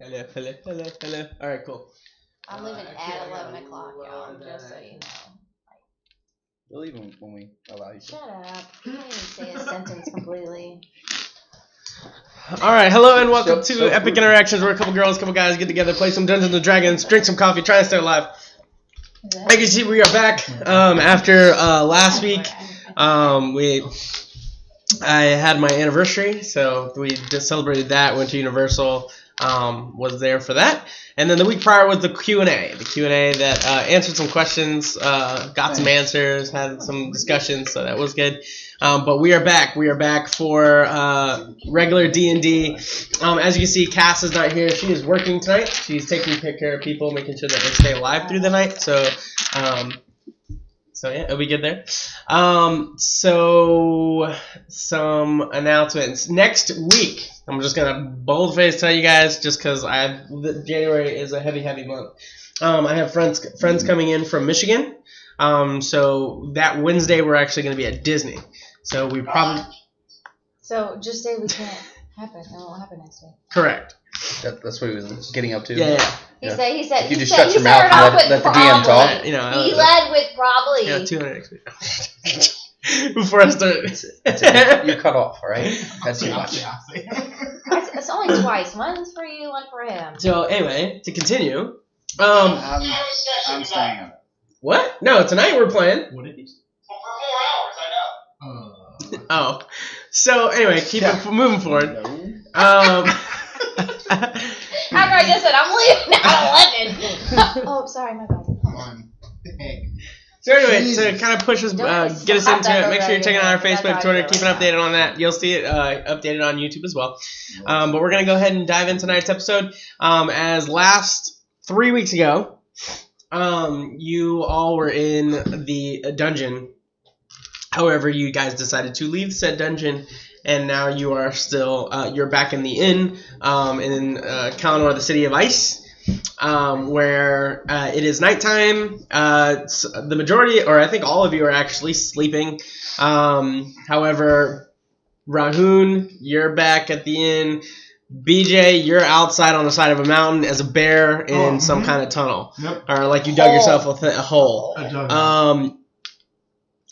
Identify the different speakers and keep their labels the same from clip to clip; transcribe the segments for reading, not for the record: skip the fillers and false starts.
Speaker 1: Hello. All right, cool.
Speaker 2: I'm leaving at 11 o'clock, y'all, just so you know.
Speaker 3: We'll leave when we allow you to.
Speaker 2: Shut up. You can't even say a sentence completely.
Speaker 1: All right, hello and welcome to Epic Interactions, where a couple girls, couple guys get together, play some Dungeons and Dragons, drink some coffee, try and stay alive. Like you see, we are back after last week. I had my anniversary, so we just celebrated that. Went to Universal, was there for that, and then the week prior was the Q&A. The Q&A that answered some questions, got some answers, had some discussions, so that was good. But we are back. We are back for regular D&D. As you can see, Cass is not here. She is working tonight. She's taking care of people, making sure that they stay alive through the night. So yeah, it'll be good there. So some announcements. Next week, I'm just gonna boldface tell you guys, just because January is a heavy month. I have friends coming in from Michigan. So that Wednesday we're actually gonna be at Disney. So we probably.
Speaker 2: So just say we can't happen. It won't happen next week.
Speaker 1: Correct.
Speaker 3: That's what he was getting up to.
Speaker 1: Yeah.
Speaker 2: He said.
Speaker 3: You just shut your mouth and let the DM talk.
Speaker 1: You know.
Speaker 2: He led with probably.
Speaker 1: Yeah, 200 XP. Before I start.
Speaker 3: You're cut off, all right? That's too much.
Speaker 2: It's only twice. One's for you, one for him.
Speaker 1: So anyway, to continue.
Speaker 4: I'm staying up.
Speaker 1: What? No, tonight we're playing.
Speaker 4: What did he say?
Speaker 5: For 4 hours, I know.
Speaker 1: Oh. So anyway, keep it moving forward.
Speaker 2: After I just said I'm leaving at 11. Oh, sorry, my bad.
Speaker 4: Come on.
Speaker 1: So anyway,
Speaker 4: Jesus.
Speaker 1: to kind of push us, get us into it, make sure you're checking out our Facebook, Twitter, keeping updated on that. You'll see it updated on YouTube as well. But we're going to go ahead and dive into tonight's episode. As last 3 weeks ago, you all were in the dungeon. However, you guys decided to leave said dungeon, and now you are still, you're back in the inn in Kalanor, the City of Ice. Where it is nighttime. The majority, or I think all of you, are actually sleeping. However, Rahun, you're back at the inn. BJ, you're outside on the side of a mountain as a bear in some kind of tunnel.
Speaker 4: Yep.
Speaker 1: Or like you dug yourself a hole.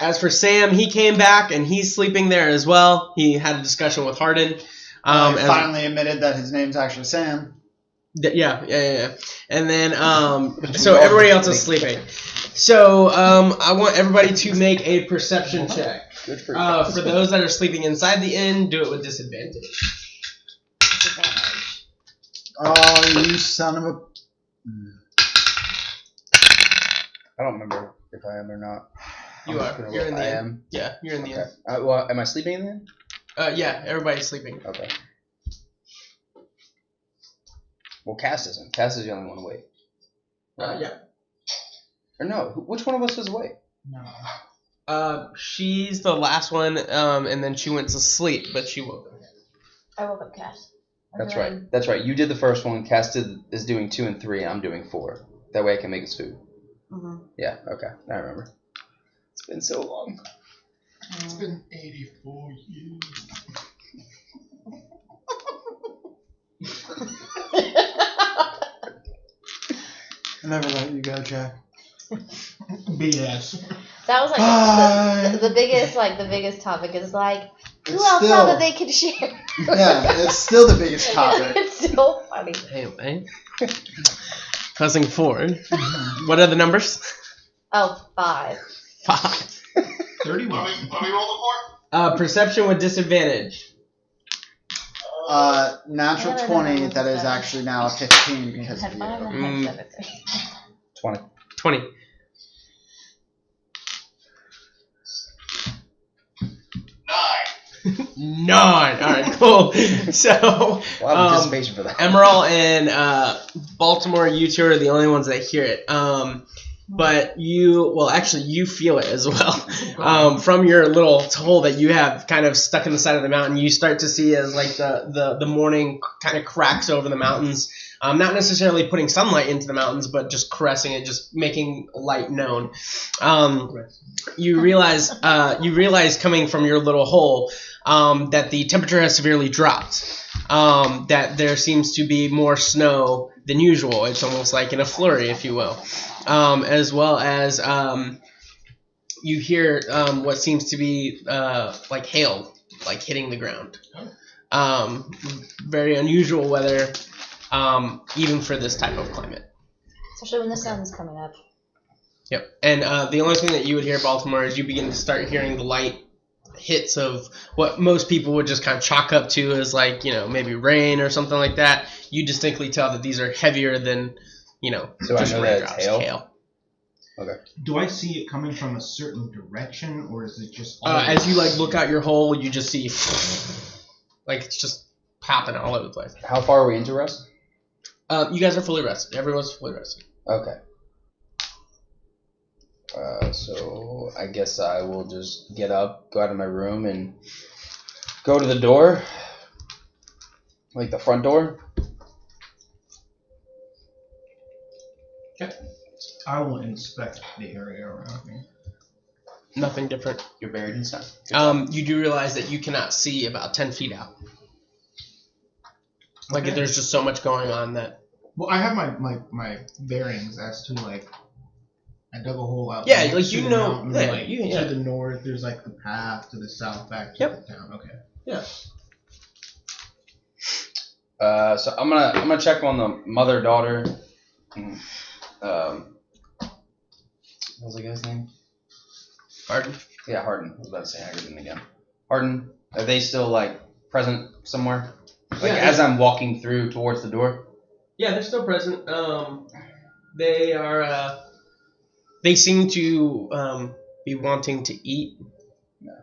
Speaker 1: As for Sam, he came back and he's sleeping there as well. He had a discussion with Hardin.
Speaker 4: He finally admitted that his name's actually Sam.
Speaker 1: Yeah. And then, so everybody else is sleeping. So, I want everybody to make a perception check.
Speaker 3: Good for you.
Speaker 1: For those that are sleeping inside the inn, do it with disadvantage.
Speaker 4: Oh, you son of a...
Speaker 3: I don't remember if I am or not.
Speaker 1: You are. You're in the inn.
Speaker 3: I am?
Speaker 1: Yeah, you're in the inn.
Speaker 3: Well, am I sleeping in the inn?
Speaker 1: Yeah, everybody's sleeping.
Speaker 3: Okay. Well, Cass isn't. Cass is the only one awake.
Speaker 1: Yeah.
Speaker 3: Or no, which one of us is awake?
Speaker 4: No.
Speaker 1: She's the last one, and then she went to sleep, but she woke up.
Speaker 2: I woke up, Cash.
Speaker 3: That's right. You did the first one. Cass is doing 2 and 3. I'm doing 4. That way I can make his food.
Speaker 2: Mm-hmm.
Speaker 3: Yeah. Okay. I remember. It's been so long.
Speaker 4: It's been 84 years. I never let you go, Jack. BS.
Speaker 2: That was the biggest topic is like, who
Speaker 4: It's
Speaker 2: else
Speaker 4: still-
Speaker 2: thought that they could share?
Speaker 4: Yeah, it's still the biggest topic.
Speaker 2: It's so funny.
Speaker 1: Anyway. Pressing forward. What are the numbers?
Speaker 2: Oh, 5.
Speaker 1: 5.
Speaker 4: 31.
Speaker 5: What are we rolling for?
Speaker 1: Perception with disadvantage.
Speaker 4: Natural
Speaker 2: I don't
Speaker 4: 20,
Speaker 2: know.
Speaker 4: that is actually now a 15 because of
Speaker 2: Had 5
Speaker 4: you.
Speaker 2: and I had 7.
Speaker 3: 20.
Speaker 1: 20. 9. Alright, cool. So,
Speaker 3: A lot of anticipation for that.
Speaker 1: Emerald and Baltimore, you two are the only ones that hear it. But you feel it as well. From your little hole that you have kind of stuck in the side of the mountain, you start to see as like the morning kind of cracks over the mountains. Not necessarily putting sunlight into the mountains, but just caressing it, just making light known. You realize coming from your little hole that the temperature has severely dropped. that there seems to be more snow than usual. It's almost like in a flurry, if you will. As well as you hear what seems to be like hail, like hitting the ground. Very unusual weather, even for this type of climate.
Speaker 2: Especially when the sun's coming up.
Speaker 1: Yep. And the only thing that you would hear, Baltimore, is you begin to start hearing the light hits of what most people would just kind of chalk up to as like, maybe rain or something like that. You distinctly tell that these are heavier than,
Speaker 3: So
Speaker 1: just
Speaker 3: I know that it's hail? Okay.
Speaker 6: Do I see it coming from a certain direction, or is it just...
Speaker 1: as you look out your hole, you just see it's just popping all over the place.
Speaker 3: How far are we into rest?
Speaker 1: You guys are fully rested. Everyone's fully rested.
Speaker 3: Okay. So I guess I will just get up, go out of my room, and go to the door, like the front door.
Speaker 1: Okay.
Speaker 6: I will inspect the area around me.
Speaker 1: Nothing different.
Speaker 3: You're buried in snow.
Speaker 1: You do realize that you cannot see about 10 feet out.
Speaker 6: Okay.
Speaker 1: There's just so much going on that...
Speaker 6: Well, I have my bearings as to I dug a hole out.
Speaker 1: Yeah,
Speaker 6: to the mountain,
Speaker 1: to
Speaker 6: the north. There's the path, to the south, back to the town. Okay.
Speaker 1: Yeah.
Speaker 3: So I'm gonna check on the mother-daughter. What was the guy's name?
Speaker 1: Harden?
Speaker 3: Yeah, Harden. I was about to say Haggerton again. Harden, are they still present somewhere? As I'm walking through towards the door?
Speaker 1: Yeah, they're still present. They are. They seem to be wanting to eat.
Speaker 3: No.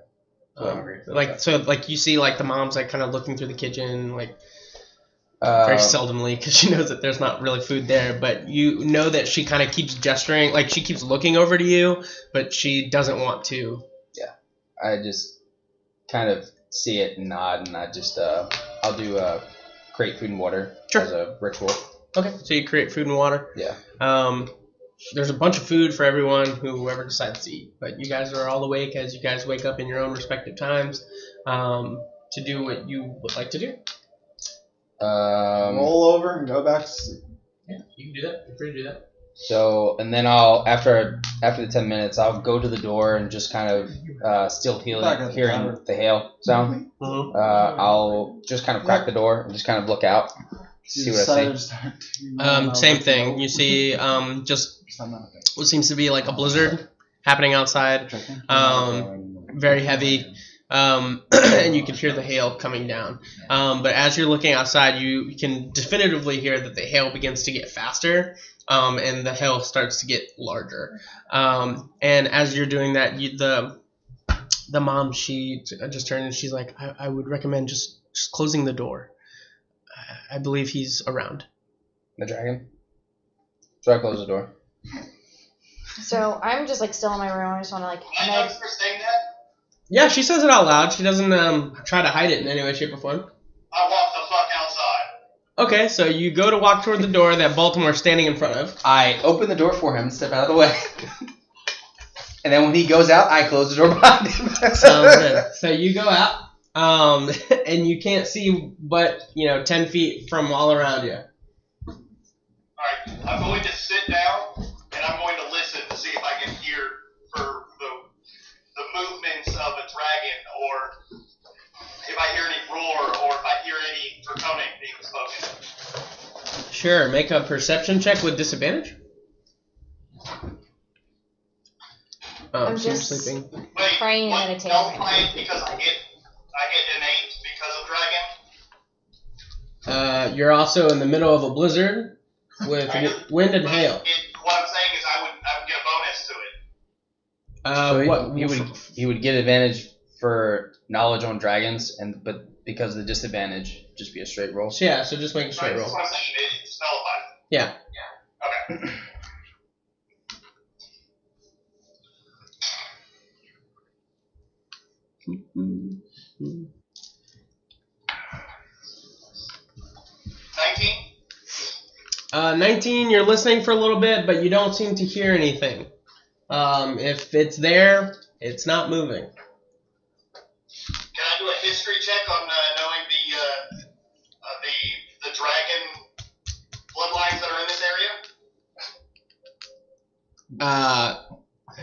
Speaker 1: You see the mom's kind of looking through the kitchen very seldomly because she knows that there's not really food there, but you know that she kind of keeps gesturing, she keeps looking over to you, but she doesn't want to.
Speaker 3: Yeah, I just kind of see it and nod, and I just I'll do create food and water as a ritual.
Speaker 1: Okay, so you create food and water.
Speaker 3: Yeah.
Speaker 1: There's a bunch of food for everyone, whoever decides to eat, but you guys are all awake as you guys wake up in your own respective times to do what you would like to do.
Speaker 4: Roll over and go back to sleep.
Speaker 1: Yeah, you can do that. You're free to do that.
Speaker 3: So, and then I'll after the 10 minutes, I'll go to the door and just kind of still hearing the hail sound.
Speaker 1: Mm-hmm.
Speaker 3: I'll just kind of crack the door and just kind of look out, see what I see.
Speaker 1: Same thing. You see just what seems to be a blizzard happening outside. Very heavy. And you can hear the hail coming down. But as you're looking outside, you can definitively hear that the hail begins to get faster, and the hail starts to get larger. And as you're doing that, the mom, she just turned and she's like, I would recommend just closing the door. I believe he's around.
Speaker 3: The dragon? So I close the door.
Speaker 2: So I'm just still in my room. I just want to
Speaker 5: I noticed her saying that.
Speaker 1: Yeah, she says it out loud. She doesn't try to hide it in any way, shape, or form.
Speaker 5: I walk the fuck outside.
Speaker 1: Okay, so you go to walk toward the door that Baltimore's standing in front of.
Speaker 3: I open the door for him, step out of the way. And then when he goes out, I close the door behind him.
Speaker 1: Sounds good. So you go out, and you can't see but 10 feet from all around you.
Speaker 5: Alright, I'm going to sit down and I'm going to listen to see if I can hear for the movements of a dragon, or if I hear any roar, or if I hear any draconic being spoken.
Speaker 1: Sure, make a perception check with disadvantage.
Speaker 2: I'm
Speaker 1: she's
Speaker 2: just
Speaker 1: sleeping.
Speaker 5: Wait,
Speaker 2: praying
Speaker 5: what?
Speaker 2: and meditating
Speaker 5: Don't
Speaker 2: right
Speaker 5: play
Speaker 2: now.
Speaker 5: it because I get innate because of dragon.
Speaker 1: You're also in the middle of a blizzard with wind and hail.
Speaker 5: What I'm saying is I would get a bonus to it.
Speaker 3: So he would get advantage for knowledge on dragons, but because of the disadvantage, just be a straight roll.
Speaker 1: Yeah, so just make a straight
Speaker 5: Right,
Speaker 1: roll.
Speaker 5: that's what I'm saying. It's nullified.
Speaker 1: Yeah.
Speaker 5: Okay.
Speaker 1: 19, you're listening for a little bit, but you don't seem to hear anything. If it's there, it's not moving.
Speaker 5: Can I do a history check on knowing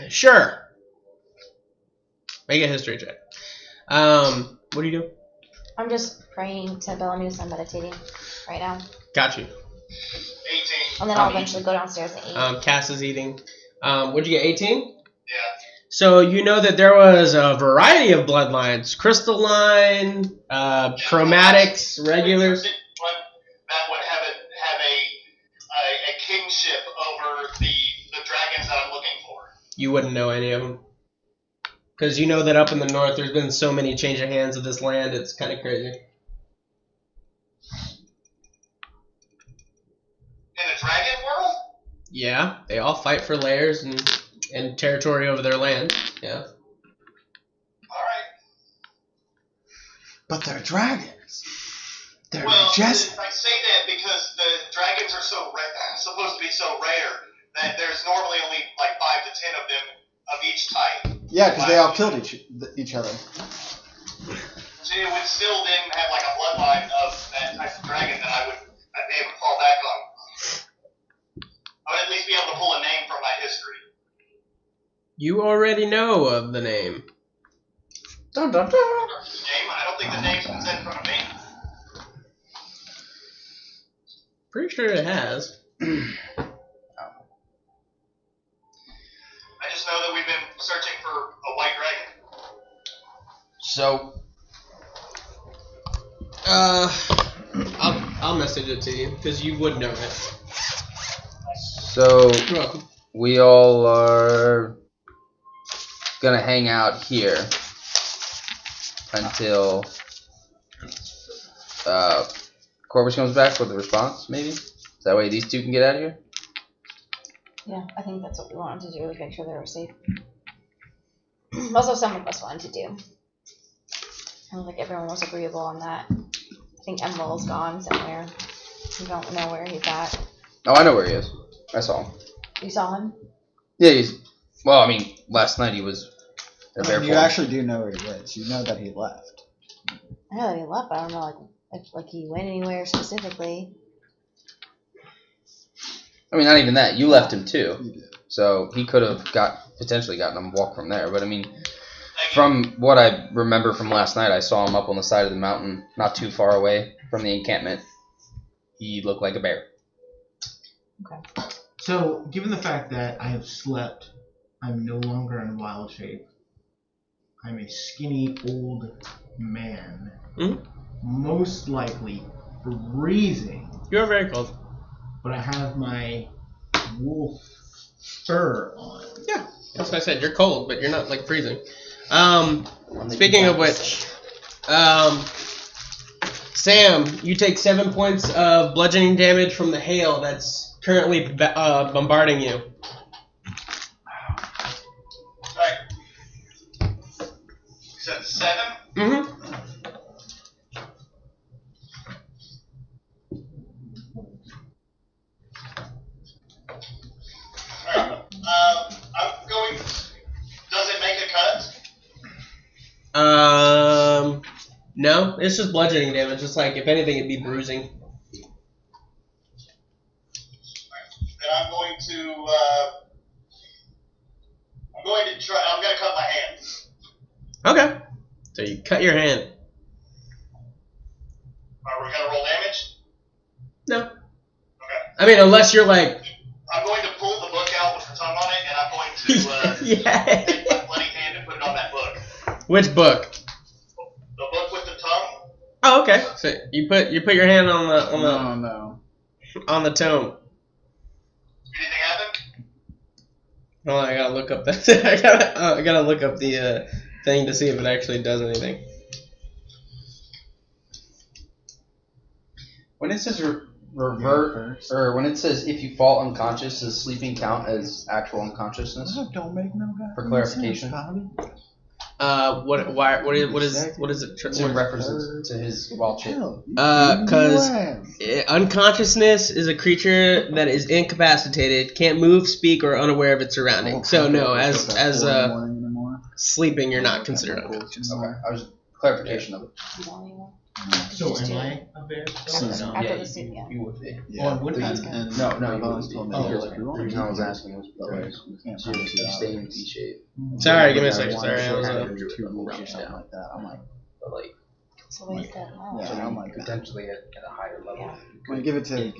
Speaker 1: Sure. Make a history check. What do you do?
Speaker 2: I'm just praying to Bellamuse. I'm meditating right now.
Speaker 1: Got you.
Speaker 5: 18.
Speaker 2: And then I'll eventually go downstairs and eat.
Speaker 1: Cass is eating. What'd you get, 18?
Speaker 5: Yeah.
Speaker 1: So you know that there was a variety of bloodlines. Crystalline, chromatics, regulars.
Speaker 5: That would have a kingship over the dragons that I'm looking for.
Speaker 1: You wouldn't know any of them. Because you know that up in the north there's been so many change of hands of this land, it's kind of crazy.
Speaker 5: In the dragon world?
Speaker 1: Yeah, they all fight for lairs and territory over their land. Yeah.
Speaker 5: Alright.
Speaker 4: But they're dragons. They're
Speaker 5: Well,
Speaker 4: majestic.
Speaker 5: I say that because the dragons are supposed to be so rare that there's normally only like 5 to 10 of them of each type.
Speaker 4: Yeah, because they all killed each other.
Speaker 5: So it would still then have like a bloodline of that type of dragon that I'd be able to fall back on. I would at least be able to pull a name from my history.
Speaker 1: You already know of the name.
Speaker 3: Dun, dun, dun.
Speaker 5: Name? I don't think the name's been said in front of me.
Speaker 1: Pretty sure it has.
Speaker 5: I just know that we've been searching for a white dragon.
Speaker 3: So,
Speaker 1: I'll message it to you because you would know it.
Speaker 3: so
Speaker 1: You're welcome.
Speaker 3: we all are gonna hang out here until Corvus comes back with a response, maybe? So that way these two can get out of here?
Speaker 2: Yeah, I think that's what we wanted to do, was make sure they were safe. Also, some of us wanted to do. I don't think everyone was agreeable on that. I think Emerald's gone somewhere. We don't know where he's at.
Speaker 3: Oh, I know where he is. I saw him.
Speaker 2: You saw him?
Speaker 3: Yeah, well, I mean, last night he was in a bear
Speaker 4: You
Speaker 3: form.
Speaker 4: actually do know where he is. You know that he left.
Speaker 2: I know that he left, but I don't know if he went anywhere specifically.
Speaker 3: I mean, not even that. You left him too.
Speaker 4: You did.
Speaker 3: So he could have potentially gotten him walk from there. But I mean, from what I remember from last night, I saw him up on the side of the mountain, not too far away from the encampment. He looked like a bear.
Speaker 2: Okay.
Speaker 6: So, given the fact that I have slept, I'm no longer in wild shape. I'm a skinny old man.
Speaker 1: Mhm.
Speaker 6: Most likely freezing.
Speaker 1: You're very cold.
Speaker 6: But I have my wolf fur on.
Speaker 1: Yeah, that's what I said. You're cold, but you're not like freezing. Speaking of which, Sam, you take 7 points of bludgeoning damage from the hail that's currently bombarding you.
Speaker 5: Alright. You said 7?
Speaker 1: Mm-hmm.
Speaker 5: Alright. I'm going. Does it make a cut?
Speaker 1: No, it's just bludgeoning damage. It's like, if anything, it'd be bruising.
Speaker 5: Then I'm going to. I'm going to cut my hand.
Speaker 1: Okay. So you cut your hand.
Speaker 5: Are we going to roll damage?
Speaker 1: No.
Speaker 5: Okay.
Speaker 1: I mean, unless you're like...
Speaker 5: I'm going to pull the book out with the tongue on it, and I'm going to
Speaker 1: yeah.
Speaker 5: take my bloody hand and put it on that book.
Speaker 1: Which book?
Speaker 5: The book with the tongue?
Speaker 1: Oh, okay. So you put your hand on the
Speaker 4: No.
Speaker 1: on the tome.
Speaker 5: Anything happen?
Speaker 1: Hold on, I gotta look up that. I gotta look up the thing to see if it actually does anything.
Speaker 3: When it says revert, or when it says if you fall unconscious, does sleeping count as actual unconsciousness?
Speaker 4: Don't make no goddamn
Speaker 3: For clarification.
Speaker 4: sense, Bobby.
Speaker 1: What is it?
Speaker 3: It's in reference to his wild shape.
Speaker 4: Hell,
Speaker 1: Because
Speaker 4: you
Speaker 1: unconsciousness is a creature that is incapacitated, can't move, speak, or unaware of its surroundings. So no, as sleeping, you're not considered unconscious.
Speaker 3: Okay, I was clarification of it.
Speaker 2: You don't anymore?
Speaker 6: So am I a bear?
Speaker 2: After the soup, yeah.
Speaker 3: You would be.
Speaker 4: Yeah.
Speaker 6: would be.
Speaker 4: And
Speaker 3: No,
Speaker 4: my
Speaker 3: you
Speaker 4: bones
Speaker 3: wouldn't
Speaker 4: told me
Speaker 3: be.
Speaker 6: Oh,
Speaker 4: they're like,
Speaker 3: The reason I was asking was because
Speaker 4: you can't
Speaker 3: you're
Speaker 4: promise you
Speaker 3: staying in T shape.
Speaker 1: Sorry, give me a
Speaker 4: Like,
Speaker 1: second.
Speaker 4: one
Speaker 1: Sorry, I was
Speaker 4: shot
Speaker 1: up.
Speaker 4: every 2 weeks or something like that. I'm like,
Speaker 3: But like,
Speaker 2: So wait, that. Oh.
Speaker 4: yeah,
Speaker 3: so
Speaker 4: I'm
Speaker 3: you
Speaker 4: like,
Speaker 3: potentially at a higher level.
Speaker 2: Yeah.
Speaker 4: I'm gonna give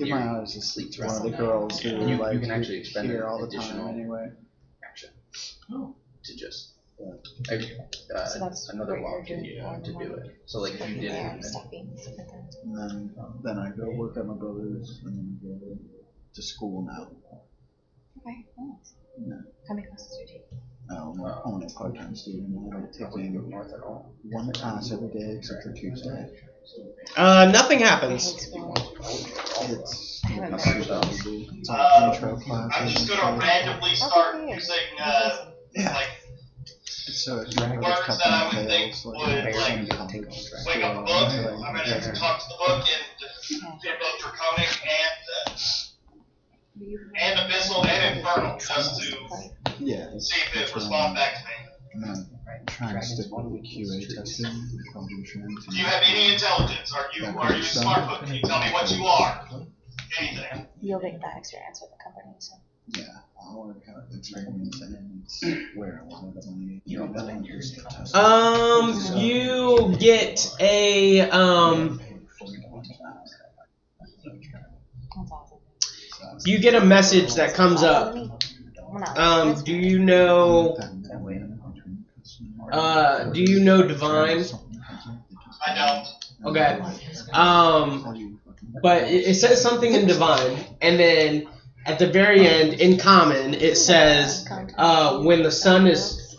Speaker 3: Your
Speaker 4: my eyes to
Speaker 3: sleep
Speaker 4: one of the
Speaker 3: rest.
Speaker 4: girls who
Speaker 3: And you
Speaker 4: like
Speaker 3: can actually expend
Speaker 4: here
Speaker 3: an
Speaker 4: all the time
Speaker 3: additional
Speaker 4: anyway.
Speaker 3: action
Speaker 6: Oh.
Speaker 3: to just
Speaker 2: So that's
Speaker 3: another
Speaker 2: what you're
Speaker 3: walk
Speaker 2: doing for
Speaker 3: to do it. So like if you did
Speaker 2: there,
Speaker 3: it,
Speaker 2: stuffing, stuff like that.
Speaker 4: And then I go work at my brother's and then go to school now.
Speaker 2: Okay, nice.
Speaker 4: Yeah.
Speaker 2: How many classes do you take?
Speaker 4: I'm only a part-time student. I don't take any
Speaker 3: north at all.
Speaker 4: one class every day except for Tuesday.
Speaker 1: Nothing happens.
Speaker 4: It's
Speaker 2: I haven't
Speaker 4: it's
Speaker 2: measured
Speaker 4: all
Speaker 2: those.
Speaker 4: intro classes.
Speaker 5: I'm just
Speaker 4: and
Speaker 5: gonna
Speaker 4: stuff.
Speaker 5: randomly start
Speaker 2: Okay.
Speaker 5: using
Speaker 4: Yeah.
Speaker 5: like
Speaker 4: So it's
Speaker 5: words that I would think would like wake up the book. I'm gonna have to talk to the book in both draconic and abyssal and infernal just to
Speaker 4: Yeah.
Speaker 5: see if it responds back to me.
Speaker 4: I'm trying to stick with the QA testing.
Speaker 5: Do you have any intelligence? Are you a smart book? Can you tell me what you are? Anything.
Speaker 2: You'll get that experience with the company, so.
Speaker 4: Yeah, I want to kind of experience and it's where I wanted the money. You know, that use the test.
Speaker 1: You get a
Speaker 2: That's awesome.
Speaker 1: you get a message that comes up. Do you know divine?
Speaker 5: I don't.
Speaker 1: Okay. But it says something in divine, and then at the very end, in common, it says when the sun is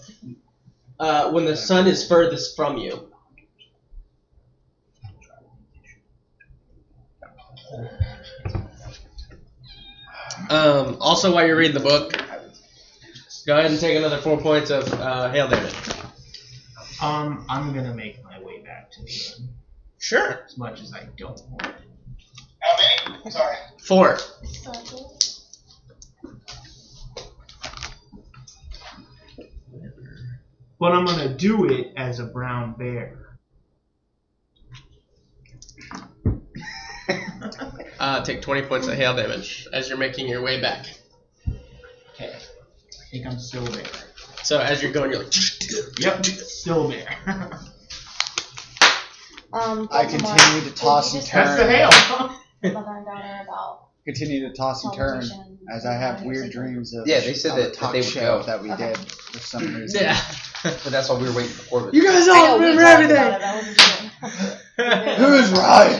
Speaker 1: furthest from you. Also, while you're reading the book, go ahead and take another 4 points of hail damage.
Speaker 6: I'm gonna make my way back to the inn,
Speaker 1: Sure.
Speaker 6: as much as I don't want.
Speaker 5: How many? Sorry.
Speaker 1: 4.
Speaker 6: But I'm gonna do it as a brown bear.
Speaker 1: Take 20 points of hail damage as you're making your way back.
Speaker 6: Okay. I think I'm still there.
Speaker 1: So as you're going, you're like.
Speaker 6: Yep, still there.
Speaker 4: I continue to toss and turn.
Speaker 6: That's the hail.
Speaker 2: Mother and daughter about
Speaker 4: Continue to toss and turn as I have weird dreams of
Speaker 3: Yeah, they said that
Speaker 4: talk
Speaker 3: they would
Speaker 4: show
Speaker 3: go.
Speaker 4: that we did for some reason.
Speaker 1: Yeah.
Speaker 3: But that's why we were waiting for Corbett.
Speaker 1: You guys
Speaker 2: I
Speaker 1: all
Speaker 2: know, we
Speaker 1: remember
Speaker 2: talked
Speaker 1: everything.
Speaker 2: about it, I wasn't sure.
Speaker 4: Who's right?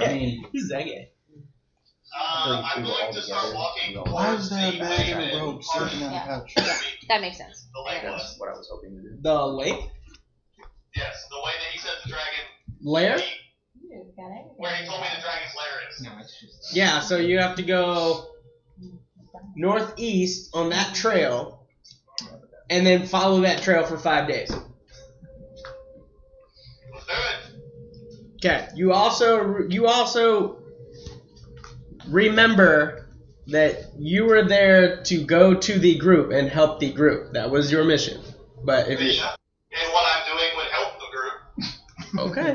Speaker 3: I mean,
Speaker 1: Who's that guy?
Speaker 5: I'm going to start walking towards
Speaker 4: Why is there a
Speaker 5: the
Speaker 4: man in
Speaker 5: way
Speaker 4: a
Speaker 5: that
Speaker 4: robe
Speaker 5: part
Speaker 4: sitting on
Speaker 2: Yeah.
Speaker 4: the couch?
Speaker 2: That makes sense.
Speaker 5: the lake
Speaker 3: that's
Speaker 5: was.
Speaker 3: what I was hoping to do.
Speaker 1: The lake?
Speaker 5: Yes, the way that he said the dragon.
Speaker 1: Lair?
Speaker 5: Where he told me the dragon's lair is.
Speaker 6: No, it's just.
Speaker 1: Yeah, so you have to go northeast on that trail and then follow that trail for 5 days.
Speaker 5: Let's do it.
Speaker 1: Okay. You also remember that you were there to go to the group and help the group. That was your mission. But if you
Speaker 5: And what I'm doing would help the group.
Speaker 1: okay.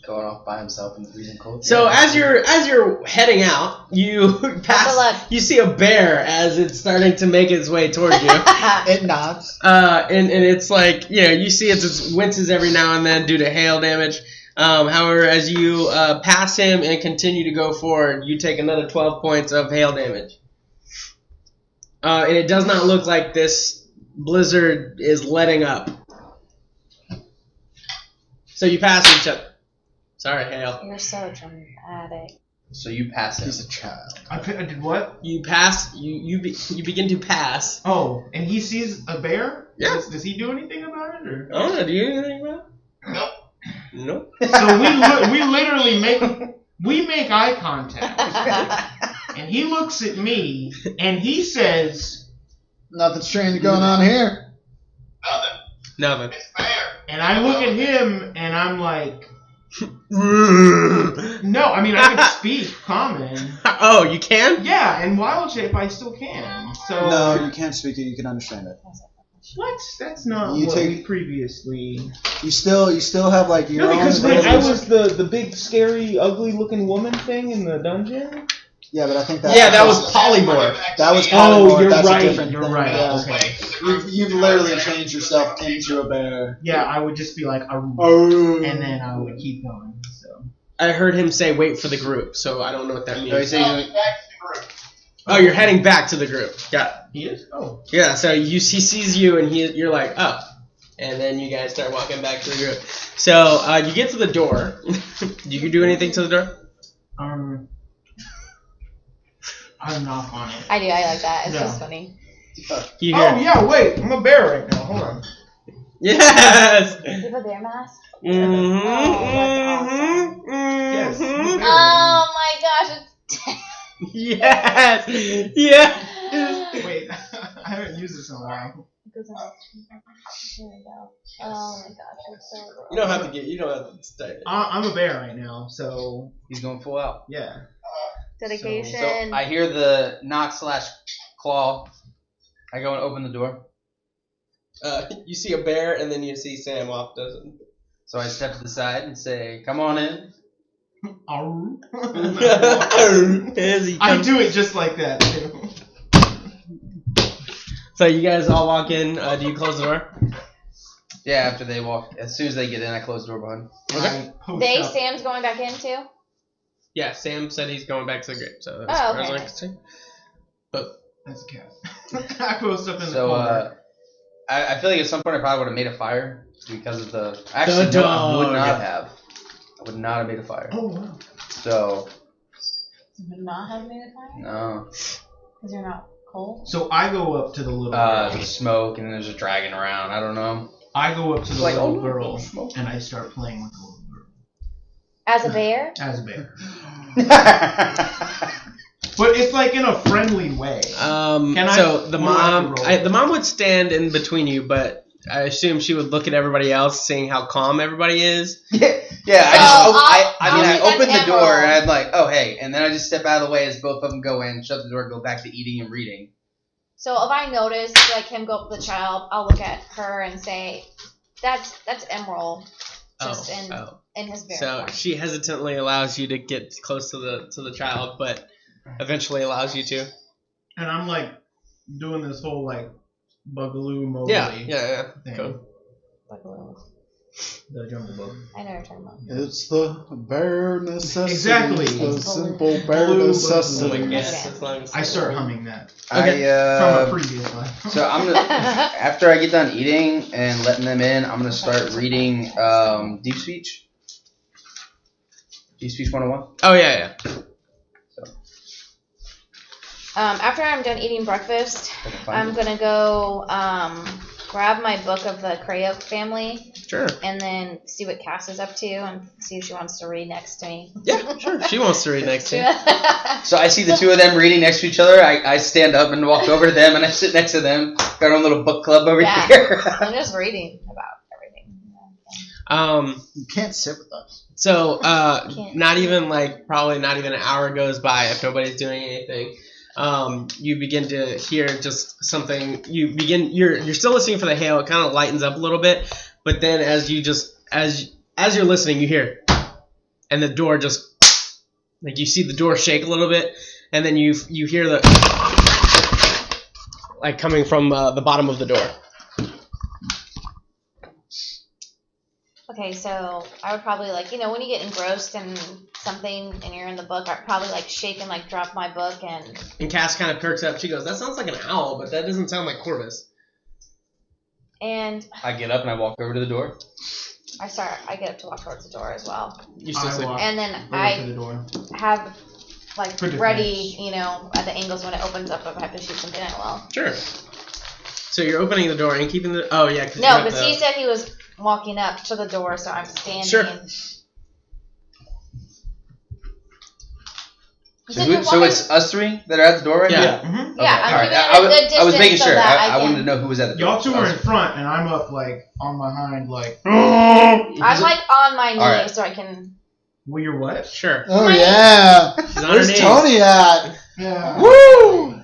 Speaker 3: Going off by himself in the freezing cold.
Speaker 1: So
Speaker 3: Yeah.
Speaker 1: as you're heading out, you pass. You see a bear as it's starting to make its way towards you.
Speaker 4: It nods.
Speaker 1: And it's like, you see it just winces every now and then due to hail damage. However, as you pass him and continue to go forward, you take another 12 points of hail damage. And it does not look like this blizzard is letting up. So you pass each other. Sorry, hail.
Speaker 2: You're so dramatic.
Speaker 3: So you pass him.
Speaker 4: He's a child.
Speaker 6: I did what?
Speaker 1: You pass. You begin to pass.
Speaker 6: Oh, and he sees a bear?
Speaker 1: Yeah.
Speaker 6: Does he do anything about it? Or?
Speaker 1: I don't know. Do you know anything about it?
Speaker 5: Nope.
Speaker 1: Nope.
Speaker 6: So we literally make eye contact, and he looks at me, and he says,
Speaker 4: Nothing strange going on here.
Speaker 5: Nothing.
Speaker 1: Nothing.
Speaker 5: It's fair.
Speaker 6: and I look at him, and I'm like, no, I mean I can speak common.
Speaker 1: Oh, you can?
Speaker 6: Yeah, and wild shape I still can. So
Speaker 4: No, you can't speak it. You can understand it.
Speaker 6: What? That's not
Speaker 7: You
Speaker 6: what
Speaker 7: take-
Speaker 6: we previously.
Speaker 7: You still have like your
Speaker 6: No,
Speaker 7: own
Speaker 6: because when I
Speaker 7: abilities.
Speaker 6: was the big, scary, ugly-looking woman thing in the dungeon.
Speaker 7: Yeah, but I think that.
Speaker 1: Yeah, that was polymorph.
Speaker 7: That was
Speaker 6: Oh,
Speaker 7: polymorph.
Speaker 6: you're
Speaker 7: That's
Speaker 6: right.
Speaker 7: a different
Speaker 6: You're
Speaker 7: thing.
Speaker 6: right.
Speaker 7: Yeah.
Speaker 6: Okay.
Speaker 7: You've literally changed yourself into a bear.
Speaker 6: Yeah, I would just be like,
Speaker 7: Oh.
Speaker 6: and then I would keep going. So.
Speaker 1: I heard him say, "Wait for the group," so I don't know what that
Speaker 3: So you
Speaker 1: means.
Speaker 3: say
Speaker 5: Back to the group.
Speaker 1: Oh, you're heading back to the group. Got
Speaker 6: He is? Oh.
Speaker 1: yeah. So he sees you, and you're like, "Oh," and then you guys start walking back to the group. So you get to the door. You can do anything to the door?
Speaker 6: I knock on it.
Speaker 2: I do. I like that. It's
Speaker 6: Yeah.
Speaker 2: just funny.
Speaker 1: You hear?
Speaker 6: Oh, yeah, wait. I'm a bear right now. Hold on.
Speaker 1: Yes.
Speaker 2: Do you have a bear mask?
Speaker 1: Mm-hmm.
Speaker 6: Yes.
Speaker 1: Mm-hmm.
Speaker 2: Oh my gosh! It's
Speaker 1: Yes. Yes.
Speaker 6: Wait, I haven't used this in a while.
Speaker 2: It goes in the- Here we go. Oh my gosh, it's so gross.
Speaker 1: You don't have to start it.
Speaker 6: I'm a bear right now, so
Speaker 3: he's going full out.
Speaker 6: yeah.
Speaker 2: Dedication.
Speaker 3: So I hear the knock/claw. I go and open the door.
Speaker 1: You see a bear, and then you see Sam off. Doesn't.
Speaker 3: So I step to the side and say, "Come on in."
Speaker 6: Arr.
Speaker 1: As he
Speaker 6: I
Speaker 1: comes-
Speaker 6: do it just like that too.
Speaker 1: So you guys all walk in. Do you close the door?
Speaker 3: Yeah, after they walk, as soon as they get in, I close the door behind.
Speaker 1: Okay.
Speaker 6: I post
Speaker 2: They,
Speaker 6: up.
Speaker 2: Sam's going back in too?
Speaker 1: Yeah, Sam said he's going back to the grave. So
Speaker 2: Oh,
Speaker 1: as far as
Speaker 2: okay.
Speaker 1: I'm concerned.
Speaker 6: That's a cat. I post up in the
Speaker 3: So
Speaker 6: corner.
Speaker 3: I feel like at some point I probably would have made a fire because of the. Actually,
Speaker 1: The
Speaker 3: no, I would
Speaker 1: dog.
Speaker 3: not have. I would not have made a fire.
Speaker 6: Oh wow.
Speaker 3: So
Speaker 2: Would not have made a fire?
Speaker 3: no,
Speaker 2: Because you're not cold?
Speaker 6: So I go up to the little
Speaker 3: there's
Speaker 6: girl.
Speaker 3: smoke and there's a dragon around. I don't know.
Speaker 6: I go up to the
Speaker 3: Like,
Speaker 6: little
Speaker 3: oh, no,
Speaker 6: girl
Speaker 3: smoke.
Speaker 6: and I start playing with the little girl
Speaker 2: As a bear?
Speaker 6: as a bear. But it's like in a friendly way. Can
Speaker 1: So
Speaker 6: I-
Speaker 1: the
Speaker 6: what do I have
Speaker 1: mom,
Speaker 6: to roll?
Speaker 1: the mom would stand in between you, but I assume she would look at everybody else, seeing how calm everybody is.
Speaker 3: Yeah,
Speaker 2: So
Speaker 3: I
Speaker 2: I'll
Speaker 3: mean, I
Speaker 2: leave that
Speaker 3: open
Speaker 2: to
Speaker 3: the door
Speaker 2: Emerald.
Speaker 3: and I'm like, oh, hey. And then I just step out of the way as both of them go in, shut the door, go back to eating and reading.
Speaker 2: So if I notice like him go up to the child, I'll look at her and say, that's Emerald. Just in his bear
Speaker 1: So
Speaker 2: form.
Speaker 1: she hesitantly allows you to get close to the child, but eventually allows you to.
Speaker 6: And I'm like doing this whole like Bugaloo Mowgli
Speaker 1: Yeah.
Speaker 6: thing.
Speaker 1: Cool.
Speaker 6: The Jungle Book.
Speaker 2: I know what you're talking about.
Speaker 7: It's the bare necessities.
Speaker 6: Exactly.
Speaker 7: The
Speaker 2: It's
Speaker 7: simple bare
Speaker 6: blue,
Speaker 1: Oh my
Speaker 7: necessities.
Speaker 1: god,
Speaker 2: Okay.
Speaker 1: that's long.
Speaker 6: I start humming that
Speaker 1: Okay.
Speaker 6: from a previous life.
Speaker 3: So I'm gonna after I get done eating and letting them in, I'm gonna start reading Deep Speech. Deep Speech 101.
Speaker 1: Oh yeah.
Speaker 2: After I'm done eating breakfast,
Speaker 3: If I can find
Speaker 2: I'm
Speaker 3: it.
Speaker 2: gonna go grab my book of the Krayoke family
Speaker 1: Sure.
Speaker 2: and then see what Cass is up to and see if she wants to read next to me.
Speaker 1: Yeah, sure. She wants to read next to you.
Speaker 3: So I see the two of them reading next to each other. I stand up and walk over to them and I sit next to them. Got our own little book club over
Speaker 2: Yeah.
Speaker 3: here.
Speaker 2: I'm just reading about everything.
Speaker 7: You can't sit with us.
Speaker 1: So
Speaker 2: Can't.
Speaker 1: not even probably not even an hour goes by if nobody's doing anything. You begin to hear just something. You're still listening for the hail. It kind of lightens up a little bit, but then as you're listening, you hear, and the door just you see the door shake a little bit, and then you hear the coming from the bottom of the door.
Speaker 2: Okay, so I would probably when you get engrossed in something and you're in the book, I'd probably shake and drop my book and
Speaker 1: And Cass kind of perks up. She goes, "That sounds like an owl, but that doesn't sound like Corvus."
Speaker 2: and
Speaker 3: I get up and I walk over to the door.
Speaker 2: I get up to walk towards the door as well.
Speaker 1: You still sleep.
Speaker 2: And then
Speaker 6: Over to
Speaker 2: I
Speaker 6: the door.
Speaker 2: have
Speaker 6: For
Speaker 2: ready, at the angles when it opens up if I have to shoot something I will.
Speaker 1: Sure. So you're opening the door and keeping the. Oh yeah. 'Cause you
Speaker 2: No,
Speaker 1: have
Speaker 2: because
Speaker 1: the-
Speaker 2: he said he was walking up to the door, so I'm standing.
Speaker 1: Sure.
Speaker 2: You
Speaker 3: So,
Speaker 2: said you're
Speaker 3: so
Speaker 2: walking-
Speaker 3: it's us three that are at the door right
Speaker 1: Yeah.
Speaker 3: now?
Speaker 6: Mm-hmm.
Speaker 2: Yeah,
Speaker 3: Okay,
Speaker 2: I'm
Speaker 3: all right.
Speaker 2: keeping it
Speaker 3: I
Speaker 2: a
Speaker 3: was-
Speaker 2: good distance
Speaker 3: I was making
Speaker 2: so
Speaker 3: sure.
Speaker 2: that
Speaker 3: I
Speaker 2: I
Speaker 3: wanted
Speaker 2: can.
Speaker 3: to know who was at the door.
Speaker 6: Y'all two
Speaker 3: So I
Speaker 6: are
Speaker 3: was-
Speaker 6: in front, and I'm up on my hind
Speaker 2: I'm on my knees
Speaker 3: Alright.
Speaker 2: so I can.
Speaker 6: Well, you're what?
Speaker 1: Sure.
Speaker 7: Oh yeah.
Speaker 1: She's on her
Speaker 7: Where's
Speaker 1: knees.
Speaker 7: Tony at?
Speaker 6: Yeah.
Speaker 7: Woo!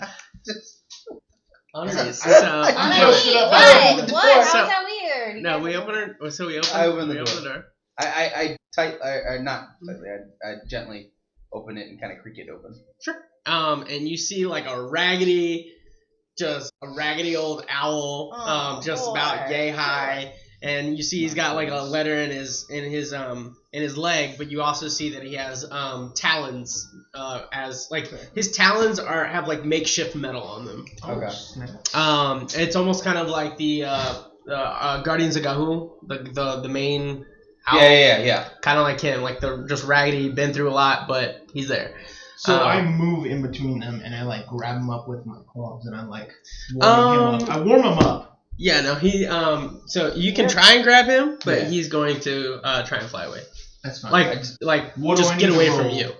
Speaker 1: On her knees.
Speaker 2: I'm
Speaker 1: So,
Speaker 2: like,
Speaker 7: up.
Speaker 2: what?
Speaker 7: Open the
Speaker 2: What?
Speaker 7: door.
Speaker 2: How's that weird? You
Speaker 1: no,
Speaker 2: guys
Speaker 1: we
Speaker 2: are-
Speaker 1: open her. So we open.
Speaker 3: I open the
Speaker 1: we
Speaker 3: door.
Speaker 1: Open the door.
Speaker 3: I not tightly. I gently open it and kind of creak it open.
Speaker 1: Sure. And you see like a raggedy old owl,
Speaker 2: Oh,
Speaker 1: just
Speaker 2: poor.
Speaker 1: about yay high, and you see he's got like a letter in his leg, but you also see that he has talons, as like his talons have like makeshift metal on them.
Speaker 3: Okay.
Speaker 6: Snap.
Speaker 1: It's almost kind of like the Guardians of Gahul, the main owl.
Speaker 3: Yeah.
Speaker 1: Kind of like him, like they're just raggedy, been through a lot, but he's there.
Speaker 6: So I move in between them and I like grab him up with my claws and I'm like warming him up. I warm him up.
Speaker 1: Yeah, no, he so you can try and grab him, but
Speaker 6: Yeah.
Speaker 1: he's going to try and fly away.
Speaker 6: That's fine.
Speaker 1: Like
Speaker 6: What do
Speaker 1: just
Speaker 6: I
Speaker 1: get
Speaker 6: need
Speaker 1: away
Speaker 6: to
Speaker 1: from
Speaker 6: roll?
Speaker 1: you.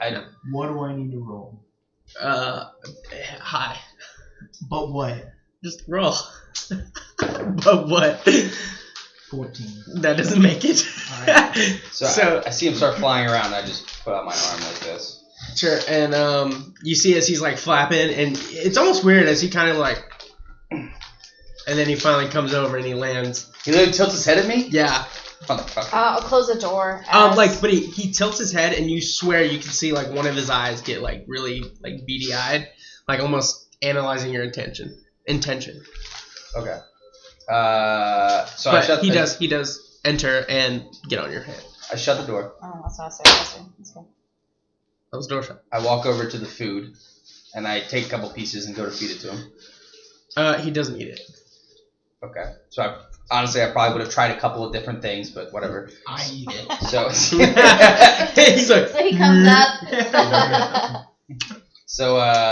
Speaker 6: What do I need to roll?
Speaker 1: High.
Speaker 6: But what?
Speaker 1: Just roll. But what?
Speaker 6: 14.
Speaker 1: That doesn't make it.
Speaker 6: Alright.
Speaker 3: So I see him start flying around. I just put out my arm like this.
Speaker 1: Sure, and you see as he's like flapping, and it's almost weird as he kind of like, and then he finally comes over and he lands.
Speaker 3: He literally tilts his head at me.
Speaker 1: Yeah.
Speaker 3: Motherfucker.
Speaker 2: I'll close the door. as-
Speaker 1: But he tilts his head, and you swear you can see like one of his eyes get like really like beady eyed, like almost analyzing your intention.
Speaker 3: Okay. So
Speaker 1: But he does enter and get on your head.
Speaker 3: I shut the door.
Speaker 2: Oh, that's not so closer. That's good.
Speaker 1: Close the door shut.
Speaker 3: I walk over to the food, and I take a couple pieces and go to feed it to him.
Speaker 1: He doesn't eat it.
Speaker 3: Okay. So I probably would have tried a couple of different things, but whatever.
Speaker 6: I eat it.
Speaker 3: So
Speaker 1: He's like,
Speaker 2: So he comes up.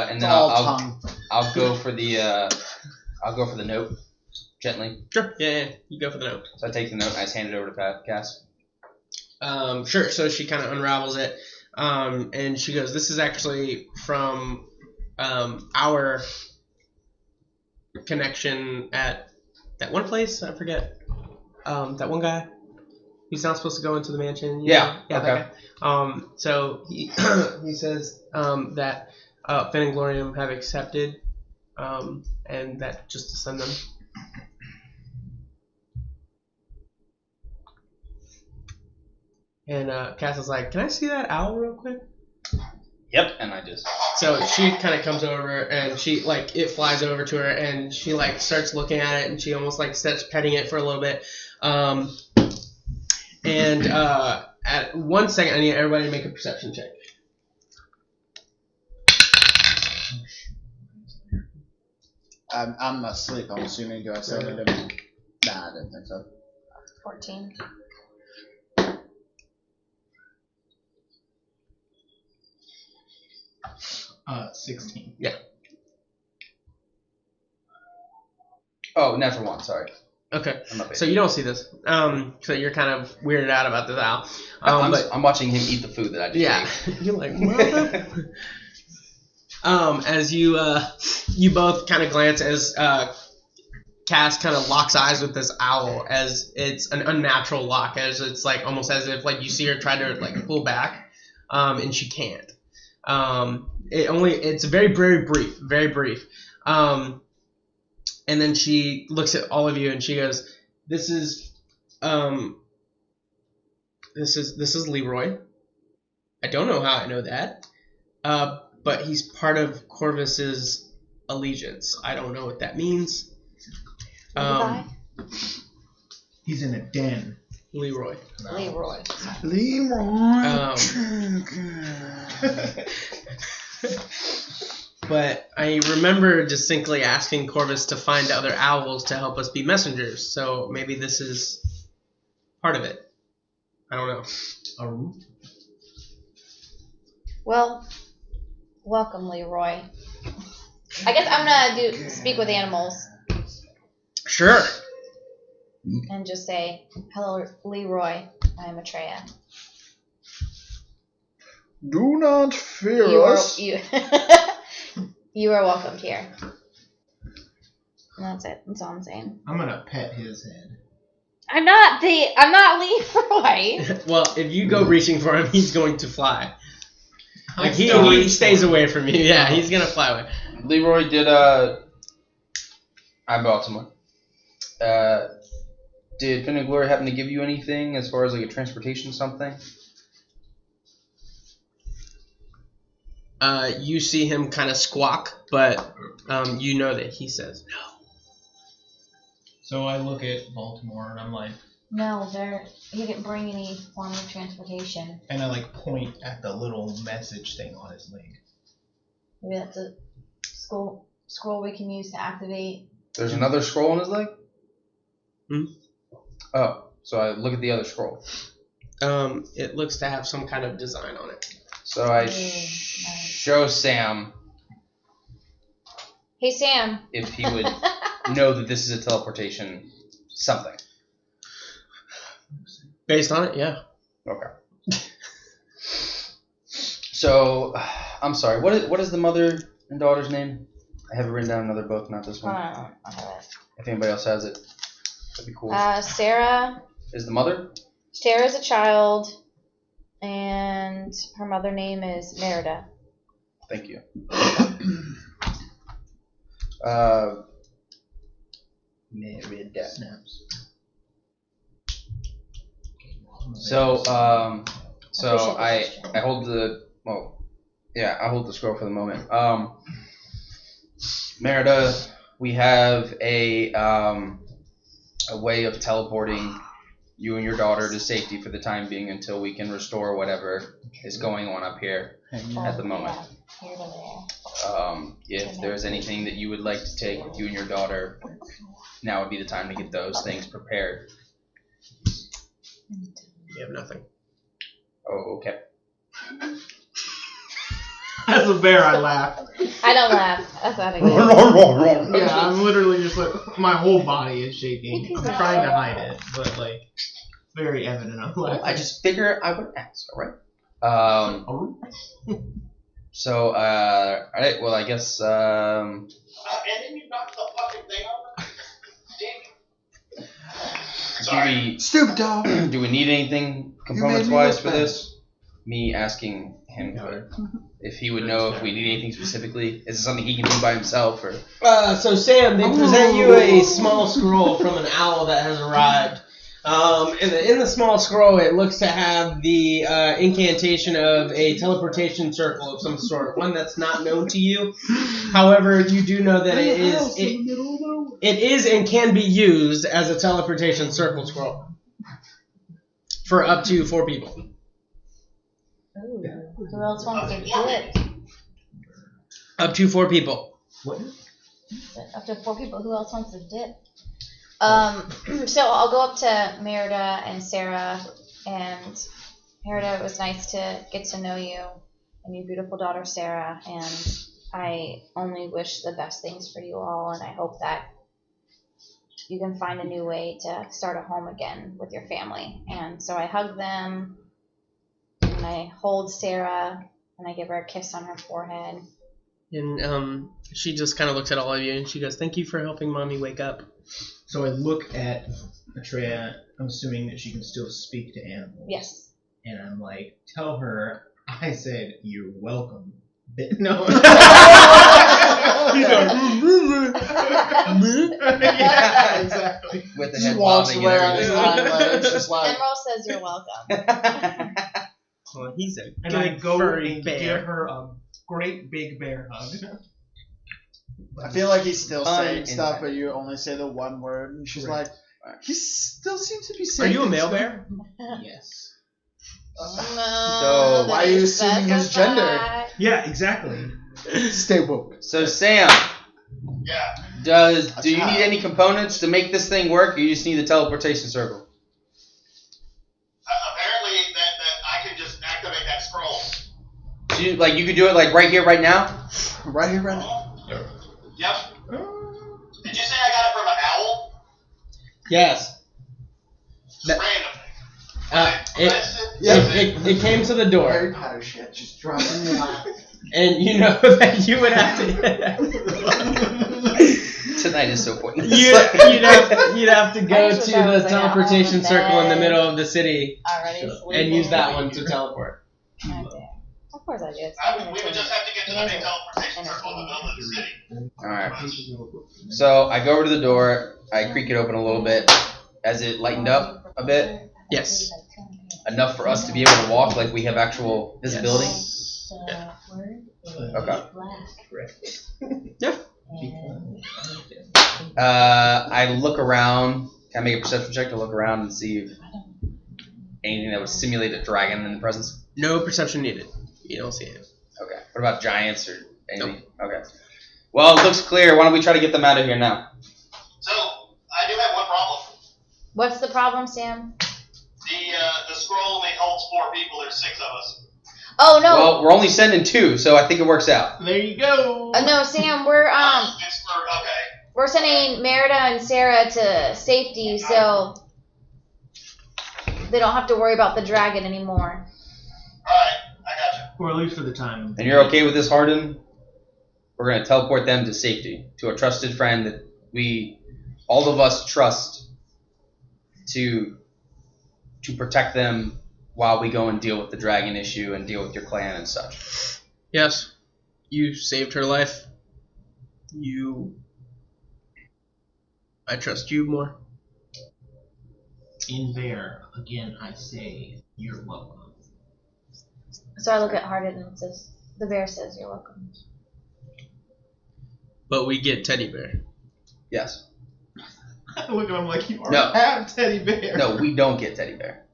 Speaker 3: and then
Speaker 7: All
Speaker 3: I'll
Speaker 7: tongue.
Speaker 3: I'll go for the note gently.
Speaker 1: sure, yeah, you go for the note.
Speaker 3: So I take the note and I just hand it over to Cass.
Speaker 1: Sure. So she kind of unravels it, and she goes, "This is actually from our connection at that one place. I forget. That one guy who's not supposed to go into the mansion. you
Speaker 3: Yeah,
Speaker 1: know?
Speaker 3: okay.
Speaker 1: That guy. So he he says that Finn and Glorium have accepted, and that just to send them." And Cass is like, "Can I see that owl real quick?"
Speaker 3: Yep. And I just.
Speaker 1: So she kind of comes over and she like it flies over to her and she like starts looking at it and she almost like starts petting it for a little bit. And at 1 second, I need everybody to make a perception check.
Speaker 7: I'm asleep, I'm assuming. Do I say anything? Nah, I didn't think so.
Speaker 2: 14.
Speaker 6: 16.
Speaker 3: Oh, natural one. Sorry.
Speaker 1: Okay.
Speaker 3: I'm not
Speaker 1: So you don't see this. So you're kind of weirded out about this owl.
Speaker 3: I'm watching him eat the food that I just
Speaker 1: Yeah.
Speaker 3: ate.
Speaker 1: You're like, mother. As you both kind of glance as Cass kind of locks eyes with this owl as it's an unnatural lock, as it's like almost as if like you see her try to like pull back, and she can't. It's very brief. And then she looks at all of you and she goes, "This is Leroy. I don't know how I know that. But he's part of Corvus's allegiance. I don't know what that means."
Speaker 2: Levi?
Speaker 6: He's in a den.
Speaker 1: Leroy.
Speaker 2: Leroy.
Speaker 7: Leroy.
Speaker 1: But I remember distinctly asking Corvus to find other owls to help us be messengers, so maybe this is part of it. I don't know.
Speaker 6: A roof?
Speaker 2: Well, welcome, Leroy. I guess I'm gonna speak with animals
Speaker 1: Sure.
Speaker 2: and just say, "Hello, Leroy. I am Atreya.
Speaker 7: Do not fear
Speaker 2: You are
Speaker 7: us.
Speaker 2: you are welcomed here." And that's it. That's all I'm saying.
Speaker 6: I'm gonna pet his head.
Speaker 2: I'm not Leroy.
Speaker 1: Well, if you go reaching for him, he's going to fly. Like he stays away from you. Yeah, he's gonna fly away.
Speaker 3: Leroy did I'm Baltimore. Did Finn and Glory happen to give you anything as far as like a transportation something?
Speaker 1: You see him kind of squawk, but you know that he says no.
Speaker 6: So I look at Baltimore and I'm like,
Speaker 2: No, he didn't bring any form of transportation.
Speaker 6: and I like point at the little message thing on his leg.
Speaker 2: Maybe that's a scroll we can use to activate.
Speaker 3: There's another scroll on his leg?
Speaker 1: Hmm?
Speaker 3: Oh, so I look at the other scroll.
Speaker 1: It looks to have some kind of design on it.
Speaker 3: So I
Speaker 2: Nice.
Speaker 3: show Sam
Speaker 2: Hey, Sam.
Speaker 3: if he would know that this is a teleportation something.
Speaker 1: Based on it, yeah.
Speaker 3: Okay. So, I'm sorry. What is the mother and daughter's name? I have it written down in another book, not this one.
Speaker 2: I have it.
Speaker 3: If anybody else has it, that'd be cool.
Speaker 2: Sarah.
Speaker 3: Is the mother?
Speaker 2: Sarah's a child, and her mother name is Merida.
Speaker 3: Thank you. Merida.
Speaker 6: Snaps.
Speaker 3: So I
Speaker 2: Appreciate the
Speaker 3: hold the I hold the scroll for the moment. Merida, we have a way of teleporting you and your daughter to safety for the time being until we can restore whatever is going on up here at the moment.
Speaker 2: Yeah, here to there.
Speaker 3: If there's anything that you would like to take with you and your daughter, now would be the time to get those things prepared.
Speaker 1: You have nothing.
Speaker 3: Oh, okay.
Speaker 6: As a bear, I laugh.
Speaker 2: I don't laugh. That's not a good.
Speaker 6: Yeah, I'm literally just like, my whole body is shaking. I'm trying to hide it, but like, it's very evident I'm laughing.
Speaker 3: I just figure I would ask, alright? So, alright, well, I guess,
Speaker 5: And then you knocked the fucking thing over? Damn it. Sorry.
Speaker 7: Stupid dog.
Speaker 3: Do we need anything components-wise for this? Me asking him if he would know if we need anything specifically. Is it something he can do by himself, or?
Speaker 1: So Sam, they present you a small scroll from an owl that has arrived. In the small scroll, it looks to have the incantation of a teleportation circle of some sort, one that's not known to you. However, you do know that it is and can be used as a teleportation circle scroll for up to 4 people.
Speaker 2: Ooh, who else wants to do it?
Speaker 1: Up to 4 people.
Speaker 2: Up to 4 people. Who else wants to dip? So I'll go up to Merida and Sarah, and Merida, it was nice to get to know you and your beautiful daughter Sarah, and I only wish the best things for you all, and I hope that you can find a new way to start a home again with your family. And so I hug them, and I hold Sarah, and I give her a kiss on her forehead.
Speaker 1: And she just kind of looks at all of you, and she goes, "Thank you for helping Mommy wake up."
Speaker 6: So I look at Atreya. I'm assuming that she can still speak to animals.
Speaker 2: Yes.
Speaker 6: And I'm like, tell her I said, "You're welcome." No. He's like, yeah, exactly.
Speaker 3: With the
Speaker 7: Just
Speaker 3: head
Speaker 7: walks
Speaker 3: bobbing
Speaker 7: away
Speaker 3: and
Speaker 7: on his
Speaker 3: everything.
Speaker 7: hind legs, just like.
Speaker 2: Emerald says you're welcome.
Speaker 1: Well, he's a
Speaker 6: And I
Speaker 1: good
Speaker 6: go
Speaker 1: furry
Speaker 6: and
Speaker 1: bear.
Speaker 6: give her a great big bear hug.
Speaker 7: I feel like he's still saying
Speaker 3: Uninvited.
Speaker 7: stuff, but you only say the one word, and she's
Speaker 6: Right.
Speaker 7: like, he still seems to be
Speaker 1: Are
Speaker 7: saying.
Speaker 1: you a male
Speaker 7: things.
Speaker 1: bear?
Speaker 6: Yes.
Speaker 3: So,
Speaker 7: why are you assuming his gender?
Speaker 6: Yeah, exactly.
Speaker 7: Stay woke.
Speaker 3: So Sam,
Speaker 5: Yeah.
Speaker 3: do you need any components to make this thing work, or you just need the teleportation circle?
Speaker 5: Apparently that I can just activate that scroll.
Speaker 3: So you could do it like right here, right now.
Speaker 7: Right here, right now.
Speaker 5: Yep. Did you say I got it from an owl?
Speaker 1: Yes.
Speaker 5: Just randomly.
Speaker 1: It came to the door,
Speaker 7: Harry Potter shit, just dropping in lap.
Speaker 1: and you know that you would have to.
Speaker 3: Tonight is so pointless.
Speaker 1: You'd have to
Speaker 2: I
Speaker 1: go
Speaker 2: usually
Speaker 1: to
Speaker 2: thought it
Speaker 1: the
Speaker 2: was like
Speaker 1: teleportation
Speaker 2: out on the
Speaker 1: circle in the
Speaker 2: bed.
Speaker 1: middle of the city
Speaker 2: Already
Speaker 1: and
Speaker 2: sleeping.
Speaker 1: use that one to teleport.
Speaker 2: Okay. Of course I do. It's
Speaker 5: We would just have to get to the big teleportation circle in the middle of the city.
Speaker 3: Alright. So I go over to the door, I creak it open a little bit. As it lightened up a bit,
Speaker 1: Yes.
Speaker 3: enough for us to be able to walk like we have actual visibility.
Speaker 1: Yeah.
Speaker 3: Okay.
Speaker 1: Yeah.
Speaker 3: I look around. Can I make a perception check to look around and see if anything that would simulate a dragon in the presence?
Speaker 1: No perception needed. You don't see it.
Speaker 3: Okay. What about giants or anything? Nope. Okay. Well, it looks clear. Why don't we try to get them out of here now?
Speaker 5: So, I do have one problem.
Speaker 2: What's the problem, Sam?
Speaker 5: The scroll only holds 4 people. There's 6 of us.
Speaker 2: Oh no.
Speaker 3: Well, we're only sending 2, so I think it works out.
Speaker 6: There you go.
Speaker 2: No, Sam. We're
Speaker 5: Okay.
Speaker 2: we're sending Merida and Sarah to safety, so they don't have to worry about the dragon anymore.
Speaker 5: Alright, I gotcha.
Speaker 6: Or at least for the time.
Speaker 3: And you're okay with this, Hardin? We're going to teleport them to safety, to a trusted friend that all of us trust to protect them while we go and deal with the dragon issue and deal with your clan and such.
Speaker 1: Yes. You saved her life. I trust you more.
Speaker 6: In there, again, I say, you're welcome.
Speaker 2: So I look at Hardin and it says, the bear says you're welcome.
Speaker 1: But we get teddy bear.
Speaker 3: Yes.
Speaker 6: I look at him like, you already
Speaker 3: No.
Speaker 6: have teddy bear.
Speaker 3: No, we don't get teddy bear.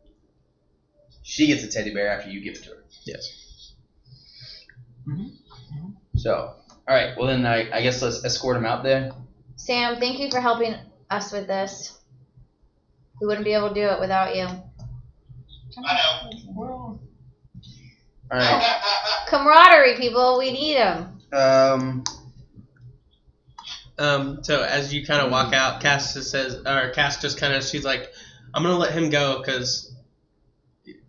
Speaker 3: She gets a teddy bear after you give it to her.
Speaker 1: Yes.
Speaker 6: Mm-hmm.
Speaker 3: So, alright, well then I guess let's escort him out there.
Speaker 2: Sam, thank you for helping us with this. We wouldn't be able to do it without you.
Speaker 5: I
Speaker 6: Well,
Speaker 5: know.
Speaker 3: Alright.
Speaker 2: Camaraderie, people. We need them.
Speaker 1: So as you kind of walk out, Cass just kind of, she's like, I'm going to let him go because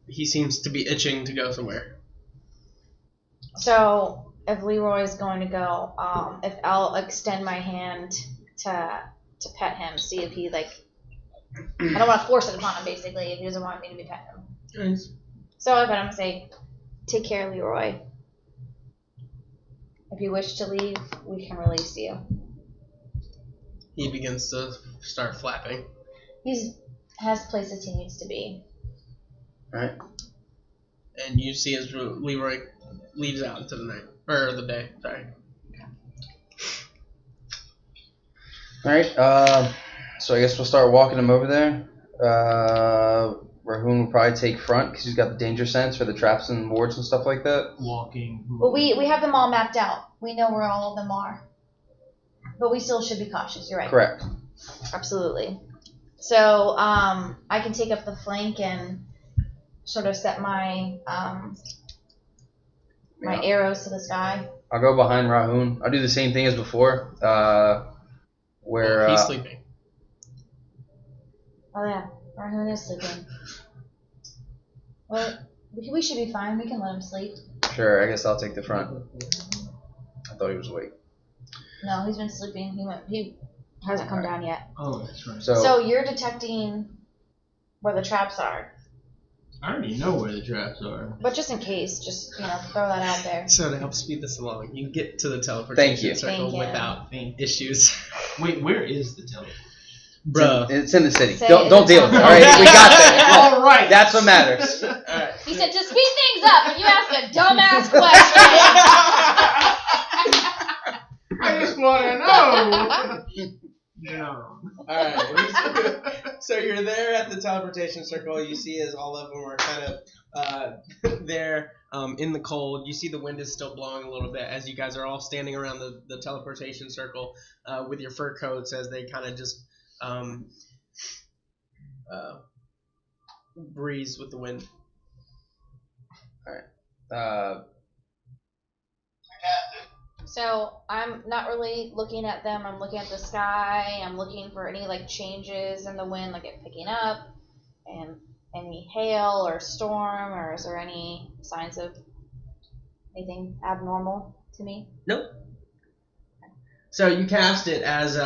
Speaker 1: he seems to be itching to go somewhere.
Speaker 2: So if Leroy's going to go, if I'll extend my hand to pet him, see if he I don't want to force it upon him basically if he doesn't want me to be pet him.
Speaker 1: Nice.
Speaker 2: So I pet him and say, take care, Leroy. If you wish to leave, we can release you.
Speaker 1: He begins to start flapping.
Speaker 2: He has places he needs to be.
Speaker 3: Alright.
Speaker 1: And you see as Leroy leaves out into the night. Or the day, sorry.
Speaker 3: Alright, so I guess we'll start walking him over there. Rahoon will probably take front because he's got the danger sense for the traps and wards and stuff like that.
Speaker 6: walking.
Speaker 2: Well, we have them all mapped out. We know where all of them are. But we still should be cautious, you're right.
Speaker 3: Correct.
Speaker 2: Absolutely. So I can take up the flank and sort of set my my arrows to the sky.
Speaker 3: I'll go behind Rahoon. I'll do the same thing as before. Where
Speaker 1: He's sleeping.
Speaker 2: Oh yeah, Rahoon is sleeping. Well, we should be fine. We can let him sleep.
Speaker 3: Sure, I guess I'll take the front. I thought he was awake.
Speaker 2: No, he's been sleeping. He hasn't come down yet.
Speaker 6: Oh, that's right.
Speaker 2: So you're detecting where the traps are.
Speaker 6: I already know where the traps are.
Speaker 2: But just in case, just throw that out there.
Speaker 1: So to help speed this along, you get to the teleportation circle
Speaker 2: Thank you.
Speaker 1: without issues.
Speaker 6: Wait, where is the telephone?
Speaker 1: Bro.
Speaker 3: It's in the city.
Speaker 2: Say
Speaker 3: Don't
Speaker 2: it.
Speaker 3: deal with it. All right, we got there.
Speaker 6: All right.
Speaker 3: That's what matters.
Speaker 1: Alright.
Speaker 2: He said to speed things up, and you ask a dumbass question.
Speaker 6: I just want to know. No.
Speaker 1: Alright. So you're there at the teleportation circle. You see as all of them are kind of there in the cold. You see the wind is still blowing a little bit as you guys are all standing around the teleportation circle with your fur coats as they kind of just breeze with the wind.
Speaker 2: So I'm not really looking at them. I'm looking at the sky. I'm looking for any changes in the wind, like it picking up, and any hail or storm, or is there any signs of anything abnormal to me?
Speaker 1: Nope. So you cast it as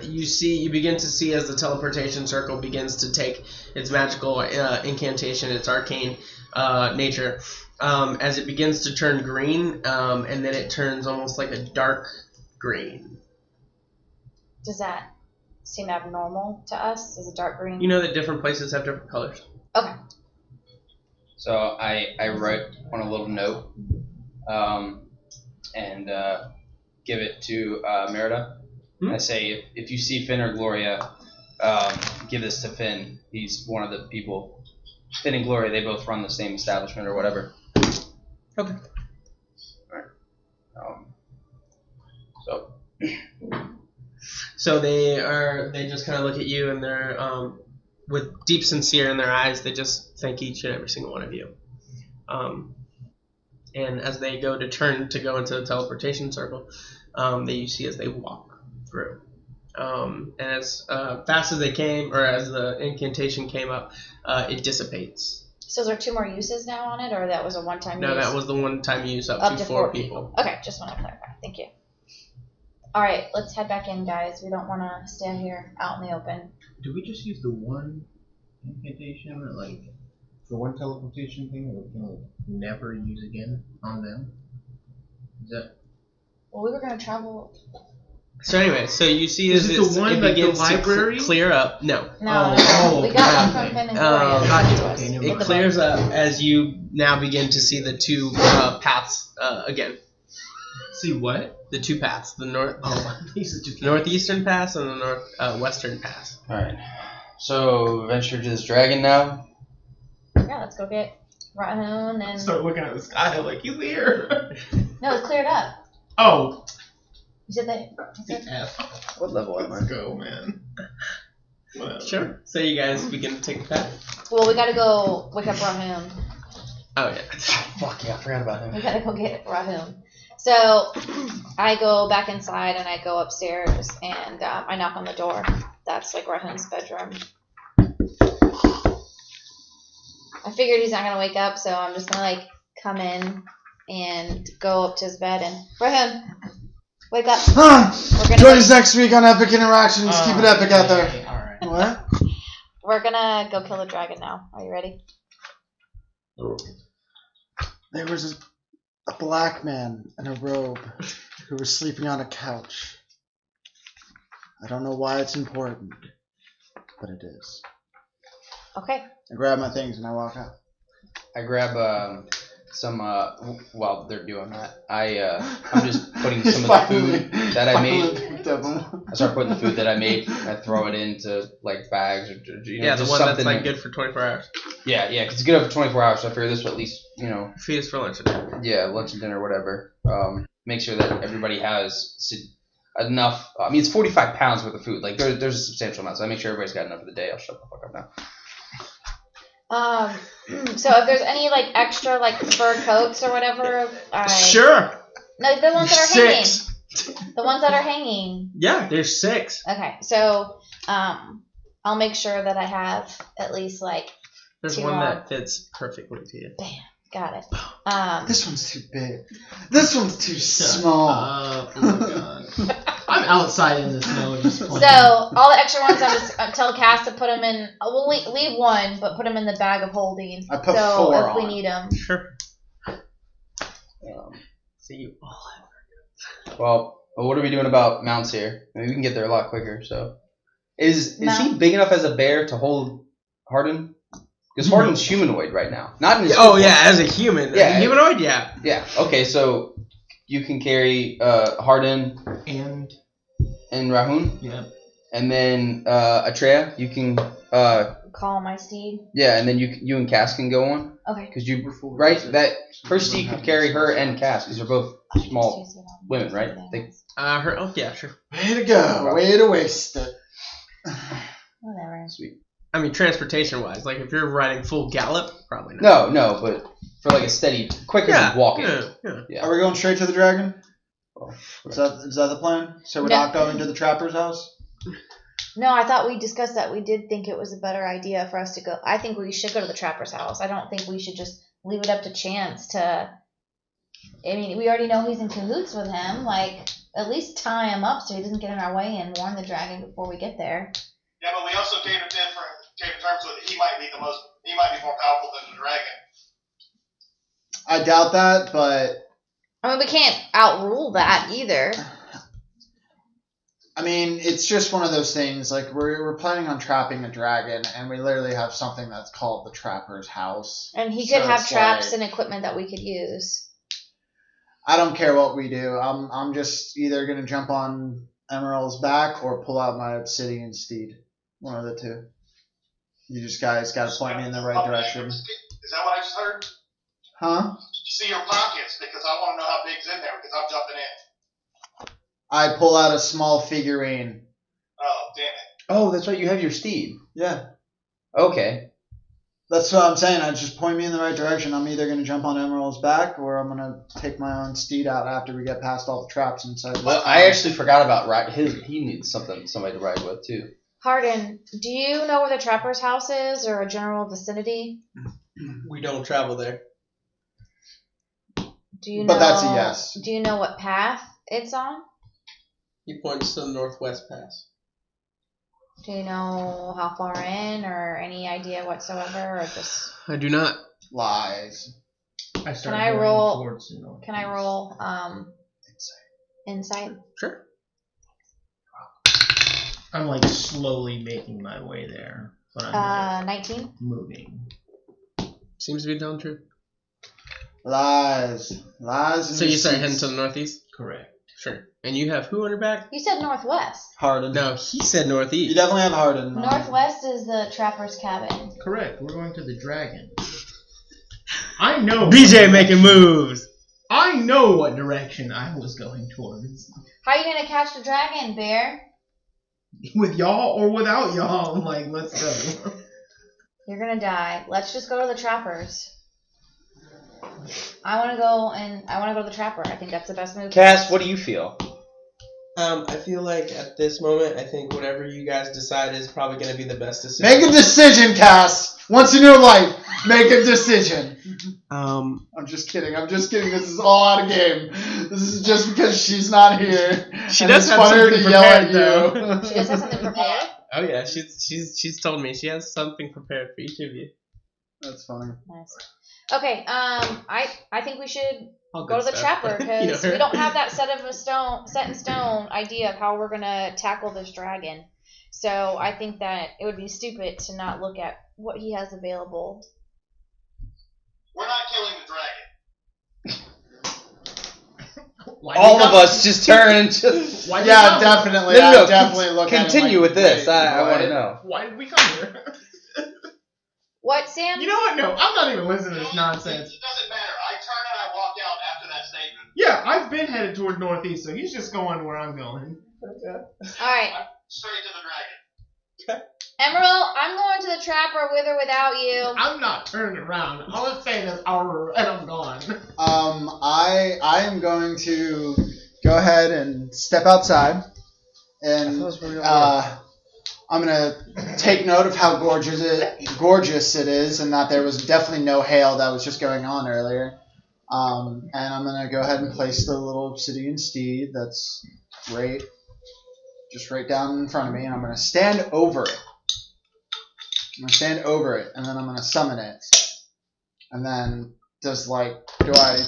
Speaker 1: you begin to see as the teleportation circle begins to take its magical incantation, its arcane nature, as it begins to turn green, and then it turns almost like a dark green.
Speaker 2: Does that seem abnormal to us? Is it dark green?
Speaker 1: You know that different places have different colors.
Speaker 2: Okay.
Speaker 3: So I write on a little note, and give it to Merida. I say, if you see Finn or Gloria, give this to Finn. He's one of the people. Finn and Gloria, they both run the same establishment or whatever.
Speaker 1: Okay.
Speaker 3: Alright. So.
Speaker 1: So they just kind of look at you, and they're with deep sincere in their eyes. They just thank each and every single one of you. And as they go to turn to go into the teleportation circle, that you see as they walk through. And as fast as they came, or as the incantation came up, it dissipates.
Speaker 2: So is there 2 more uses now on it, or that was a one-time use?
Speaker 1: No, that was the one-time use up to 4 people.
Speaker 2: Okay, just want to clarify. Thank you. All right, let's head back in, guys. We don't want to stand here out in the open.
Speaker 6: Do we just use the one incantation, or like the one teleportation thing that we can like never use again on them? Is that?
Speaker 2: Well, we were going to travel.
Speaker 1: So anyway, so you see as
Speaker 6: Is it the one
Speaker 1: it
Speaker 6: like the
Speaker 1: begins
Speaker 6: library?
Speaker 1: to clear up. No.
Speaker 2: No, we got one from Finn and Gloria.
Speaker 6: Okay, never
Speaker 1: It
Speaker 6: mind.
Speaker 1: clears up as you now begin to see the 2 paths again.
Speaker 6: See what?
Speaker 1: The 2 paths, the
Speaker 6: These are
Speaker 1: northeastern pass and the northwestern pass.
Speaker 3: Alright. So, venture to this dragon now.
Speaker 2: Yeah, let's go get Rahun and...
Speaker 6: Start looking at the sky like, he's here.
Speaker 2: No, it's cleared up.
Speaker 6: Oh.
Speaker 2: You said that...
Speaker 3: What level am I?
Speaker 6: Let's go, man. Whatever.
Speaker 1: Sure. So you guys begin to take the path.
Speaker 2: Well, we gotta go wake up Rahun.
Speaker 1: Oh yeah.
Speaker 3: Fuck yeah, I forgot about him.
Speaker 2: We gotta go get Rahun. So, I go back inside and I go upstairs and I knock on the door. That's like Rahun's bedroom. I figured he's not gonna wake up, so I'm just gonna like come in and go up to his bed and Rahun, wake up.
Speaker 7: Join us next week on Epic Interactions. Keep it epic out there.
Speaker 6: Okay, alright.
Speaker 7: What?
Speaker 2: We're gonna go kill the dragon now. Are you ready?
Speaker 7: There was a black man in a robe who was sleeping on a couch. I don't know why it's important, but it is.
Speaker 2: Okay.
Speaker 7: I grab my things and I walk out.
Speaker 3: I grab some while they're doing that. I'm just putting some of the food that I made. I start putting the food that I made. I throw it into like bags or
Speaker 1: Yeah, the
Speaker 3: just
Speaker 1: one that's
Speaker 3: something
Speaker 1: like good for 24 hours.
Speaker 3: Yeah, because it's good for 24 hours. So I figure this will at least
Speaker 1: Feed us for lunch. Today.
Speaker 3: yeah, lunch and dinner, whatever. Make sure that everybody has enough. I mean, it's 45 pounds worth of food. Like there's a substantial amount. So I make sure everybody's got enough for the day. I'll shut the fuck up now.
Speaker 2: So if there's any like extra like fur coats or whatever,
Speaker 6: Sure.
Speaker 2: No, the ones that are
Speaker 1: 6.
Speaker 2: hanging. The ones that are hanging.
Speaker 1: Yeah, there's 6.
Speaker 2: Okay, so I'll make sure that I have at least like
Speaker 1: There's
Speaker 2: 2
Speaker 1: one
Speaker 2: more.
Speaker 1: that fits perfectly to you.
Speaker 2: Bam, got it.
Speaker 7: This one's too big. This one's too small.
Speaker 6: Oh my god. I'm outside in the snow just playing.
Speaker 2: So all the extra ones, I'm tell Cass to put them in. We'll leave one, but put them in the bag of holding.
Speaker 7: I put
Speaker 2: so
Speaker 7: 4
Speaker 2: if we
Speaker 7: on.
Speaker 2: need them.
Speaker 1: Sure. So you all have.
Speaker 3: Well, what are we doing about mounts here? I mean, we can get there a lot quicker. So, is he
Speaker 2: Mount.
Speaker 3: big enough as a bear to hold Hardin? Because Hardin's humanoid right now, not in his.
Speaker 1: Oh yeah, as a human.
Speaker 3: Yeah.
Speaker 1: As a humanoid. Yeah.
Speaker 3: Yeah. Okay, so you can carry Hardin
Speaker 6: And
Speaker 3: and Rahun,
Speaker 6: yeah.
Speaker 3: and then Atreya. You can
Speaker 2: Call my steed.
Speaker 3: yeah, and then you and Cass can go on
Speaker 2: Okay.
Speaker 3: because you right that her steed could carry her and Cass because they're both small women, right? They,
Speaker 1: Her. Oh yeah, sure.
Speaker 7: Way to go. Way to waste it.
Speaker 2: Whatever.
Speaker 3: sweet.
Speaker 1: I mean, transportation wise, like if you're riding full gallop, probably not.
Speaker 3: No, but for like a steady, quicker than walking.
Speaker 1: Yeah.
Speaker 7: Are we going straight to the dragon?
Speaker 3: Oh,
Speaker 7: Is that the plan? So we're
Speaker 2: No.
Speaker 7: not going to the trapper's house?
Speaker 2: No, I thought we discussed that. We did think it was a better idea for us to go. I think we should go to the trapper's house. I don't think we should just leave it up to chance to. I mean, we already know he's in cahoots with him. Like, at least tie him up so he doesn't get in our way and warn the dragon before we get there.
Speaker 5: Yeah, but we also came to terms with he might be more powerful than the dragon.
Speaker 7: I doubt that, but
Speaker 2: I mean, we can't outrule that either.
Speaker 7: I mean, it's just one of those things. Like we're planning on trapping a dragon, and we literally have something that's called the Trapper's House.
Speaker 2: And he could have
Speaker 7: it's
Speaker 2: traps
Speaker 7: like,
Speaker 2: and equipment that we could use.
Speaker 7: I don't care what we do. I'm just either gonna jump on Emerald's back or pull out my obsidian steed. One of the two. You just guys gotta point me in the right direction.
Speaker 5: Is that what I just heard?
Speaker 7: Huh?
Speaker 5: See your pockets, because I want to know how big's in there, because I'm jumping in.
Speaker 7: I pull out a small figurine.
Speaker 5: Oh, damn it.
Speaker 3: Oh, that's right. You have your steed.
Speaker 7: Yeah.
Speaker 3: Okay.
Speaker 7: That's what I'm saying. I just point me in the right direction. I'm either going to jump on Emerald's back or I'm going to take my own steed out after we get past all the traps inside.
Speaker 3: Well, I actually forgot about he needs somebody to ride with, too.
Speaker 2: Hardin, do you know where the Trapper's House is or a general vicinity?
Speaker 1: We don't travel there.
Speaker 2: Do you know?
Speaker 7: But that's a yes.
Speaker 2: Do you know what path it's on?
Speaker 1: He points to the northwest pass.
Speaker 2: Do you know how far in or any idea whatsoever, or just?
Speaker 1: I do not.
Speaker 7: Lies.
Speaker 2: Can I roll insight?
Speaker 1: Sure.
Speaker 6: I'm like slowly making my way there, but I'm
Speaker 2: 19.
Speaker 6: moving.
Speaker 1: Seems to be telling true.
Speaker 7: Lies.
Speaker 1: So you start heading to the northeast?
Speaker 6: Correct.
Speaker 1: Sure. And you have who on your back?
Speaker 2: You said northwest.
Speaker 7: Hardin.
Speaker 1: No, he said northeast.
Speaker 7: You definitely have Hardin.
Speaker 2: Northwest is the Trapper's cabin.
Speaker 6: Correct. We're going to the dragon. I know.
Speaker 1: BJ making moves.
Speaker 6: I know what direction I was going towards.
Speaker 2: How are you gonna catch the dragon, Bear?
Speaker 6: With y'all or without y'all? I'm like, let's go.
Speaker 2: You're gonna die. Let's just go to the Trappers. I want to go to the Trapper. I think that's the best move.
Speaker 3: Cass, what do you feel?
Speaker 1: I feel like at this moment, I think whatever you guys decide is probably going to be the best decision.
Speaker 7: Make a decision, Cass. Once in your life, make a decision. I'm just kidding. This is all out of game. This is just because she's not here.
Speaker 1: She does have something prepared, though.
Speaker 2: She does have something prepared?
Speaker 1: Oh, yeah. She's told me she has something prepared for each of you.
Speaker 7: That's funny.
Speaker 2: Nice. Okay, I think we should
Speaker 1: All
Speaker 2: go to
Speaker 1: good
Speaker 2: the
Speaker 1: stuff.
Speaker 2: Trapper because we don't have that set in stone idea of how we're gonna tackle this dragon. So I think that it would be stupid to not look at what he has available.
Speaker 5: We're not killing the dragon.
Speaker 3: All of us just turn and just...
Speaker 7: Yeah, definitely.
Speaker 3: No,
Speaker 7: definitely look at him
Speaker 3: continue
Speaker 7: like,
Speaker 3: with this.
Speaker 7: wait,
Speaker 3: I want to
Speaker 7: what?
Speaker 3: know.
Speaker 6: Why did we come here?
Speaker 2: What, Sam?
Speaker 6: You know what? No, I'm not even listening to this nonsense.
Speaker 5: It doesn't matter. I turn and I walk out after that statement.
Speaker 6: Yeah, I've been headed toward northeast, so he's just going where I'm going.
Speaker 2: Alright.
Speaker 5: I'm straight to the dragon.
Speaker 2: Emerald, I'm going to the Trapper with or without you.
Speaker 6: I'm not turning around. All I'm saying is "arr," and I'm gone.
Speaker 7: I am going to go ahead and step outside, and I'm gonna take note of how gorgeous it is, and that there was definitely no hail that was just going on earlier. And I'm gonna go ahead and place the little obsidian steed that's right down in front of me, and I'm gonna stand over it. and then I'm gonna summon it. And then do I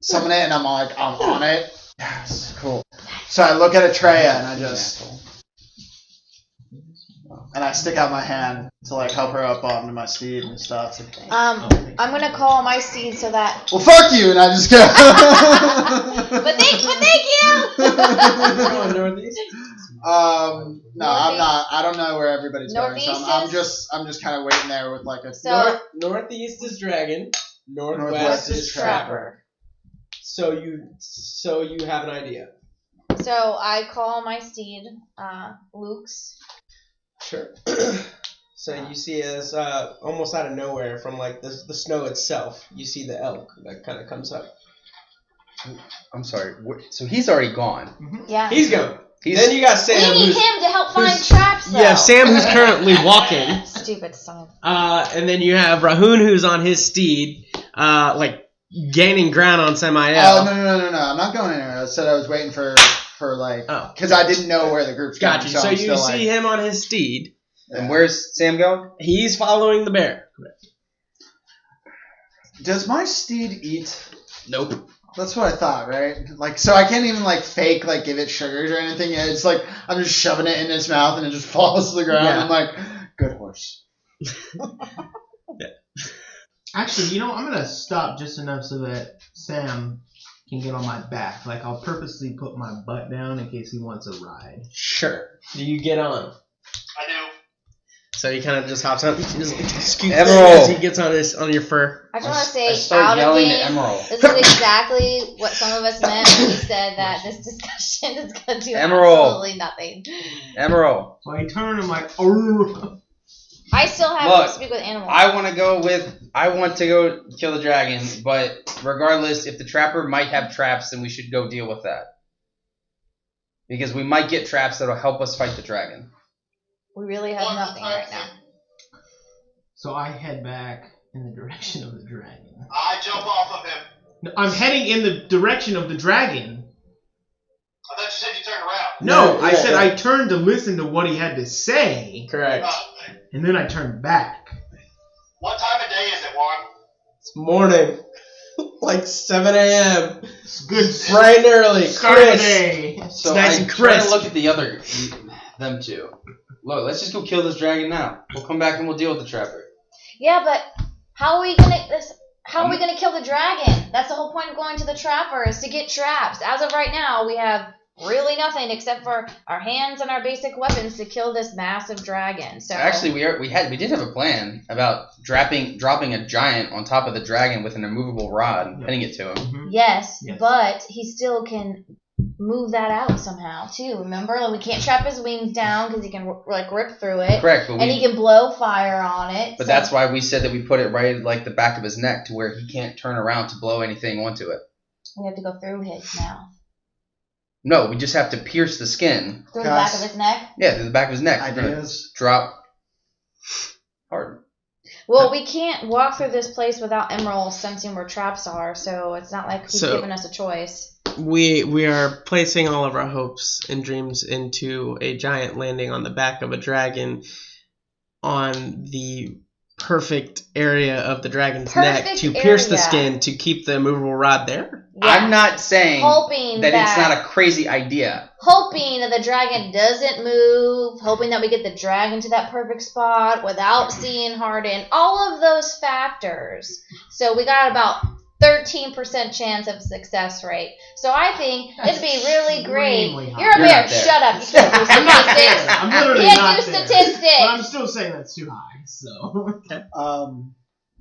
Speaker 7: summon it and I'm on it? Yes, cool. So I look at Atreya and I stick out my hand to help her up onto my steed and stuff.
Speaker 2: I'm gonna call my steed so that.
Speaker 7: Well, fuck you, and I just go.
Speaker 2: but thank you.
Speaker 1: Going northeast.
Speaker 7: No, I'm not. I don't know where everybody's going. So I'm just kind of waiting there with a.
Speaker 1: Northeast is dragon. Northwest is trapper. So you have an idea.
Speaker 2: So I call my steed, Luke's.
Speaker 1: Sure. So you see as almost out of nowhere from the snow itself, you see the elk that kind of comes up.
Speaker 3: I'm sorry. So he's already gone.
Speaker 2: Mm-hmm. Yeah.
Speaker 1: He's gone. Then you got Sam.
Speaker 2: We need him to help find traps, though.
Speaker 1: Yeah, Sam, who's currently walking.
Speaker 2: Stupid son.
Speaker 1: And then you have Rahun, who's on his steed, gaining ground on Samael.
Speaker 7: Oh, no. I'm not going anywhere. I said I was waiting for for because I didn't know where the group's going.
Speaker 1: Gotcha. So you see him on his steed.
Speaker 3: And where's Sam going?
Speaker 1: He's following the bear.
Speaker 7: Does my steed eat?
Speaker 1: Nope.
Speaker 7: That's what I thought, right? So I can't even fake give it sugars or anything. It's I'm just shoving it in its mouth and it just falls to the ground.
Speaker 1: Yeah.
Speaker 7: I'm like, good horse.
Speaker 6: Actually, I'm gonna stop just enough so that Sam can get on my back. I'll purposely put my butt down in case he wants a ride.
Speaker 1: Sure. Do you get on?
Speaker 5: I do.
Speaker 1: So he kind of just hops on. He just scoots
Speaker 3: Emerald.
Speaker 1: as he gets on your fur.
Speaker 2: I just want to say,
Speaker 3: I start
Speaker 2: out of
Speaker 3: yelling
Speaker 2: game,
Speaker 3: at Emerald.
Speaker 2: this is exactly what some of us meant when we said that this discussion is going to do
Speaker 3: Emerald.
Speaker 2: absolutely nothing.
Speaker 3: Emerald.
Speaker 6: So I turn and I'm like, oh.
Speaker 2: I still have
Speaker 3: Look,
Speaker 2: to speak with animals.
Speaker 3: I want to go kill the dragon, but regardless, if the trapper might have traps, then we should go deal with that. Because we might get traps that'll help us fight the dragon.
Speaker 2: We really have nothing right now.
Speaker 6: So I head back in the direction of the dragon.
Speaker 5: I jump off of him.
Speaker 6: No, I'm heading in the direction of the dragon.
Speaker 5: I thought you said you turned around.
Speaker 6: No, I
Speaker 1: yeah,
Speaker 6: said
Speaker 1: yeah.
Speaker 6: I turned to listen to what he had to say,
Speaker 1: Correct.
Speaker 6: and then I turned back.
Speaker 5: What time of day is it, Juan?
Speaker 1: It's morning. 7 a.m.
Speaker 6: It's good.
Speaker 1: Bright and early.
Speaker 6: Start of the
Speaker 1: Crisp.
Speaker 6: day.
Speaker 3: So
Speaker 1: nice
Speaker 3: I
Speaker 1: and
Speaker 3: try
Speaker 1: crisp.
Speaker 3: to look at them two. Look, let's just go kill this dragon now. We'll come back and we'll deal with the trapper.
Speaker 2: Yeah, but how are we gonna kill the dragon? That's the whole point of going to the trapper, is to get traps. As of right now, we have really nothing except for our hands and our basic weapons to kill this massive dragon. So
Speaker 3: Actually, we did have a plan about dropping a giant on top of the dragon with an immovable rod and pinning it to him.
Speaker 2: yes,
Speaker 6: Yes.
Speaker 2: but he still can move that out somehow too. Remember, we can't trap his wings down because he can rip through it.
Speaker 3: Correct, but
Speaker 2: And he can blow fire on it.
Speaker 3: But
Speaker 2: so
Speaker 3: that's why we said that we put it right at the back of his neck to where he can't turn around to blow anything onto it.
Speaker 2: we have to go through his mouth.
Speaker 3: No, we just have to pierce the skin.
Speaker 2: Through the back of his neck?
Speaker 3: Yeah, through the back of his neck. We're gonna
Speaker 7: Ideas?
Speaker 3: drop hard.
Speaker 2: Well, we can't walk through this place without Emerald sensing where traps are, so it's not like he's
Speaker 1: So-
Speaker 2: giving us a choice.
Speaker 1: We are placing all of our hopes and dreams into a giant landing on the back of a dragon on the perfect area of the dragon's neck
Speaker 2: Perfect
Speaker 1: to pierce the
Speaker 2: area.
Speaker 1: skin to keep the immovable rod there.
Speaker 2: Yeah.
Speaker 3: I'm not saying
Speaker 2: hoping
Speaker 3: that it's not a crazy idea.
Speaker 2: hoping that the dragon doesn't move, hoping that we get the dragon to that perfect spot without seeing Harden, all of those factors. So we got about 13% chance of success rate. So I think it'd be really great.
Speaker 6: Extremely high.
Speaker 2: You're a
Speaker 3: You're
Speaker 2: bear.
Speaker 3: not there.
Speaker 2: Shut up. You can't do
Speaker 6: I'm not there.
Speaker 2: statistics.
Speaker 6: I'm
Speaker 2: You
Speaker 6: literally
Speaker 2: can't
Speaker 6: not
Speaker 2: do
Speaker 6: there.
Speaker 2: statistics.
Speaker 6: But I'm still saying that's too high. So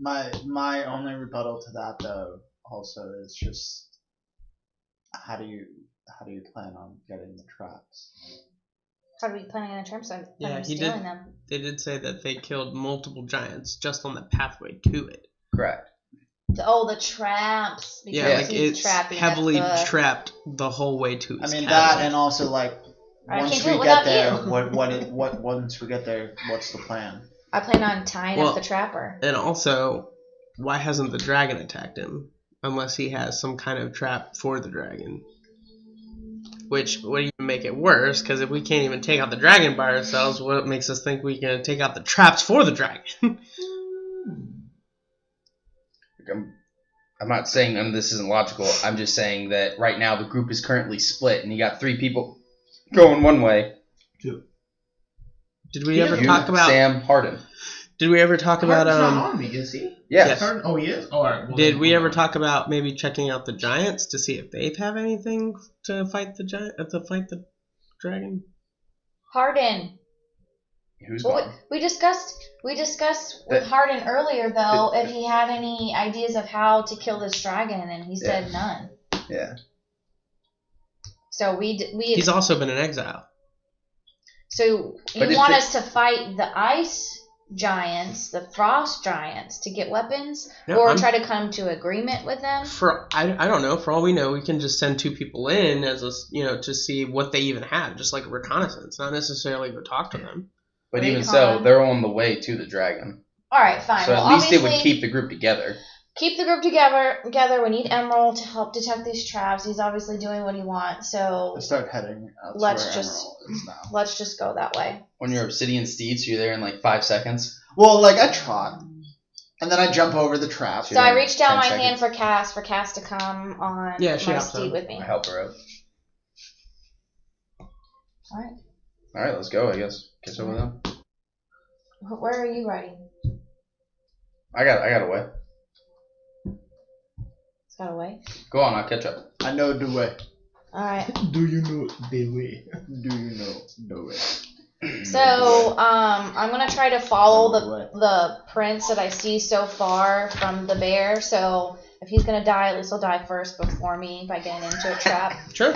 Speaker 7: My only rebuttal to that though also is just how do you plan on getting the traps?
Speaker 2: How are we planning on the terms? I'm
Speaker 1: Yeah, he
Speaker 2: stealing
Speaker 1: did.
Speaker 2: them.
Speaker 1: They did say that they killed multiple giants just on the pathway to it.
Speaker 3: Correct.
Speaker 2: The traps. Because
Speaker 1: Yeah,
Speaker 2: he's
Speaker 1: it's
Speaker 2: trapping
Speaker 1: heavily
Speaker 2: at the...
Speaker 1: trapped the whole way to his
Speaker 7: I mean
Speaker 1: cabin.
Speaker 7: that, and also
Speaker 2: I
Speaker 7: once
Speaker 2: can't do
Speaker 7: we
Speaker 2: it
Speaker 7: get
Speaker 2: without
Speaker 7: there,
Speaker 2: you.
Speaker 7: what once we get there, what's the plan?
Speaker 2: I plan on tying
Speaker 1: Well-
Speaker 2: up the trapper.
Speaker 1: And also, why hasn't the dragon attacked him? Unless he has some kind of trap for the dragon. Which would even make it worse, because if we can't even take out the dragon by ourselves, what makes us think we can take out the traps for the dragon?
Speaker 3: I'm not saying this isn't logical. I'm just saying that right now the group is currently split, and you got 3 people going one way.
Speaker 1: Did we ever
Speaker 3: You,
Speaker 1: talk about?
Speaker 3: Sam, Harden.
Speaker 1: Did we ever talk about?
Speaker 6: Harden's not on me, is he?
Speaker 3: Yes.
Speaker 6: Harden? Oh, he is. All right. Well,
Speaker 1: Did
Speaker 6: then
Speaker 1: we
Speaker 6: hold
Speaker 1: ever
Speaker 6: on.
Speaker 1: talk about maybe checking out the giants to see if they have anything to fight the dragon?
Speaker 2: Harden.
Speaker 3: Who's
Speaker 2: Well,
Speaker 3: gone?
Speaker 2: we discussed with Harden earlier though if he had any ideas of how to kill this dragon, and he said none.
Speaker 3: Yeah.
Speaker 2: So we
Speaker 1: He's also been in exile.
Speaker 2: so you
Speaker 3: But if
Speaker 2: want
Speaker 3: it-
Speaker 2: us to fight the ice giants, the frost giants, to get weapons,
Speaker 1: No,
Speaker 2: or
Speaker 1: I'm-
Speaker 2: try to come to agreement with them?
Speaker 1: I don't know. For all we know, we can just send 2 people in as to see what they even have, just like a reconnaissance, not necessarily go talk to them.
Speaker 3: But
Speaker 2: Recon.
Speaker 3: even so, they're on the way to the dragon.
Speaker 2: All right, fine.
Speaker 3: So
Speaker 2: well,
Speaker 3: at least it would
Speaker 2: obviously,
Speaker 3: keep the group together.
Speaker 2: keep the group together. We need Emerald to help detect these traps. He's obviously doing what he wants, so
Speaker 7: I start heading out to
Speaker 2: let's
Speaker 7: where
Speaker 2: just
Speaker 7: Emerald is now.
Speaker 2: let's just go that way.
Speaker 3: On your obsidian steed, so you're there in like 5 seconds.
Speaker 7: Well, like I trot, and then I jump over the trap.
Speaker 2: So I reached down
Speaker 3: 10
Speaker 2: my hand
Speaker 3: seconds.
Speaker 2: for Cass to come on
Speaker 1: Yeah, she
Speaker 2: my
Speaker 1: hops
Speaker 2: steed
Speaker 1: on.
Speaker 2: with me.
Speaker 3: I help her out.
Speaker 2: All right.
Speaker 3: All right, let's go. I guess catch up with them.
Speaker 2: Where are you riding?
Speaker 3: I got away.
Speaker 2: It's got away.
Speaker 3: Go on, I'll catch up.
Speaker 7: I know the way.
Speaker 2: All right.
Speaker 6: Do you know the way?
Speaker 7: Do you know the way?
Speaker 2: So I'm gonna try to follow the prints that I see so far from the bear. So if he's gonna die, at least he'll die first before me by getting into a trap.
Speaker 1: Sure.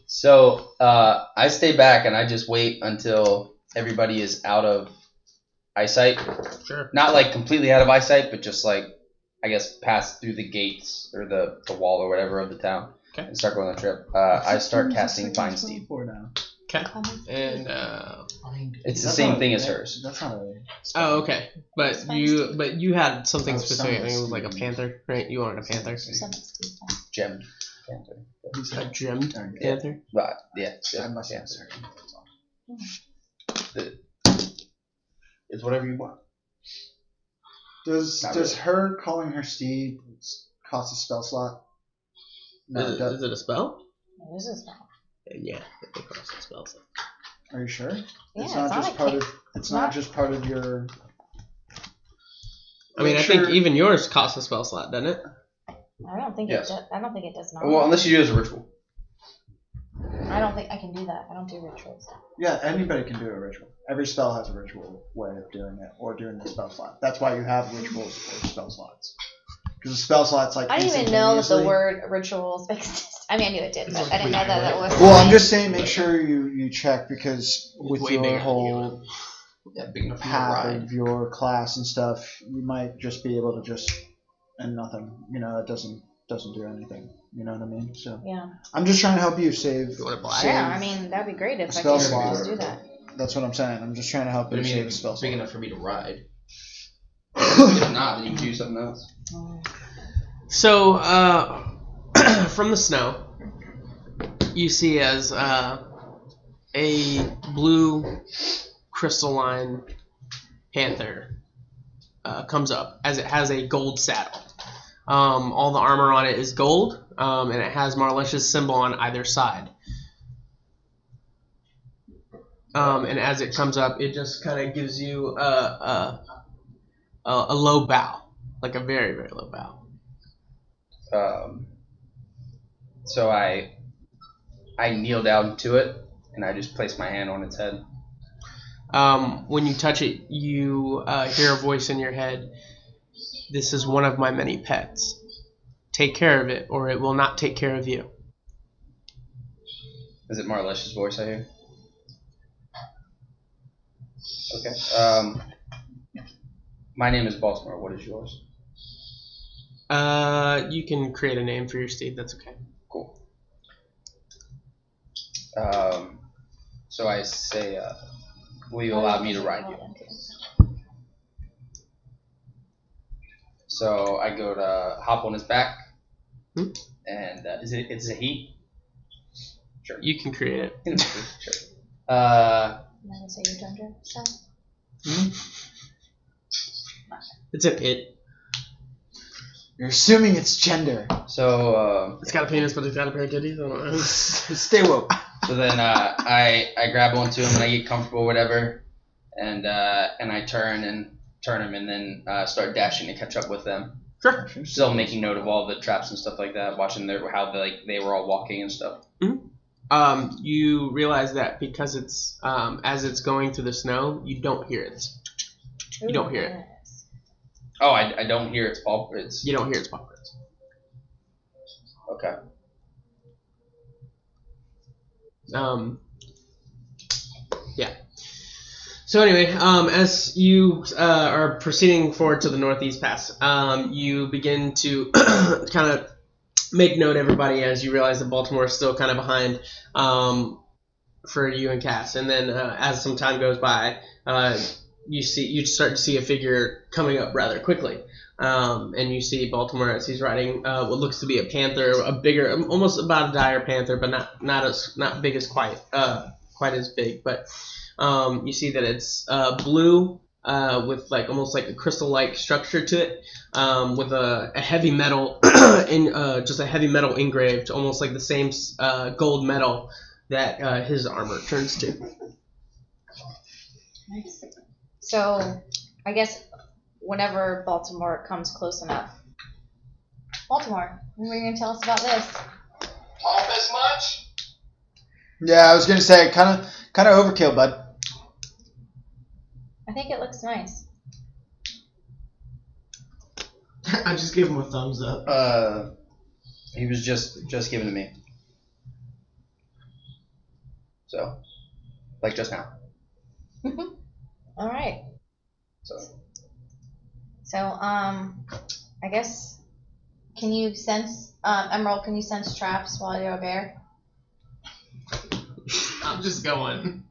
Speaker 3: So I stay back and I just wait until everybody is out of eyesight.
Speaker 1: Sure.
Speaker 3: Not like completely out of eyesight, but just like I guess pass through the gates or the wall or whatever of the town.
Speaker 1: Okay.
Speaker 3: And start going on the trip. I start casting Find Steed.
Speaker 1: Okay. And
Speaker 3: It's the same thing as hers.
Speaker 7: That's not a.
Speaker 1: oh, okay. But you had something
Speaker 7: Oh,
Speaker 1: specific. I think it was like a
Speaker 7: Summon
Speaker 1: panther, right? You wanted a panther.
Speaker 3: Gem. Panther.
Speaker 1: A gemmed panther.
Speaker 3: But yeah.
Speaker 7: I must
Speaker 3: yeah.
Speaker 7: answer.
Speaker 3: It's whatever you want.
Speaker 7: Does
Speaker 3: Not
Speaker 7: does
Speaker 3: really.
Speaker 7: her calling her steed cost a spell slot? No, it
Speaker 1: Is
Speaker 7: doesn't.
Speaker 1: it a spell?
Speaker 2: This is not.
Speaker 1: Yeah, it costs a spell. So.
Speaker 7: Are you sure?
Speaker 2: Yeah,
Speaker 7: It's not just
Speaker 2: a
Speaker 7: part
Speaker 2: ca-
Speaker 7: of. It's not just part of your.
Speaker 1: I mean, I
Speaker 7: Sure.
Speaker 1: think even yours costs a spell slot, doesn't it?
Speaker 2: I don't think
Speaker 3: Yes.
Speaker 2: it. I don't think it does not.
Speaker 3: Well, unless you do it as a ritual.
Speaker 2: I don't think I can do that. I don't do rituals.
Speaker 7: Yeah, anybody can do a ritual. Every spell has a ritual way of doing it, or doing the spell slot. That's why you have rituals or spell slots. Because the spell slot's like.
Speaker 2: I didn't even know that the
Speaker 7: instantaneously-
Speaker 2: word rituals exist. I mean, I knew it did, but I didn't know that it was.
Speaker 7: Well, I'm just saying, make sure you check because with
Speaker 1: way
Speaker 7: your
Speaker 1: bigger than
Speaker 7: whole
Speaker 3: Yeah, big enough
Speaker 7: path of your class and stuff, you might just be able to just and nothing. You know, it doesn't do anything. You know what I mean? So
Speaker 2: Yeah.
Speaker 7: I'm just trying to help you save.
Speaker 1: You want to black?
Speaker 7: save-
Speaker 2: Yeah. I mean, that'd be great if I
Speaker 7: Spell
Speaker 2: could
Speaker 7: slot.
Speaker 2: just do that.
Speaker 7: That's what I'm saying. I'm just trying to help
Speaker 3: But I
Speaker 7: you
Speaker 3: mean,
Speaker 7: save a
Speaker 3: it's
Speaker 7: spell
Speaker 3: big
Speaker 7: slot.
Speaker 3: enough for me to ride. If not, then you can do something else.
Speaker 1: So, from the snow, you see as a blue crystalline panther comes up, as it has a gold saddle. All the armor on it is gold, and it has Marlesh's symbol on either side. And as it comes up, it just kind of gives you a low bow, like a very, very low bow.
Speaker 3: So I kneel down to it and I just place my hand on its head.
Speaker 1: When you touch it, you hear a voice in your head. This is one of my many pets. Take care of it, or it will not take care of you.
Speaker 3: Is it Marlesh's voice I hear? Okay. My name is Baltimore. What is yours?
Speaker 1: You can create a name for your steed. That's okay.
Speaker 3: Cool. So I say, will you allow me to ride you? So I go to hop on his back, and it's a he? Sure.
Speaker 1: You can create it.
Speaker 3: Sure.
Speaker 2: Am I gonna say your gender? So.
Speaker 1: It's an it.
Speaker 7: You're assuming it's gender.
Speaker 3: So
Speaker 1: It's got a penis, but it's got a pair of titties. I don't know.
Speaker 7: Stay woke.
Speaker 3: so then I grab onto him and I get comfortable, whatever, and I turn him and then start dashing to catch up with them.
Speaker 1: Sure.
Speaker 3: Still making note of all the traps and stuff like that, watching how they were all walking and stuff.
Speaker 1: You realize that because it's as it's going through the snow, you don't hear it. You don't hear it.
Speaker 3: Oh, I don't hear its paw prints.
Speaker 1: You don't hear its paw prints.
Speaker 3: Okay.
Speaker 1: Yeah. So anyway, as you are proceeding forward to the Northeast Pass, you begin to kind of make note, everybody, as you realize that Baltimore is still kind of behind for you and Cass. And then as some time goes by, you start to see a figure coming up rather quickly. And you see Baltimore as he's riding what looks to be a panther, a bigger, almost about a dire panther, but not big as quite as big. But you see that it's blue with like almost like a crystal-like structure to it, with a heavy metal just a heavy metal engraved, almost like the same gold metal that his armor turns to.
Speaker 2: Nice. So, I guess whenever Baltimore comes close enough. Baltimore, what are you going to tell us about this?
Speaker 5: Pop as much?
Speaker 7: Yeah, I was gonna say kind of overkill, bud.
Speaker 2: I think it looks nice.
Speaker 6: I just gave him a thumbs up.
Speaker 3: He was just given to me. So, like just now.
Speaker 2: All right. So, I guess, can you sense, Emerald, can you sense traps while you're a bear?
Speaker 6: I'm just going.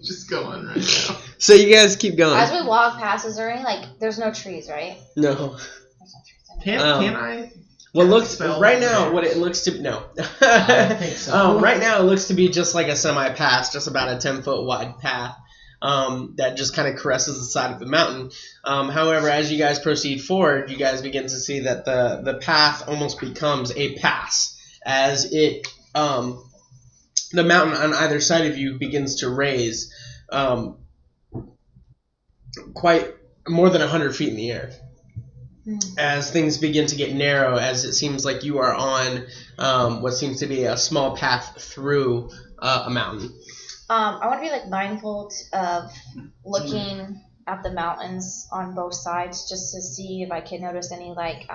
Speaker 6: Just going right now.
Speaker 1: So you guys keep going.
Speaker 2: As we walk past, is there any, like, there's no trees, right?
Speaker 1: No.
Speaker 2: There's no trees.
Speaker 6: Can I?
Speaker 1: What looks
Speaker 6: Spell
Speaker 1: right now?
Speaker 6: bears?
Speaker 1: What it looks to no.
Speaker 6: I think so.
Speaker 1: Right now, it looks to be just like a semi-pass, just about a 10-foot wide path that just kind of caresses the side of the mountain. However, as you guys proceed forward, you guys begin to see that the path almost becomes a pass as it the mountain on either side of you begins to raise quite more than 100 feet in the air. As things begin to get narrow, as it seems like you are on what seems to be a small path through a mountain.
Speaker 2: I want to be, like, mindful of looking at the mountains on both sides just to see if I can notice any, like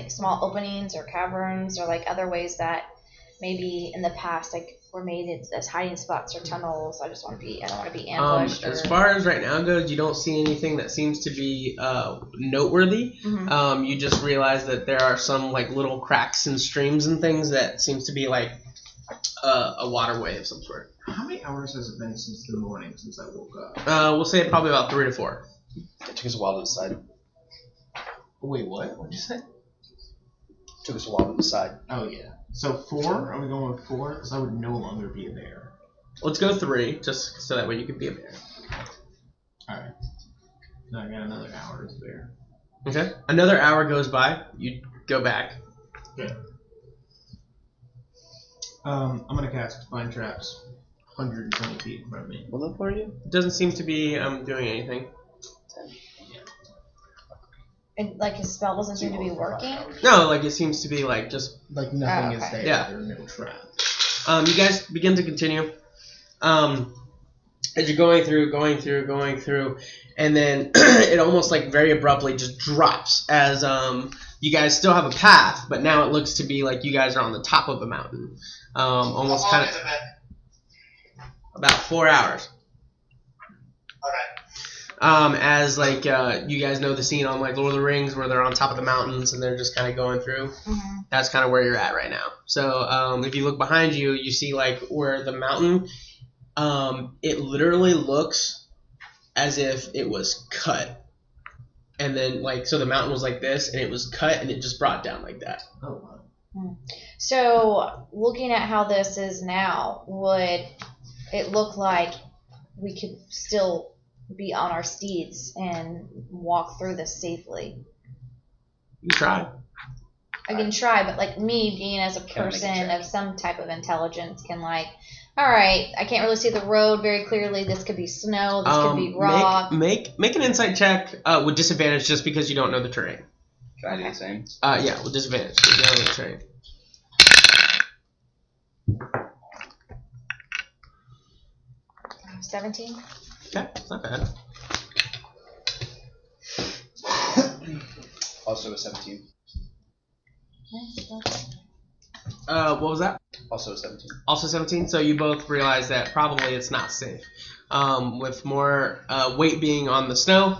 Speaker 2: small openings or caverns or, like, other ways that maybe in the past, like, were made as hiding spots or tunnels. I don't want to be ambushed.
Speaker 1: As far as right now goes, you don't see anything that seems to be noteworthy.
Speaker 2: Mm-hmm.
Speaker 1: You just realize that there are some like little cracks and streams and things that seems to be like a waterway of some sort.
Speaker 6: How many hours has it been since the morning since I woke up?
Speaker 1: We'll say probably about 3 to 4.
Speaker 3: It took us a while to decide.
Speaker 6: Wait, what? What'd you say?
Speaker 3: It took us a while to decide.
Speaker 6: Oh, yeah. So 4? Are we going with 4? Because I would no longer be a bear.
Speaker 1: Let's go 3, just so that way you can be a bear.
Speaker 6: Alright. Now I got another hour as a bear.
Speaker 1: Okay. Another hour goes by. You go back.
Speaker 6: Okay. I'm going to cast Find Traps 120 feet in front of me.
Speaker 3: Will that for you?
Speaker 1: It doesn't seem to be doing anything.
Speaker 2: And, like, his spell doesn't seem to be working?
Speaker 1: No, like it seems to be like just
Speaker 6: Like nothing is
Speaker 2: okay.
Speaker 6: there.
Speaker 1: Yeah.
Speaker 6: There are no traps.
Speaker 1: you guys begin to continue. As you're going through, and then it almost like very abruptly just drops as you guys still have a path, but now it looks to be like you guys are on the top of a mountain. Almost
Speaker 5: How
Speaker 1: kind
Speaker 5: long
Speaker 1: of
Speaker 5: has it been?
Speaker 1: about 4 hours.
Speaker 5: Okay.
Speaker 1: As like you guys know the scene on like Lord of the Rings where they're on top of the mountains and they're just kind of going through.
Speaker 2: Mm-hmm.
Speaker 1: That's kind of where you're at right now. So if you look behind you, you see like where the mountain, it literally looks as if it was cut. And then like, so the mountain was like this and it was cut and it just brought down like that.
Speaker 6: Oh, wow.
Speaker 2: So, looking at how this is now, would it look like we could still be on our steeds and walk through this safely?
Speaker 1: You can try.
Speaker 2: I can try, but like me being as a
Speaker 3: Can I make a
Speaker 2: person
Speaker 3: check?
Speaker 2: of some type of intelligence can like, all right, I can't really see the road very clearly. This could be snow. This could be rock.
Speaker 1: Make an insight check with disadvantage just because you don't know the terrain.
Speaker 3: Can I do the same?
Speaker 1: Yeah, with disadvantage because you don't know the terrain.
Speaker 2: 17.
Speaker 1: Okay, it's not bad.
Speaker 3: Also a 17.
Speaker 1: What was that?
Speaker 3: Also a 17.
Speaker 1: Also 17. So you both realize that probably it's not safe. With more weight being on the snow,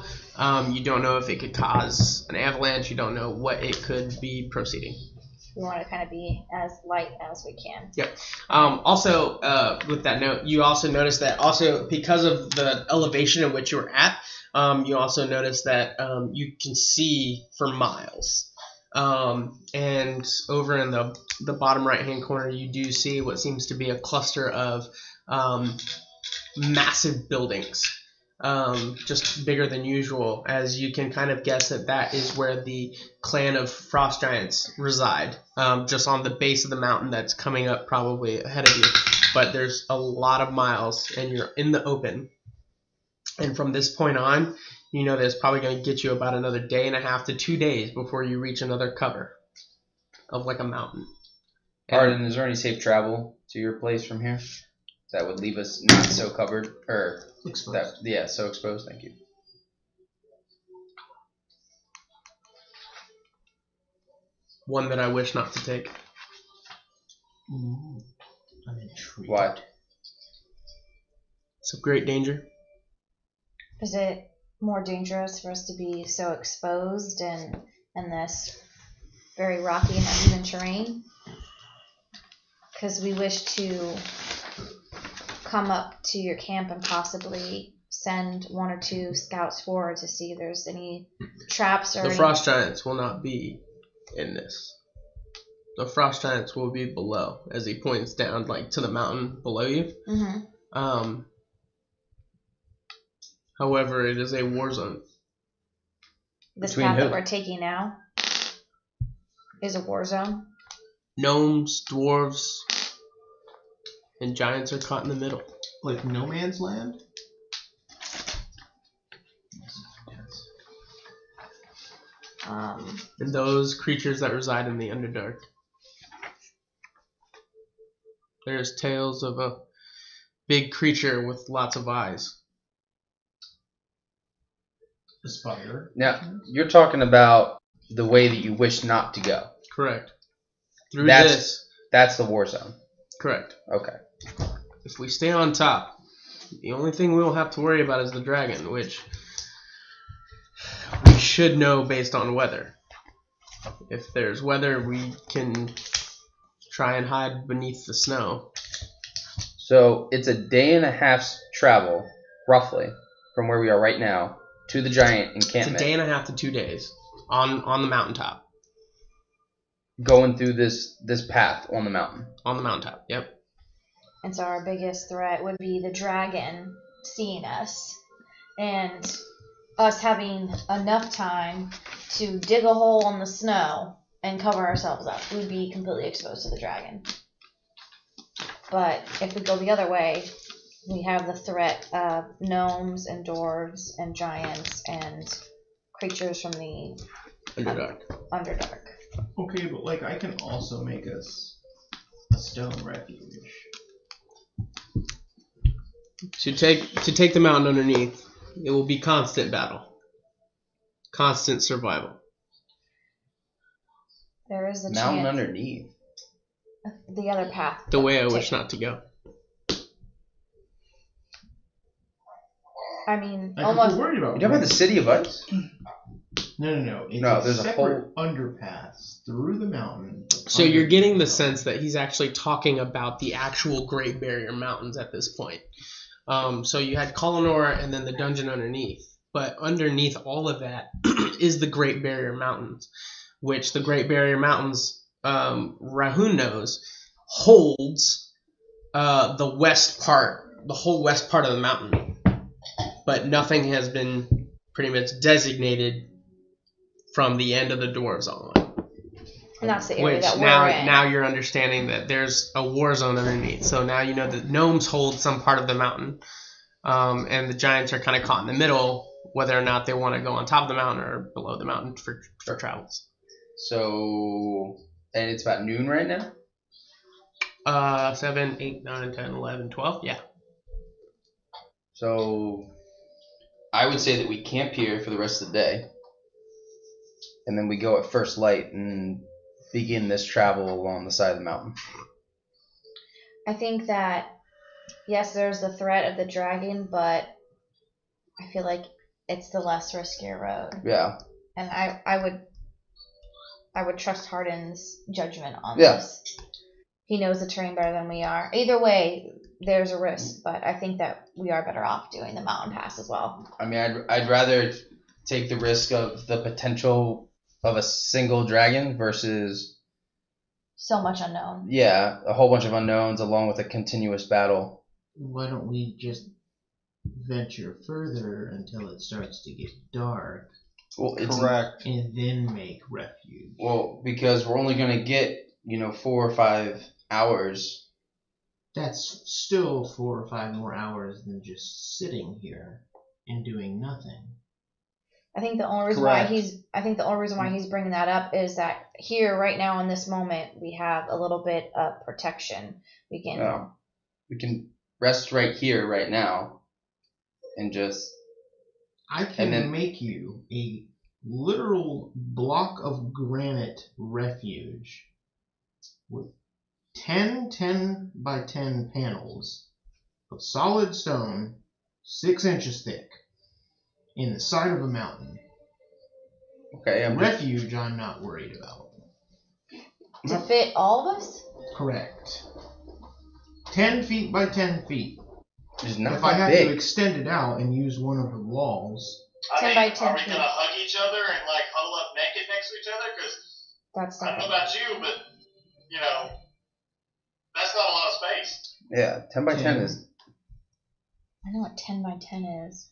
Speaker 1: you don't know if it could cause an avalanche. You don't know what it could be proceeding.
Speaker 2: we want to kind of be as light as we can.
Speaker 1: Yep. Also, with that note, you also notice that also because of the elevation at which you're at, you also notice that you can see for miles. And over in the bottom right-hand corner, you do see what seems to be a cluster of massive buildings, just bigger than usual, as you can kind of guess that is where the clan of frost giants reside, just on the base of the mountain that's coming up probably ahead of you. But there's a lot of miles, and you're in the open. And from this point on, you know that it's probably going to get you about another day and a half to 2 days before you reach another cover of like a mountain.
Speaker 3: Arden, is there any safe travel to your place from here that would leave us not so covered or
Speaker 6: Exposed.
Speaker 3: so exposed? Thank you.
Speaker 1: One that I wish not to take.
Speaker 6: I'm intrigued.
Speaker 3: Why?
Speaker 1: It's of great danger.
Speaker 2: Is it more dangerous for us to be so exposed in this very rocky and uneven terrain? Because we wish to come up to your camp and possibly send 1 or 2 scouts forward to see if there's any traps or
Speaker 1: The frost giants will not be in this. The frost giants will be below, as he points down like to the mountain below you.
Speaker 2: Mm-hmm.
Speaker 1: However, it is a war zone.
Speaker 2: This
Speaker 3: Between
Speaker 2: path
Speaker 3: who?
Speaker 2: that we're taking now is a war zone.
Speaker 1: Gnomes, dwarves, and giants are caught in the middle.
Speaker 6: Like no man's land?
Speaker 1: And those creatures that reside in the Underdark. There's tales of a big creature with lots of eyes.
Speaker 6: The spider?
Speaker 3: Now, you're talking about the way that you wish not to go.
Speaker 1: Correct. Through
Speaker 3: That's-
Speaker 1: this.
Speaker 3: That's the war zone.
Speaker 1: Correct.
Speaker 3: Okay.
Speaker 1: If we stay on top, the only thing we will have to worry about is the dragon, which we should know based on weather. If there's weather, we can try and hide beneath the snow.
Speaker 3: So it's a day and a half's travel, roughly, from where we are right now to the giant
Speaker 1: It's
Speaker 3: encampment.
Speaker 1: a day and a half to 2 days on the mountaintop.
Speaker 3: Going through this path on the mountain.
Speaker 1: On the mountaintop, yep.
Speaker 2: And so our biggest threat would be the dragon seeing us and us having enough time to dig a hole in the snow and cover ourselves up. We'd be completely exposed to the dragon. But if we go the other way, we have the threat of gnomes and dwarves and giants and creatures from the Underdark.
Speaker 6: Okay, but like I can also make us a stone refuge.
Speaker 1: To take the mountain underneath, it will be constant battle. Constant survival.
Speaker 2: There is a
Speaker 3: Mountain
Speaker 2: chance.
Speaker 3: underneath.
Speaker 2: The other path.
Speaker 1: The way I wish not to go.
Speaker 2: I mean,
Speaker 6: Like,
Speaker 2: almost.
Speaker 6: if we're worried about
Speaker 3: You talking about the city of ice?
Speaker 6: No. It's
Speaker 3: No,
Speaker 6: a
Speaker 3: there's a
Speaker 6: separate underpass through the mountain.
Speaker 1: So you're getting the sense that he's actually talking about the actual Great Barrier Mountains at this point. So you had Kolonor and then the dungeon underneath. But underneath all of that is the Great Barrier Mountains, which the Great Barrier Mountains, Rahun knows, holds the west part, the whole west part of the mountain. But nothing has been pretty much designated from the end of the dwarves on.
Speaker 2: And that's the area
Speaker 1: Which
Speaker 2: that we're in.
Speaker 1: now you're understanding that there's a war zone underneath. So now you know that gnomes hold some part of the mountain, and the giants are kind of caught in the middle, whether or not they want to go on top of the mountain or below the mountain for travels.
Speaker 3: So, and it's about noon right now?
Speaker 1: 7, 8, 9, 10, 11, 12, yeah.
Speaker 3: So, I would say that we camp here for the rest of the day. And then we go at first light and begin this travel along the side of the mountain.
Speaker 2: I think that, yes, there's the threat of the dragon, but I feel like it's the less riskier road.
Speaker 3: Yeah.
Speaker 2: And I would I would trust Hardin's judgment on
Speaker 3: Yeah.
Speaker 2: this. He knows the terrain better than we are. Either way, there's a risk, but I think that we are better off doing the mountain pass as well.
Speaker 3: I mean, I'd rather take the risk of the potential of a single dragon versus
Speaker 2: So much unknown.
Speaker 3: a whole bunch of unknowns along with a continuous battle.
Speaker 6: Why don't we just venture further until it starts to get dark,
Speaker 3: Well,
Speaker 7: Correct.
Speaker 6: and then make refuge?
Speaker 3: Well, because we're only gonna get 4 or 5 hours.
Speaker 6: That's still 4 or 5 more hours than just sitting here and doing nothing.
Speaker 2: I think the only reason
Speaker 7: Correct.
Speaker 2: why he's bringing that up is that here, right now, in this moment, we have a little bit of protection. We can
Speaker 3: Rest right here, right now, and just.
Speaker 6: I can make you a literal block of granite refuge with 10 by 10 panels of solid stone, 6 inches thick, in the side of a mountain.
Speaker 3: Okay,
Speaker 6: Refuge I'm not worried about.
Speaker 2: to fit all of us.
Speaker 6: Correct. 10 feet by 10 feet.
Speaker 3: It's not
Speaker 6: If I
Speaker 3: that
Speaker 6: had
Speaker 3: big.
Speaker 6: to extend it out and use one of the walls,
Speaker 2: 10 by 10
Speaker 5: are we
Speaker 2: feet.
Speaker 5: gonna hug each other and like huddle up naked next to each other? Because
Speaker 2: That's
Speaker 5: I don't know
Speaker 2: not.
Speaker 5: about you, but that's not a lot of space.
Speaker 3: Yeah, 10 by 10 is.
Speaker 2: I know what 10 by 10 is.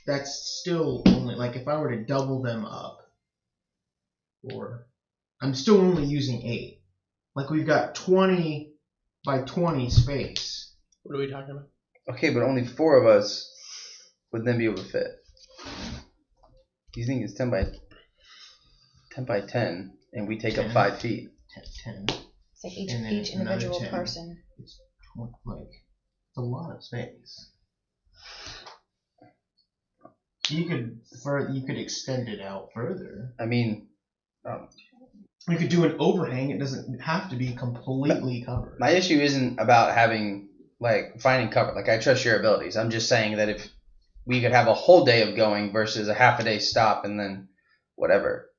Speaker 6: that's still only, like, if I were to double them up, or I'm still only using 8. Like, we've got 20 by 20 space.
Speaker 1: What are we talking about?
Speaker 3: Okay, but only 4 of us would then be able to fit. You think it's 10 by 10, and we take
Speaker 6: 10.
Speaker 3: up 5 feet.
Speaker 6: 10.
Speaker 2: It's like each
Speaker 6: And then
Speaker 2: each
Speaker 6: another
Speaker 2: individual
Speaker 6: 10.
Speaker 2: person.
Speaker 6: It's it's a lot of space. You could extend it out further.
Speaker 3: I mean,
Speaker 6: You could do an overhang. It doesn't have to be completely covered.
Speaker 3: my issue isn't about finding cover. Like, I trust your abilities. I'm just saying that if we could have a whole day of going versus a half a day stop and then whatever.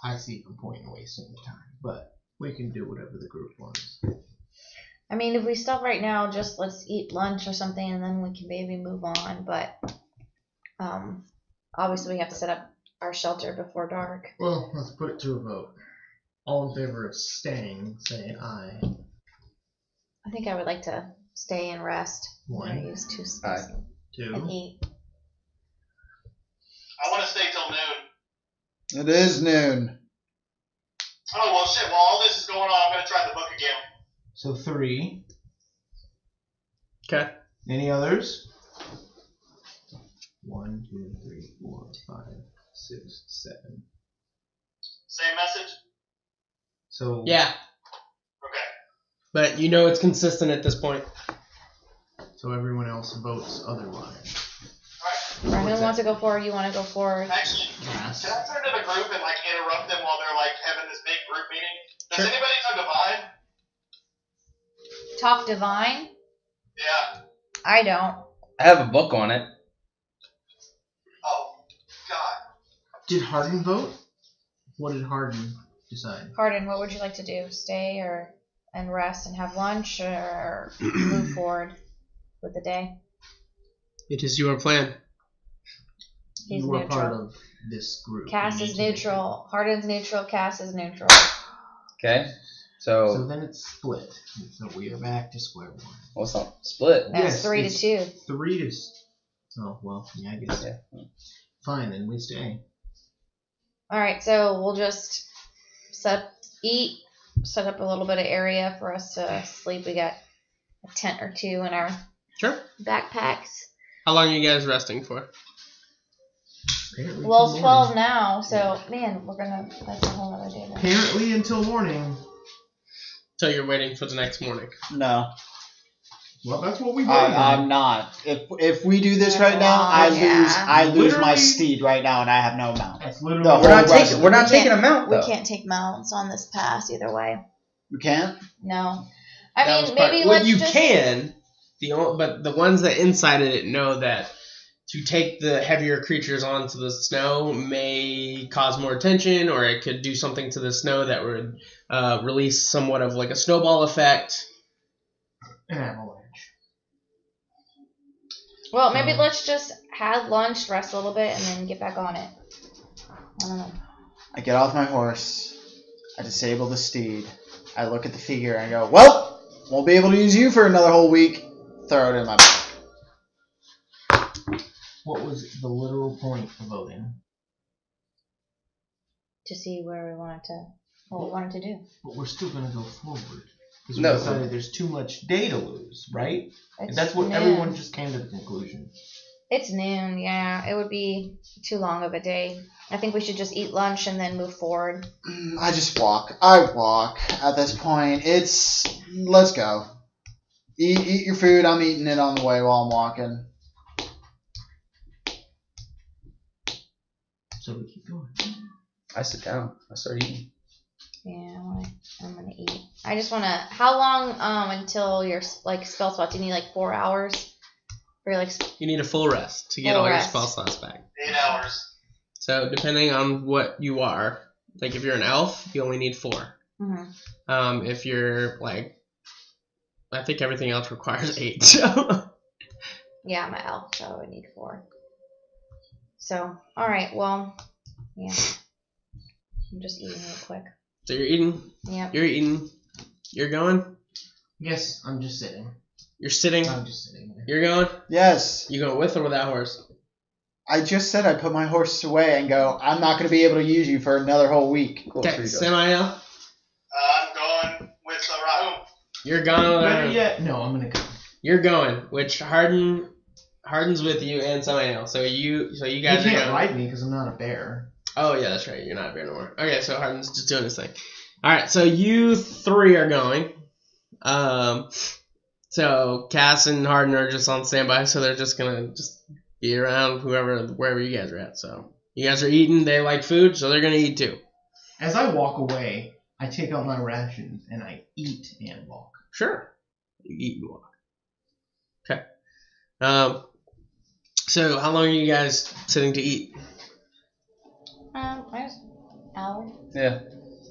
Speaker 6: I see no point in wasting the time, but we can do whatever the group wants.
Speaker 2: I mean, if we stop right now, just let's eat lunch or something, and then we can maybe move on. But obviously, we have to set up our shelter before dark.
Speaker 6: Well, let's put it to a vote. All in favor of staying, say aye.
Speaker 2: I think I would like to stay and rest.
Speaker 6: One.
Speaker 2: I'm gonna use 2
Speaker 3: Aye.
Speaker 2: sticks and
Speaker 6: 2.
Speaker 2: eat.
Speaker 5: I want to stay till noon.
Speaker 7: It is noon.
Speaker 5: Oh well, shit. While all this is going on, I'm gonna try the book again.
Speaker 6: So 3.
Speaker 1: Okay.
Speaker 6: Any others? 1, 2, 3, 4, 5, 6, 7.
Speaker 5: Same message.
Speaker 6: So
Speaker 1: Yeah,
Speaker 5: Okay.
Speaker 1: but it's consistent at this point.
Speaker 6: So everyone else votes otherwise.
Speaker 2: Brandon wants to go forward. You want to go forward.
Speaker 5: Actually,
Speaker 6: Yes.
Speaker 5: can I turn to the group and like interrupt them while they're like having this big group meeting? Does
Speaker 1: Sure.
Speaker 5: anybody know Divine?
Speaker 2: Talk divine.
Speaker 5: Yeah.
Speaker 2: I don't.
Speaker 3: I have a book on it.
Speaker 5: Oh God.
Speaker 6: Did Hardin vote? What did Hardin decide?
Speaker 2: Hardin, what would you like to do? Stay and rest and have lunch, or move forward with the day?
Speaker 1: It is your plan.
Speaker 2: He's
Speaker 6: You are
Speaker 2: neutral.
Speaker 6: part of this group.
Speaker 2: Cass
Speaker 6: You
Speaker 2: is
Speaker 6: need to make it.
Speaker 2: neutral. Hardin's neutral. Cass is neutral.
Speaker 3: Okay?
Speaker 6: So
Speaker 3: So,
Speaker 6: then it's split. So we are back to square one.
Speaker 3: what's up? Split.
Speaker 2: That's
Speaker 6: Yes,
Speaker 2: 3 to
Speaker 6: it's
Speaker 2: 2.
Speaker 6: 3 to. Oh well, yeah, I guess.
Speaker 3: Yeah.
Speaker 6: Fine, then we stay.
Speaker 2: All right, so we'll just set up a little bit of area for us to sleep. We got a tent or 2 in our
Speaker 1: Sure.
Speaker 2: backpacks.
Speaker 1: How long are you guys resting for?
Speaker 6: Apparently
Speaker 2: Well,
Speaker 6: till
Speaker 2: it's 12
Speaker 6: morning.
Speaker 2: now, so man, that's a whole other day then.
Speaker 6: Apparently until morning.
Speaker 1: So you're waiting for the next morning.
Speaker 7: No,
Speaker 6: Well, that's what we voted
Speaker 7: I'm
Speaker 6: on.
Speaker 7: not. If we do this
Speaker 2: That's
Speaker 7: right now, I
Speaker 2: long, yeah.
Speaker 7: I lose my
Speaker 6: Literally-
Speaker 7: steed right now, and I have no mount.
Speaker 6: That's literally.
Speaker 7: No,
Speaker 3: We're not
Speaker 7: Well,
Speaker 3: taking. We're not
Speaker 2: we
Speaker 3: taking a
Speaker 2: can't-
Speaker 3: mount
Speaker 2: We
Speaker 3: though.
Speaker 2: can't take mounts on this pass either way.
Speaker 7: You can't.
Speaker 2: No. I
Speaker 1: That was
Speaker 2: mean,
Speaker 1: part-
Speaker 2: maybe
Speaker 1: well,
Speaker 2: let's
Speaker 1: you
Speaker 2: just...
Speaker 1: can. But the ones that inside it know that to take the heavier creatures onto the snow may cause more tension, or it could do something to the snow that would release somewhat of like a snowball effect.
Speaker 6: An avalanche.
Speaker 2: Well, maybe let's just have lunch, rest a little bit, and then get back on it. I don't know.
Speaker 7: I get off my horse. I disable the steed. I look at the figure and I go, well, won't be able to use you for another whole week. Throw it in my back.
Speaker 6: What was the literal point of voting?
Speaker 2: To see where we wanted to, what we wanted to do.
Speaker 6: But we're still going to go forward. Because we
Speaker 3: No.
Speaker 6: decided there's too much day to lose, right?
Speaker 2: It's
Speaker 6: That's what
Speaker 2: noon.
Speaker 6: everyone just came to the conclusion.
Speaker 2: It's noon, yeah. It would be too long of a day. I think we should just eat lunch and then move forward.
Speaker 7: I just walk. I walk at this point. Let's go. Eat your food. I'm eating it on the way while I'm walking.
Speaker 6: So we keep going.
Speaker 3: I sit down. I start eating.
Speaker 2: Yeah, I'm gonna eat. I just wanna. How long until your like spell slots? Do you need like 4 hours? Or like
Speaker 1: You need a full rest to get
Speaker 2: Full
Speaker 1: all your
Speaker 2: rest.
Speaker 1: spell slots back.
Speaker 5: 8 hours.
Speaker 1: So depending on what you are, like if you're an elf, you only need 4.
Speaker 2: Mhm.
Speaker 1: If you're like, I think everything else requires 8. So
Speaker 2: Yeah, I'm an elf, so I would need 4. So, all right. Well, yeah. I'm just eating real quick.
Speaker 1: So you're eating.
Speaker 2: Yep.
Speaker 1: You're eating. You're going.
Speaker 6: Yes, I'm just sitting.
Speaker 1: You're sitting.
Speaker 6: I'm just sitting there.
Speaker 1: You're going.
Speaker 7: Yes.
Speaker 1: You going with or without horse?
Speaker 7: I just said I put my horse away and go, I'm not going to be able to use you for another whole week.
Speaker 3: Cool.
Speaker 1: Okay, Samael.
Speaker 5: I'm going with Rahum.
Speaker 1: You're going.
Speaker 6: Better yet, no, I'm going to go.
Speaker 1: You're going, which Hardin's with you and Samael. So you guys
Speaker 6: You
Speaker 1: are
Speaker 6: can't
Speaker 1: going.
Speaker 6: ride me because I'm not a bear.
Speaker 1: Oh yeah, that's right. You're not a bear no more. Okay, so Hardin's just doing his thing. All right, so you 3 are going. So Cass and Hardin are just on standby, so they're just gonna be around wherever you guys are at. So you guys are eating. They like food, so they're gonna eat too.
Speaker 6: As I walk away, I take out my rations and I eat and walk.
Speaker 1: Sure. You eat and walk. Okay. So how long are you guys sitting to eat?
Speaker 2: There's hour.
Speaker 3: Yeah.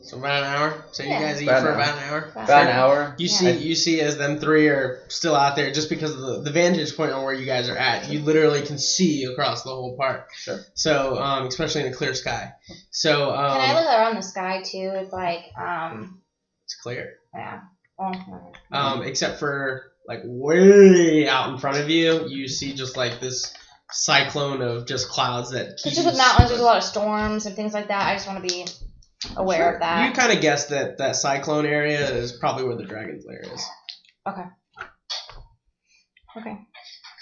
Speaker 1: So about an hour. So
Speaker 2: Yeah.
Speaker 1: you guys eat
Speaker 3: About
Speaker 1: for
Speaker 3: an
Speaker 1: about an hour.
Speaker 3: About an hour.
Speaker 1: You
Speaker 2: Yeah.
Speaker 1: see as them 3 are still out there, just because of the vantage point on where you guys are at. You literally can see across the whole park.
Speaker 3: Sure.
Speaker 1: So especially in a clear sky. So
Speaker 2: Can I look around the sky too? It's like
Speaker 1: it's clear.
Speaker 2: yeah.
Speaker 1: Except for like way out in front of you, you see just like this cyclone of just clouds that
Speaker 2: It's
Speaker 1: keeps.
Speaker 2: just with mountains, there's a lot of storms and things like that. I just want to be aware of that.
Speaker 1: You kind of guessed that cyclone area is probably where the dragon's lair is.
Speaker 2: Okay. Okay.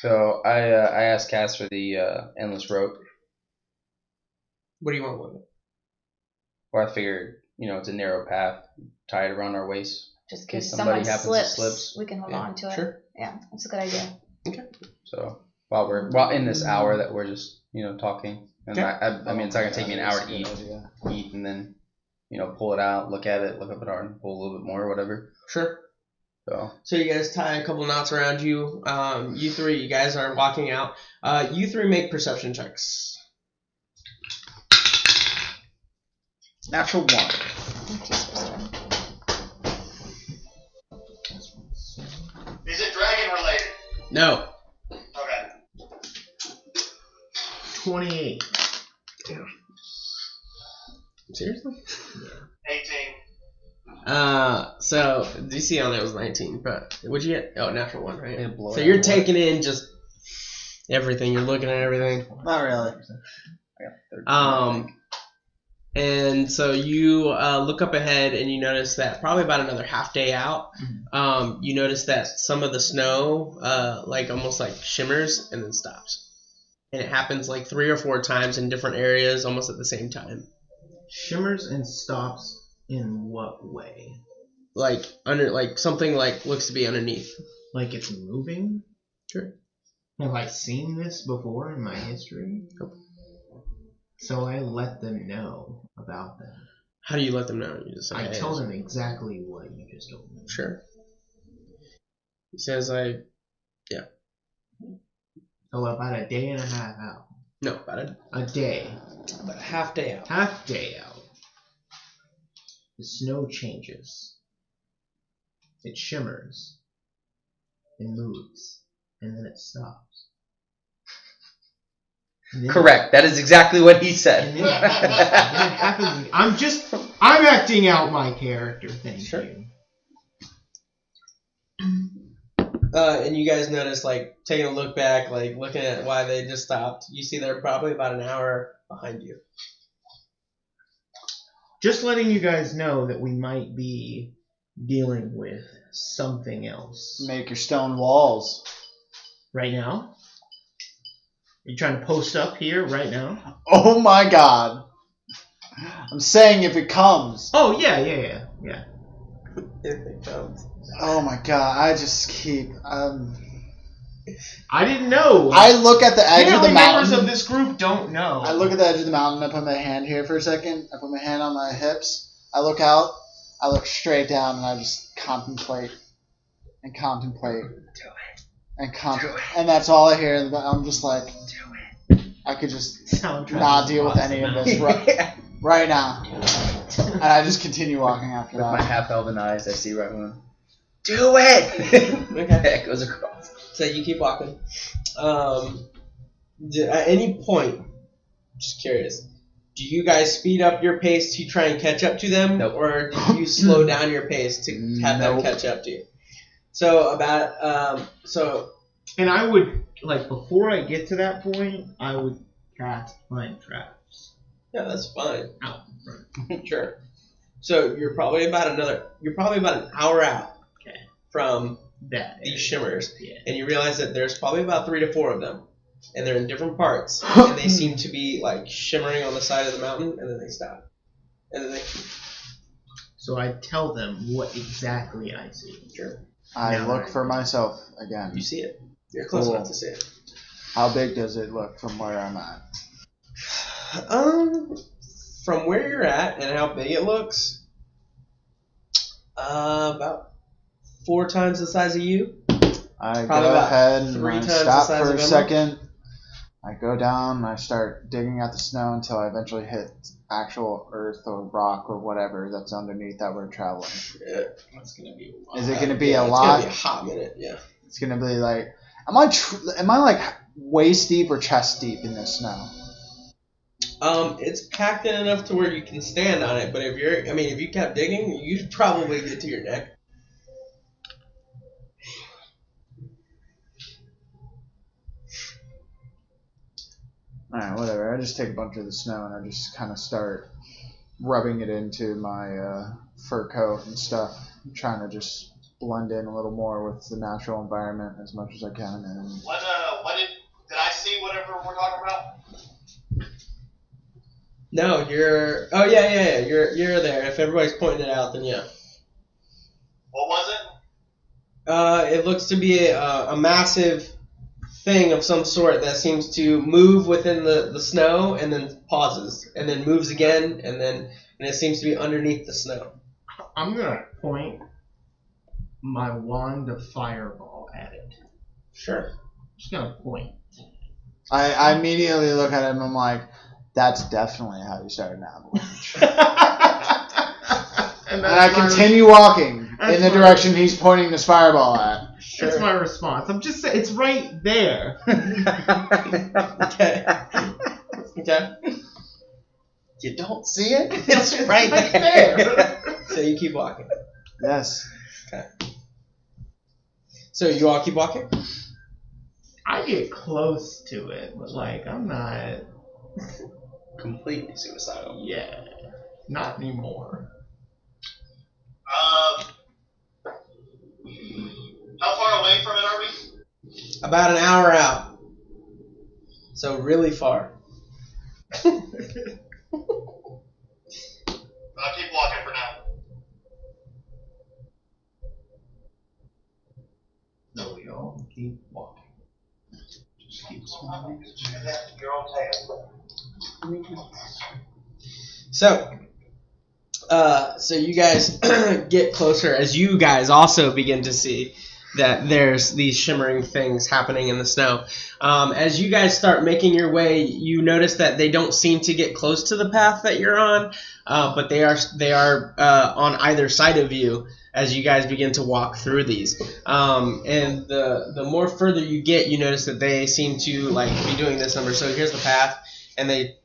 Speaker 3: So I asked Cass for the endless rope.
Speaker 1: What do you want with it?
Speaker 3: Well, I figured, it's a narrow path, tie it around our waist.
Speaker 2: Just in
Speaker 3: In case
Speaker 2: case
Speaker 3: somebody
Speaker 2: someone
Speaker 3: happens to
Speaker 2: slips,
Speaker 3: slip.
Speaker 2: we can hold
Speaker 1: Yeah,
Speaker 2: on to it.
Speaker 1: sure.
Speaker 2: Yeah, that's a good idea.
Speaker 3: So while in this hour that we're just talking, and
Speaker 1: Okay.
Speaker 3: I mean it's not gonna take me an hour to eat and then pull it out, look at it, look up at Arden, pull a little bit more or whatever.
Speaker 1: Sure.
Speaker 3: So
Speaker 1: you guys tie a couple knots around you. You 3, you guys are walking out. You 3 make perception checks.
Speaker 7: Natural 1.
Speaker 5: Is it dragon related?
Speaker 1: No.
Speaker 5: Okay.
Speaker 6: 28.
Speaker 1: Seriously?
Speaker 5: 18.
Speaker 1: So DC on it was 19, but what'd you get? Oh, natural 1, right?
Speaker 3: It'd blow
Speaker 1: So
Speaker 3: out
Speaker 1: you're
Speaker 3: the
Speaker 1: taking in just everything. You're looking at everything.
Speaker 7: Not really.
Speaker 3: I got 13.
Speaker 1: And so you look up ahead and you notice that probably about another half day out, you notice that some of the snow almost like shimmers and then stops. And it happens like 3 or 4 times in different areas almost at the same time.
Speaker 6: Shimmers and stops in what way?
Speaker 1: Like something like looks to be underneath.
Speaker 6: Like it's moving?
Speaker 1: Sure.
Speaker 6: Have I seen this before in my history?
Speaker 1: Nope.
Speaker 6: So I let them know about them.
Speaker 1: How do you let them know? You just say,
Speaker 6: I
Speaker 1: "Hey,
Speaker 6: tell them exactly what you just told me.
Speaker 1: Sure. He says,
Speaker 6: So about a day and a half out.
Speaker 1: No, about
Speaker 6: a day.
Speaker 1: About a half day out.
Speaker 6: Half day out. The snow changes. It shimmers. It moves. And then it stops.
Speaker 3: Correct. That is exactly what he said.
Speaker 6: And then it happens. I'm acting out my character. Thank you.
Speaker 1: And you guys notice, like, taking a look back, like, looking at why they just stopped, you see they're probably about an hour behind you.
Speaker 6: Just letting you guys know that we might be dealing with something else.
Speaker 7: Make your stone walls.
Speaker 6: Right now? Are you trying to post up here right now?
Speaker 7: Oh my god. I'm saying if it comes.
Speaker 6: Oh, yeah.
Speaker 1: If it comes.
Speaker 7: Oh my god, I just keep...
Speaker 6: I didn't know.
Speaker 7: I look at the edge of the mountain.
Speaker 6: Members of this group don't know.
Speaker 7: I look at the edge of the mountain, I put my hand here for a second, I put my hand on my hips, I look out, I look straight down, and I just contemplate. And contemplate. And contemplate. And that's all I hear. I'm just like... I could just not deal with any of this right now. And I just continue walking after
Speaker 3: With
Speaker 7: that.
Speaker 3: my half-elven eyes, I see right one. Do it!
Speaker 1: Okay.
Speaker 3: It goes across.
Speaker 1: So you keep walking. At any point, just curious, do you guys speed up your pace to try and catch up to them?
Speaker 3: Nope.
Speaker 1: Or do you slow down your pace to have them catch up to you? So
Speaker 6: And I would, like, before I get to that point, I would cast Mind Traps.
Speaker 1: Yeah, that's fine.
Speaker 6: Out in front.
Speaker 1: Sure. So you're probably about an hour out from these shimmers, and you realize that there's probably about 3 to 4 of them, and they're in different parts, and they seem to be like shimmering on the side of the mountain, and then they stop, and then they.
Speaker 6: So I tell them what exactly I see.
Speaker 1: Sure.
Speaker 7: I look for myself again.
Speaker 1: You see it. You're close enough to see it.
Speaker 7: How big does it look from where I'm at?
Speaker 1: From where you're at and how big it looks, about 4 times the size of you.
Speaker 7: I
Speaker 1: Probably
Speaker 7: go
Speaker 1: about
Speaker 7: ahead and
Speaker 1: 3
Speaker 7: I
Speaker 1: times the
Speaker 7: stop
Speaker 1: size
Speaker 7: for
Speaker 1: of
Speaker 7: a
Speaker 1: Emma.
Speaker 7: second. I go down and I start digging at the snow until I eventually hit actual earth or rock or whatever that's underneath that we're traveling.
Speaker 1: Yeah.
Speaker 6: That's going to be a lot.
Speaker 7: Is it going to be a
Speaker 1: It's
Speaker 7: lot?
Speaker 1: gonna be a hot minute. Yeah.
Speaker 7: It's going to be like, am I like waist deep or chest deep in this snow?
Speaker 1: It's packed in enough to where you can stand on it, but if you kept digging, you'd probably get to your neck.
Speaker 7: Alright, whatever. I just take a bunch of the snow and I just kind of start rubbing it into my fur coat and stuff, trying to just blend in a little more with the natural environment as much as I can. And
Speaker 5: What did I see whatever we're talking about?
Speaker 1: No, you're. Oh yeah. You're there. If everybody's pointing it out, then yeah.
Speaker 5: What was it?
Speaker 1: It looks to be a massive thing of some sort that seems to move within the snow and then pauses and then moves again and it seems to be underneath the snow.
Speaker 6: I'm going to point my wand of fireball at it.
Speaker 1: Sure.
Speaker 6: Just going to point.
Speaker 7: I immediately look at him and I'm like, that's definitely how you start an avalanche. And I continue walking in the direction he's pointing this fireball at.
Speaker 6: Sure. That's my response. I'm just saying, it's right there.
Speaker 1: Okay.
Speaker 3: You don't see it?
Speaker 1: It's right there. So you keep walking.
Speaker 7: Yes.
Speaker 1: Okay. So you all keep walking?
Speaker 6: I get close to it, but like I'm not
Speaker 1: completely suicidal.
Speaker 6: Yeah. Not anymore.
Speaker 5: How far away from it are we?
Speaker 1: About an hour out. So really far.
Speaker 5: I'll keep walking for now.
Speaker 6: No, we all keep walking. Just keep smiling.
Speaker 5: Your own tail.
Speaker 1: So you guys get closer as you guys also begin to see that there's these shimmering things happening in the snow. As you guys start making your way, you notice that they don't seem to get close to the path that you're on, but they are on either side of you as you guys begin to walk through these. And the more further you get, you notice that they seem to like be doing this number. So here's the path, and they.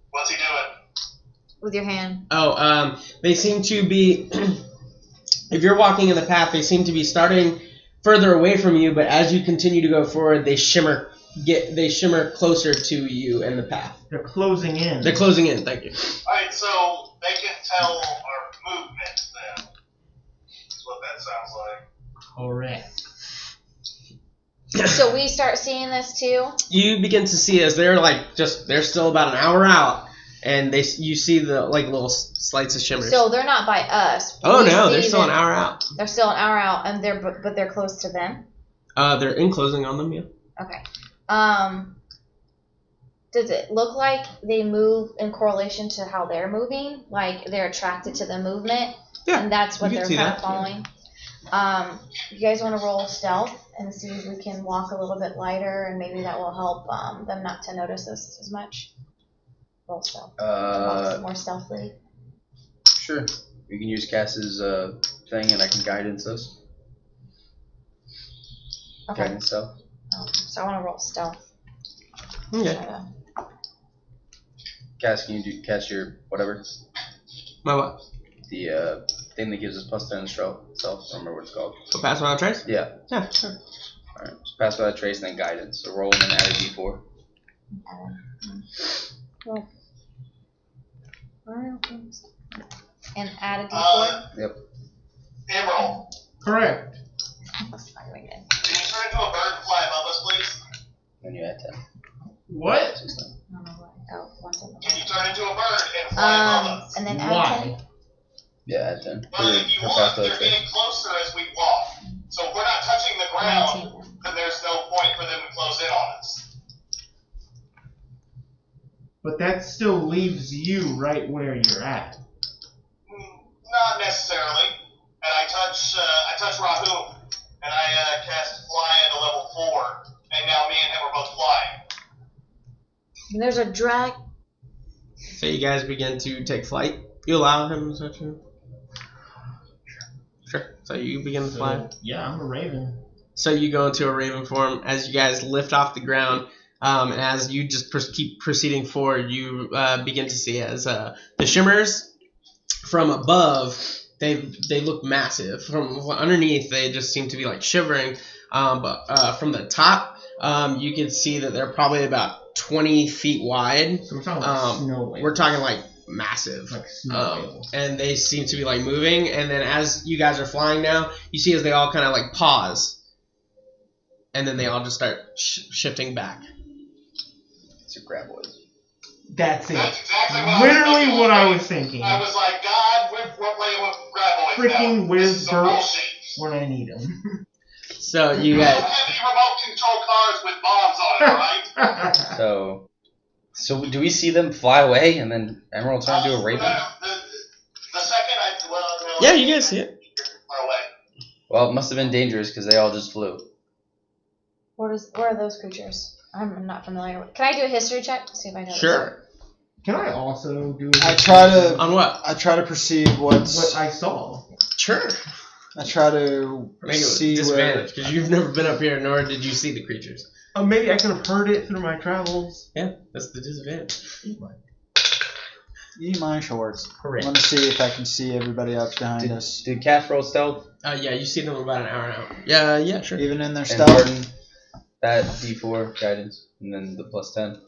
Speaker 5: What's he doing?
Speaker 2: With your hand.
Speaker 1: Oh, they seem to be. If you're walking in the path, they seem to be starting further away from you, but as you continue to go forward, they shimmer closer to you in the path.
Speaker 6: They're closing in.
Speaker 1: They're closing in. Thank you.
Speaker 5: All right, so they can tell our movement then. That's what that sounds like.
Speaker 6: Correct.
Speaker 2: So we start seeing this too.
Speaker 1: You begin to see as they're still about an hour out, and you see the little slights of shimmers.
Speaker 2: So they're not by us.
Speaker 1: Oh no, they're still an hour out.
Speaker 2: They're still an hour out, and but they're close to them.
Speaker 1: They're enclosing on them, yeah.
Speaker 2: Okay. Does it look like they move in correlation to how they're moving? Like they're attracted to the movement, and that's what they're kind of following. Yeah. You guys want to roll stealth and see if we can walk a little bit lighter, and maybe that will help them not to notice us as much. Roll stealth. Walk more stealthily.
Speaker 3: Sure. We can use Cass's thing, and I can guidance us.
Speaker 2: Okay.
Speaker 3: Guidance stealth.
Speaker 2: So I want to roll stealth.
Speaker 1: Okay.
Speaker 3: Cass, can you cast your whatever?
Speaker 1: My what?
Speaker 3: The thing that gives us +10 stealth. I don't remember what it's called.
Speaker 1: So pass without trace?
Speaker 3: Yeah.
Speaker 1: Yeah, sure.
Speaker 3: Alright. So pass without trace and then guidance. So roll and then add a d4.
Speaker 2: And add a d4?
Speaker 3: Yep.
Speaker 5: Emerald,
Speaker 6: Correct.
Speaker 2: Let's try it again.
Speaker 5: can you turn into a bird and fly above us, please?
Speaker 3: Then you add 10.
Speaker 6: What?
Speaker 2: No, no, what? Oh, 1 second.
Speaker 5: Can you turn into a bird and fly above us?
Speaker 2: And then add
Speaker 6: Why?
Speaker 2: 10.
Speaker 3: Yeah, add 10.
Speaker 5: Well, if you look, they're getting closer as we walk. So if we're not touching the ground,
Speaker 2: 19.
Speaker 5: then there's no point for them to close in on us.
Speaker 6: But that still leaves you right where you're at.
Speaker 5: Not necessarily. And I touch Rahum, and I cast Fly at a level 4, and now me and him are both flying.
Speaker 2: And there's a drag.
Speaker 1: So you guys begin to take flight. You allow him to touch you? Sure. So you begin to fly.
Speaker 6: Yeah, I'm a raven.
Speaker 1: So you go into a raven form as you guys lift off the ground. And as you just keep proceeding forward, you begin to see as the shimmers from above, they look massive. From underneath, they just seem to be like shivering. But from the top, you can see that they're probably about 20 feet wide.
Speaker 6: So we're talking like snow whales.
Speaker 1: We're talking like massive.
Speaker 6: Like snow whales.
Speaker 1: And they seem to be like moving. And then as you guys are flying now, you see as they all kind of like pause. And then they all just start shifting back.
Speaker 3: It's a graboid.
Speaker 6: That's it.
Speaker 5: That's exactly
Speaker 6: Literally what I was thinking.
Speaker 5: I was like, God, we're playing with graboids
Speaker 6: Freaking
Speaker 5: now.
Speaker 6: where's
Speaker 5: This is some
Speaker 6: Bert
Speaker 5: bullshit.
Speaker 6: when I need him.
Speaker 1: So you
Speaker 5: We
Speaker 1: guys.
Speaker 5: don't have any remote control cars with bombs on it, right?
Speaker 3: So do we see them fly away and then Emerald turn into a raven?
Speaker 5: The second no.
Speaker 1: Yeah, you guys see it.
Speaker 5: Far away.
Speaker 3: Well, it must have been dangerous because they all just flew.
Speaker 2: What are those creatures? I'm not familiar with. Can I do a history check to see if I know?
Speaker 1: Sure.
Speaker 6: Can I also do
Speaker 7: I try to
Speaker 1: On what?
Speaker 7: I try to perceive
Speaker 6: what
Speaker 7: what's.
Speaker 6: I saw?
Speaker 1: Sure.
Speaker 7: I try to
Speaker 1: Make it with
Speaker 7: see where.
Speaker 1: disadvantage because you've never been up here, nor did you see the creatures.
Speaker 6: Oh, maybe I could have heard it through my travels.
Speaker 1: Yeah, that's the disadvantage.
Speaker 7: Eat my shorts.
Speaker 6: Correct.
Speaker 7: I want to see if I can see everybody else behind us,
Speaker 3: Did Cass roll stealth?
Speaker 1: Yeah, you see them about an hour out. Yeah, sure.
Speaker 7: even in their
Speaker 3: And
Speaker 7: stealth.
Speaker 3: Martin, that d4 guidance, and then the +10.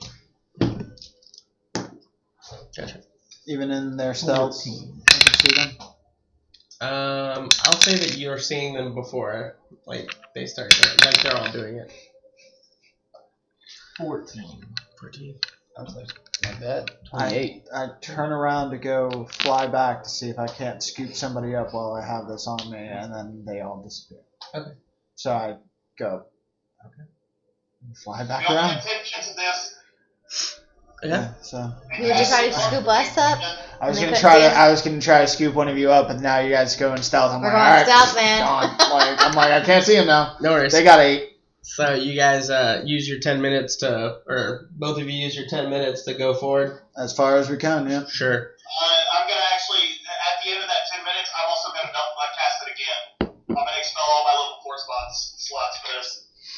Speaker 1: Gotcha.
Speaker 7: Even in their stealth,
Speaker 6: 14.
Speaker 7: I can see them.
Speaker 1: I'll say that you're seeing them before, like they start doing, like they're all doing it.
Speaker 6: 14.
Speaker 1: 14.
Speaker 3: I was like, not bad. 28.
Speaker 7: I turn around to go fly back to see if I can't scoop somebody up while I have this on me, and then they all disappear.
Speaker 1: Okay.
Speaker 7: So I go.
Speaker 1: Okay.
Speaker 7: Fly
Speaker 5: We
Speaker 7: back
Speaker 5: don't pay
Speaker 7: around.
Speaker 5: attention to this.
Speaker 1: Yeah.
Speaker 7: So
Speaker 2: You would just try to scoop us up.
Speaker 7: I was
Speaker 2: And
Speaker 7: gonna
Speaker 2: they
Speaker 7: try
Speaker 2: couldn't
Speaker 7: to. I was gonna try to scoop one of you up, but now you guys go in stealth. I'm
Speaker 2: We're
Speaker 7: like,
Speaker 2: going
Speaker 7: all right,
Speaker 2: stealth, man.
Speaker 7: gone. I'm like, I can't see him now.
Speaker 1: No worries.
Speaker 7: They got 8.
Speaker 1: So you guys use your 10 minutes or both of you use your 10 minutes to go forward?
Speaker 7: As far as we can, yeah.
Speaker 1: Sure.
Speaker 5: I'm going to actually, at the end of that 10 minutes, I'm also going to cast it again. I'm going to expel all my level 4 slots for this.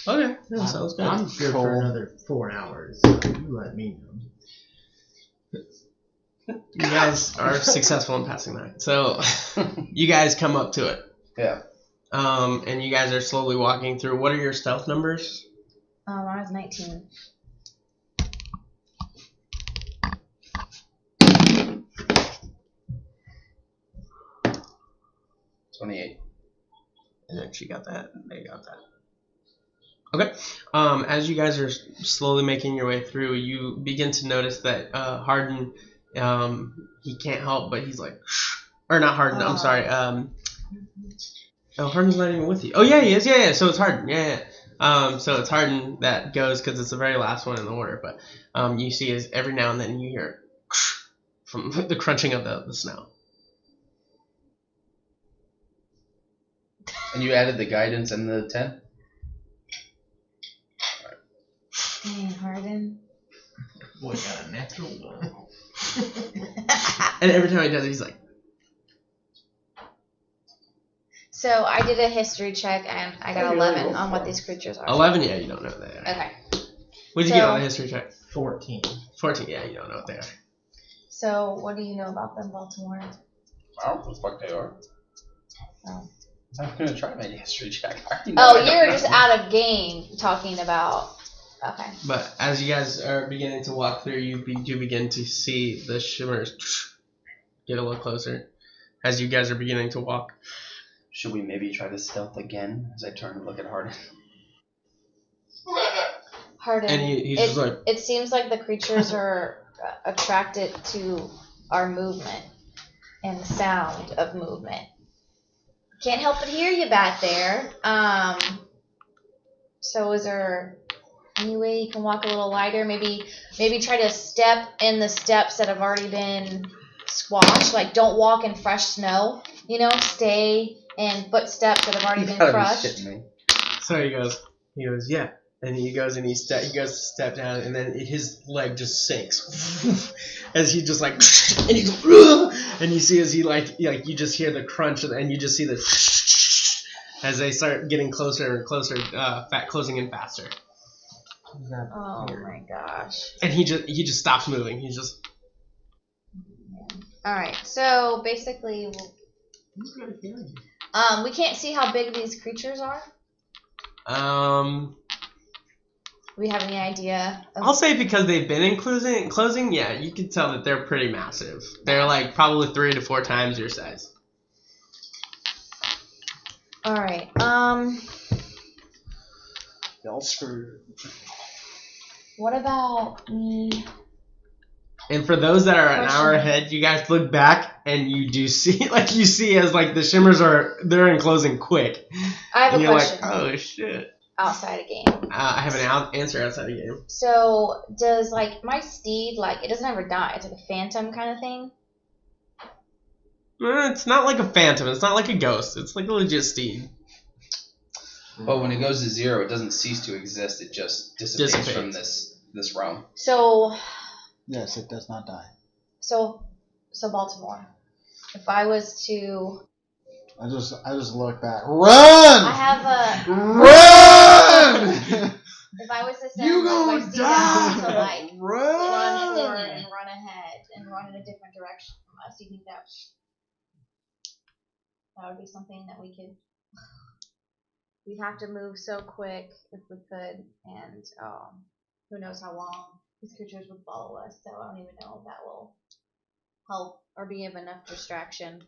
Speaker 1: Okay, that sounds good.
Speaker 6: I'm good
Speaker 7: Cool.
Speaker 6: for another 4 hours. So you let me know.
Speaker 1: You guys are successful in passing that. So you guys come up to it.
Speaker 3: Yeah.
Speaker 1: And you guys are slowly walking through. What are your stealth numbers?
Speaker 2: I was 19.
Speaker 3: $28.
Speaker 1: And then she got that, and they got that. Okay. As you guys are slowly making your way through, you begin to notice that Hardin, he can't help, but he's like, shh. Or not Hardin, I'm sorry. Hardin's not even with you. Oh, yeah, he is. Yeah. So it's Hardin. Yeah. So it's Hardin that goes because it's the very last one in the order. But you see is every now and then you hear from the crunching of the snow.
Speaker 3: And you added the guidance and the 10?
Speaker 2: Dang, Hardin.
Speaker 6: Boy, got a natural one.
Speaker 1: And every time he does it, he's like,
Speaker 2: So I did a history check and I got 11 on what these creatures are.
Speaker 1: 11? Yeah, you don't know what they are.
Speaker 2: Okay.
Speaker 1: What did you get on the history check?
Speaker 6: 14.
Speaker 1: 14? Yeah, you don't know what they are.
Speaker 2: So what do you know about them, Baltimore?
Speaker 3: I don't know what the fuck they are.
Speaker 2: Oh.
Speaker 3: I'm gonna try my history check.
Speaker 2: You're just out of game talking about. Okay.
Speaker 1: But as you guys are beginning to walk through, you do begin to see the shimmers get a little closer as you guys are beginning to walk.
Speaker 3: Should we maybe try to stealth again as I turn and look at Hardin?
Speaker 2: Hardin.
Speaker 1: And he's just like,
Speaker 2: it seems like the creatures are attracted to our movement and the sound of movement. Can't help but hear you back there. So is there any way you can walk a little lighter? Maybe try to step in the steps that have already been squashed. Like don't walk in fresh snow. Stay in footsteps that have already been crushed.
Speaker 1: So he goes, yeah. And he goes and he goes to step down, and then his leg just sinks as he just like, and he goes, and you see as he like you just hear the crunch, and you just see the as they start getting closer and closer, closing in faster.
Speaker 2: Oh my gosh!
Speaker 1: And he just stops moving. He's just.
Speaker 2: All right. So basically, we can't see how big these creatures are. We have any idea?
Speaker 1: I'll say because they've been in closing, yeah, you can tell that they're pretty massive. They're like probably 3 to 4 times your size.
Speaker 2: All right.
Speaker 7: Y'all screwed.
Speaker 2: What about me?
Speaker 1: And for those that are an hour ahead, you guys look back and you do see, as like the shimmers they're enclosing quick.
Speaker 2: I have
Speaker 1: and
Speaker 2: a
Speaker 1: you're
Speaker 2: question.
Speaker 1: like, oh shit.
Speaker 2: Outside of game.
Speaker 1: I have an answer outside of game.
Speaker 2: So does my steed it doesn't ever die? It's like a phantom kind of thing.
Speaker 1: It's not like a phantom. It's not like a ghost. It's like a legit steed.
Speaker 3: But when it goes to 0, it doesn't cease to exist. It just dissipates from this realm.
Speaker 2: So.
Speaker 7: Yes, it does not die.
Speaker 2: So Baltimore. If I was to.
Speaker 7: I just look back. Run!
Speaker 2: I have a.
Speaker 7: Run!
Speaker 2: If I was to send
Speaker 7: You
Speaker 2: my
Speaker 7: gonna
Speaker 2: steed out to
Speaker 7: Run!
Speaker 2: run ahead and run in a different direction from us, do you think that would be something that we'd have to move so quick if we could, and who knows how long these creatures would follow us, so I don't even know if that will help or be of enough distraction.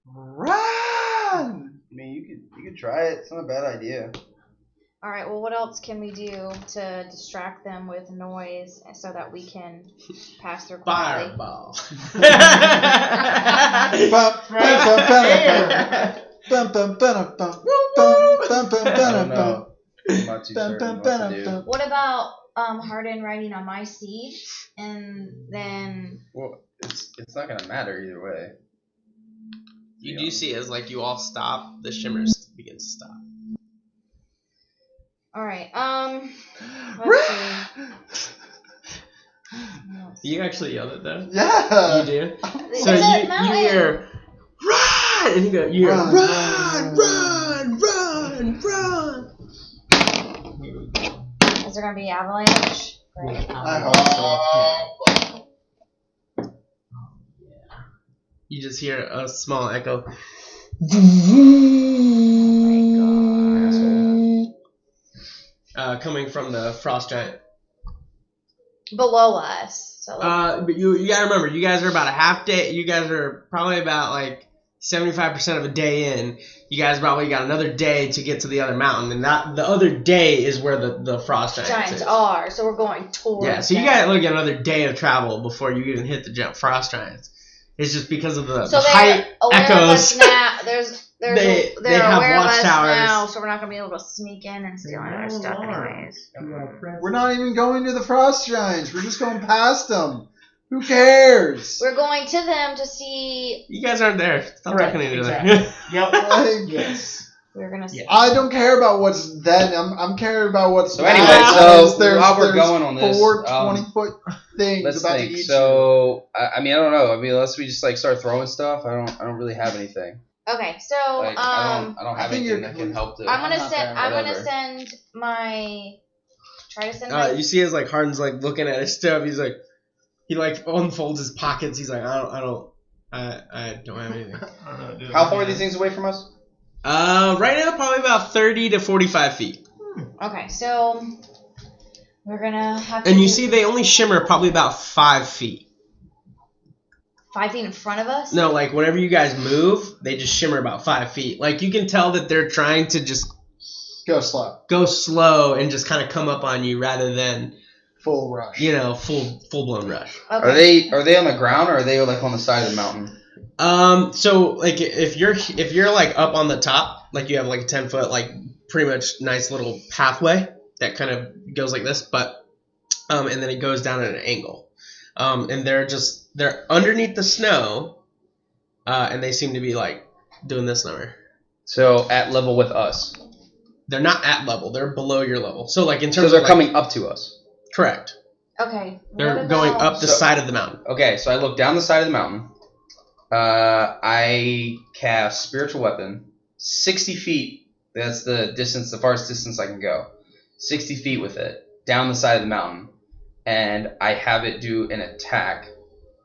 Speaker 7: Run!
Speaker 3: I mean, you could try it. It's not a bad idea.
Speaker 2: All right. Well, what else can we do to distract them with noise so that we can pass through quietly?
Speaker 1: Fireball.
Speaker 3: I'm not too certain what to do.
Speaker 2: What about Hardin riding on my steed, and then.
Speaker 3: Well, it's not gonna matter either way.
Speaker 1: You do see as like you all stop, the shimmers begins to stop.
Speaker 2: All right. Let's see.
Speaker 1: You actually yelled at them?
Speaker 7: Yeah.
Speaker 1: You do?
Speaker 2: It's
Speaker 1: So
Speaker 2: a
Speaker 1: you
Speaker 2: mountain.
Speaker 1: hear, run! And you hear,
Speaker 7: Run,
Speaker 1: run!
Speaker 2: Is there gonna be avalanche? Great.
Speaker 7: I hope so.
Speaker 1: You just hear a small echo. Coming from the frost giant.
Speaker 2: Below us. So
Speaker 1: But you gotta remember, you guys are about a half day. You guys are probably about like 75% of a day in. You guys probably got another day to get to the other mountain, and that the other day is where the frost giants
Speaker 2: are. So we're going towards.
Speaker 1: Yeah, so you gotta look at another day of travel before you even hit the frost giants. It's just because of the height echoes. They have
Speaker 2: aware of us
Speaker 1: watchtowers.
Speaker 2: now, so we're not gonna be able to sneak in and steal our stuff anyways.
Speaker 7: We're not even going to the frost giants. We're just going past them. Who cares?
Speaker 2: We're going to them to see.
Speaker 1: You guys aren't there. Stop talking to each other.
Speaker 6: Yep.
Speaker 7: Yes.
Speaker 2: We're gonna see.
Speaker 7: I don't care about what's then. I'm caring about what's.
Speaker 3: So anyway,
Speaker 7: now.
Speaker 3: so while we're going on this,
Speaker 7: four 20-foot things
Speaker 3: let's
Speaker 7: about
Speaker 3: think.
Speaker 7: to eat
Speaker 3: So I mean, I don't know. I mean, unless we just like start throwing stuff, I don't really have anything.
Speaker 2: Okay, so
Speaker 3: Like, I don't have
Speaker 7: think
Speaker 3: anything
Speaker 7: you're
Speaker 3: that can help to.
Speaker 2: I'm gonna
Speaker 7: not
Speaker 2: send.
Speaker 7: there.
Speaker 2: I'm gonna
Speaker 3: Whatever.
Speaker 2: send my. Try to send my.
Speaker 1: You see as like Harden's like looking at his stuff. He's like, he like unfolds his pockets. He's like, I don't have anything.
Speaker 3: How far are these things away from us?
Speaker 1: Right now probably about 30 to 45 feet.
Speaker 2: Okay, so we're gonna have to.
Speaker 1: And you see they only shimmer probably about 5 feet.
Speaker 2: 5 feet in front of us.
Speaker 1: No, like whenever you guys move, they just shimmer about 5 feet. Like you can tell that they're trying to just
Speaker 7: Go slow.
Speaker 1: go slow and just kind of come up on you rather than,
Speaker 7: Full rush.
Speaker 1: you know, full blown rush.
Speaker 2: Okay.
Speaker 3: Are they on the ground or are they like on the side of the mountain?
Speaker 1: So like if you're like up on the top, like you have like a 10-foot like pretty much nice little pathway that kind of goes like this, but and then it goes down at an angle. And they're underneath the snow, and they seem to be like doing this number.
Speaker 3: So at level with us.
Speaker 1: They're not at level; they're below your level. So like in terms
Speaker 3: So they're
Speaker 1: of like,
Speaker 3: coming up to us.
Speaker 1: correct.
Speaker 2: Okay.
Speaker 1: They're
Speaker 2: what
Speaker 1: going
Speaker 2: about-
Speaker 1: up the
Speaker 3: So-
Speaker 1: side of the mountain.
Speaker 3: Okay, so I look down the side of the mountain. I cast spiritual weapon, 60 feet. That's the distance, the farthest distance I can go. 60 feet with it down the side of the mountain, and I have it do an attack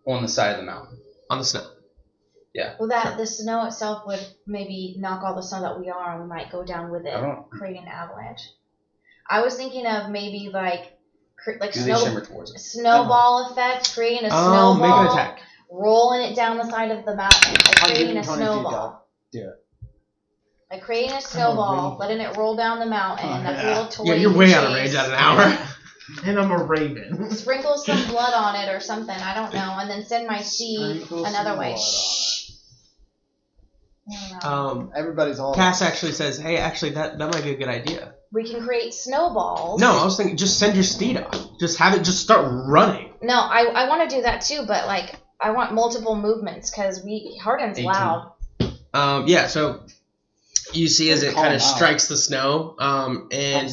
Speaker 3: on the side of the mountain.
Speaker 1: On the snow.
Speaker 3: Yeah.
Speaker 2: Well, the snow itself would maybe knock all the snow that we are, and we might go down with it, creating an avalanche. I was thinking of maybe like
Speaker 3: Do they shimmer towards us?
Speaker 2: snowball effect, creating a
Speaker 1: Make an
Speaker 2: snowball,
Speaker 1: attack.
Speaker 2: rolling it down the side of the mountain, like
Speaker 7: I'm
Speaker 2: creating
Speaker 7: giving
Speaker 2: a
Speaker 7: 20 feet
Speaker 2: snowball.
Speaker 7: Do it.
Speaker 2: Like creating a snowball, letting it roll down the mountain.
Speaker 7: Oh,
Speaker 2: That's a
Speaker 7: yeah.
Speaker 2: little toy.
Speaker 1: Yeah,
Speaker 2: you
Speaker 1: you're
Speaker 2: can
Speaker 1: way out of
Speaker 2: chase.
Speaker 1: range at an hour.
Speaker 6: And I'm a raven.
Speaker 2: Sprinkle some blood on it or something. I don't know, and then send my seed
Speaker 7: Sprinkle
Speaker 2: another
Speaker 7: some
Speaker 2: way.
Speaker 7: blood on
Speaker 2: Shh. I don't know.
Speaker 7: Everybody's all.
Speaker 1: Cass actually says, "Hey, actually, that might be a good idea."
Speaker 2: We can create snowballs.
Speaker 1: No, I was thinking, just send your steed off. Just have it, just start running.
Speaker 2: No, I want to do that too, but like I want multiple movements because Hardin's
Speaker 3: 18.
Speaker 2: loud.
Speaker 1: Yeah. So you see as it
Speaker 7: Call
Speaker 1: kind of
Speaker 7: him out.
Speaker 1: strikes the snow, and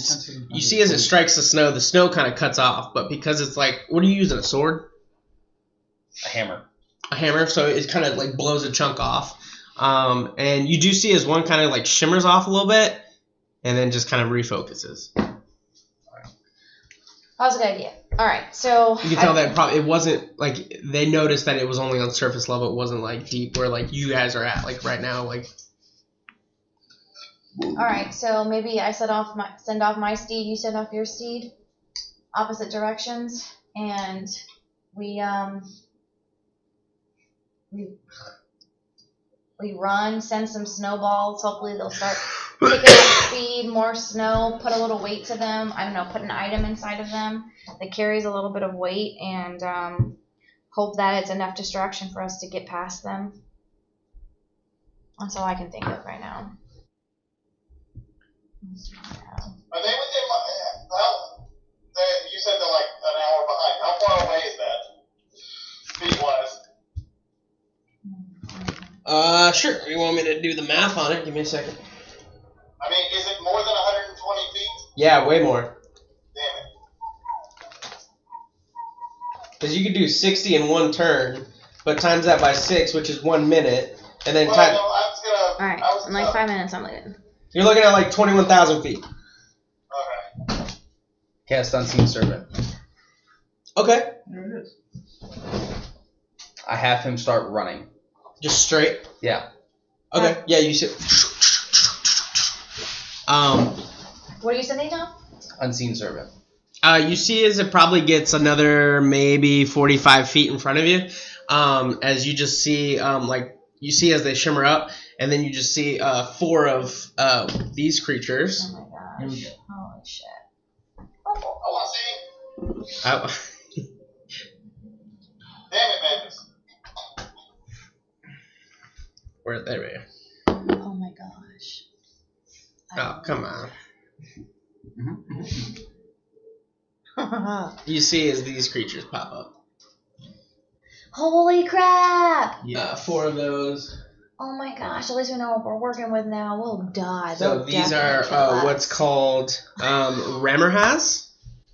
Speaker 1: you see as it strikes the snow kind of cuts off. But because it's like, what are you using? A sword?
Speaker 3: A hammer.
Speaker 1: A hammer. So it kind of like blows a chunk off. And you do see as one kind of like shimmers off a little bit, and then just kind of refocuses.
Speaker 2: That was a good idea. All right, so
Speaker 1: You can tell that probably it wasn't like they noticed that it was only on surface level. It wasn't like deep where like you guys are at like right now. Like
Speaker 2: all right, so maybe I send off my steed. You send off your steed, opposite directions, and we run. Send some snowballs. Hopefully they'll start picking up speed, more snow. Put a little weight to them. I don't know. Put an item inside of them that carries a little bit of weight, and hope that it's enough distraction for us to get past them. That's all I can think of right now.
Speaker 5: Are they within you said
Speaker 1: Sure. You want me to do the math on it? Give me a second.
Speaker 5: I mean, is it more than 120 feet?
Speaker 1: Yeah, way more.
Speaker 5: Damn it.
Speaker 1: Because you could do 60 in one turn, but times that by 6, which is 1 minute, and then
Speaker 5: Well, no, I was gonna.
Speaker 2: Alright,
Speaker 5: I was
Speaker 2: in like 5 minutes I'm leaving.
Speaker 1: you're looking at like 21,000 feet.
Speaker 5: Okay.
Speaker 3: Cast Unseen Servant.
Speaker 1: Okay.
Speaker 6: There it is.
Speaker 3: I have him start running.
Speaker 1: Just straight.
Speaker 3: Yeah.
Speaker 1: Okay. Yeah, you should.
Speaker 2: What are you sending now?
Speaker 3: Unseen Servant.
Speaker 1: You see as it probably gets another maybe 45 feet in front of you. As you just see, you see as they shimmer up, and then you just see 4 of these creatures.
Speaker 2: Oh my gosh. Holy shit.
Speaker 5: Oh, I see. Damn it, Magnus.
Speaker 1: Where there we
Speaker 2: Oh my gosh.
Speaker 1: Oh, come on. You see as these creatures pop up.
Speaker 2: Holy crap!
Speaker 1: 4 of those.
Speaker 2: Oh my gosh, at least we know what we're working with now. We'll die.
Speaker 1: So
Speaker 2: They'll
Speaker 1: these
Speaker 2: definitely kill
Speaker 1: are
Speaker 2: us.
Speaker 1: what's called Rammerhas.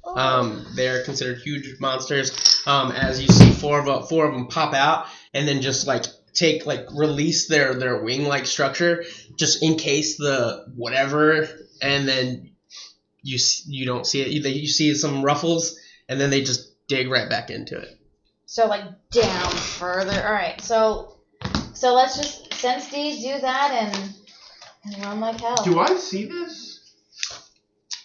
Speaker 2: Oh.
Speaker 1: They're considered huge monsters. As you see 4 of them pop out and then just release their wing like structure just in case the whatever, and then you don't see it. You see some ruffles and then they just dig right back into it.
Speaker 2: So like down further. All right. So let's just since these do that and run like hell.
Speaker 6: Do I see this?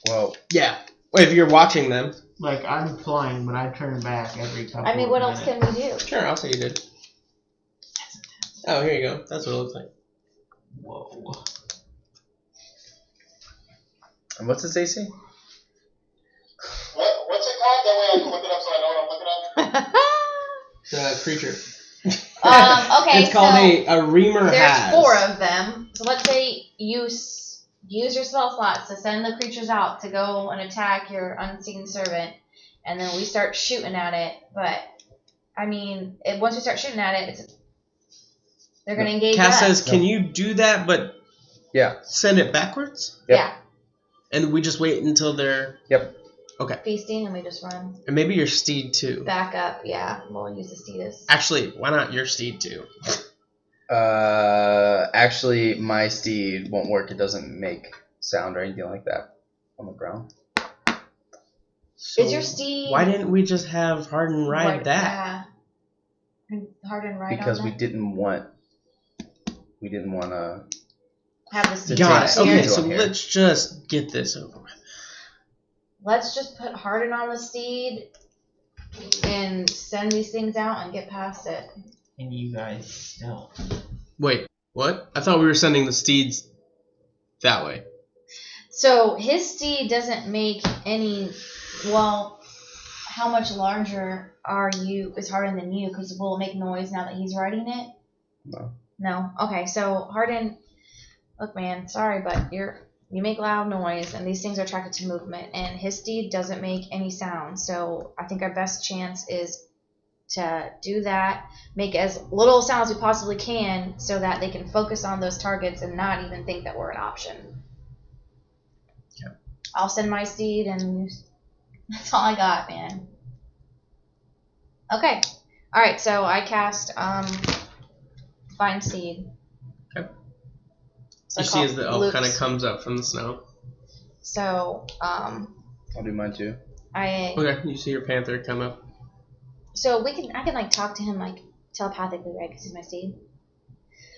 Speaker 3: Well,
Speaker 1: Yeah. If you're watching them.
Speaker 6: Like, I'm flying, but I turn back every couple
Speaker 2: I mean, what
Speaker 6: of
Speaker 2: else
Speaker 6: minutes.
Speaker 2: can we do?
Speaker 1: Sure, I'll say you did. Oh, here you go. That's what it looks like.
Speaker 6: Whoa.
Speaker 3: and what's his AC?
Speaker 5: What's it called? That way I can look it up so I know what I'm looking at.
Speaker 1: Creature.
Speaker 2: Okay.
Speaker 1: It's called
Speaker 2: so
Speaker 1: a reamer
Speaker 2: there's
Speaker 1: has.
Speaker 2: 4 of them. So let's say you use your spell slots to send the creatures out to go and attack your unseen servant, and then we start shooting at it. But I mean, once we start shooting at it, they're gonna engage
Speaker 1: Cass
Speaker 2: us.
Speaker 1: says, "Can you do that, but
Speaker 3: Yeah.
Speaker 1: send it backwards?"
Speaker 3: Yep.
Speaker 2: Yeah,
Speaker 1: And we just wait until they're
Speaker 2: feasting, and we just run
Speaker 1: and maybe your steed too.
Speaker 2: back up. Yeah, we'll use the steed as.
Speaker 1: Actually, why not your steed too?
Speaker 3: Actually, my steed won't work. It doesn't make sound or anything like that on the ground.
Speaker 1: So
Speaker 2: Is your steed?
Speaker 1: why didn't we just have Harden ride that?
Speaker 2: Yeah. Harden ride
Speaker 3: Because
Speaker 2: on
Speaker 3: we
Speaker 2: that?
Speaker 3: didn't want to.
Speaker 2: Have the steed.
Speaker 1: Got it.
Speaker 3: Steed
Speaker 1: Okay,
Speaker 3: on
Speaker 1: so
Speaker 3: here.
Speaker 1: let's just get this over with.
Speaker 2: Let's just put Harden on the steed and send these things out and get past it.
Speaker 6: And you guys still.
Speaker 1: Wait, what? I thought we were sending the steeds that way.
Speaker 2: So his steed doesn't make any. Well, how much larger is Harden than you? Because will it make noise now that he's riding it?
Speaker 3: No.
Speaker 2: No. Okay, so Harden. Look, man, sorry, but you make loud noise, and these things are attracted to movement, and his steed doesn't make any sound. So I think our best chance is to do that, make as little sound as we possibly can, so that they can focus on those targets and not even think that we're an option.
Speaker 1: Yeah.
Speaker 2: I'll send my steed, and that's all I got, man. Okay. All right. So I cast Find Seed.
Speaker 1: Okay.
Speaker 2: So
Speaker 1: You see as the elf kind of comes up from the snow.
Speaker 2: So
Speaker 3: I'll do mine too.
Speaker 1: Okay, you see your panther come up.
Speaker 2: So I can like talk to him like telepathically, right? Because he's my steed.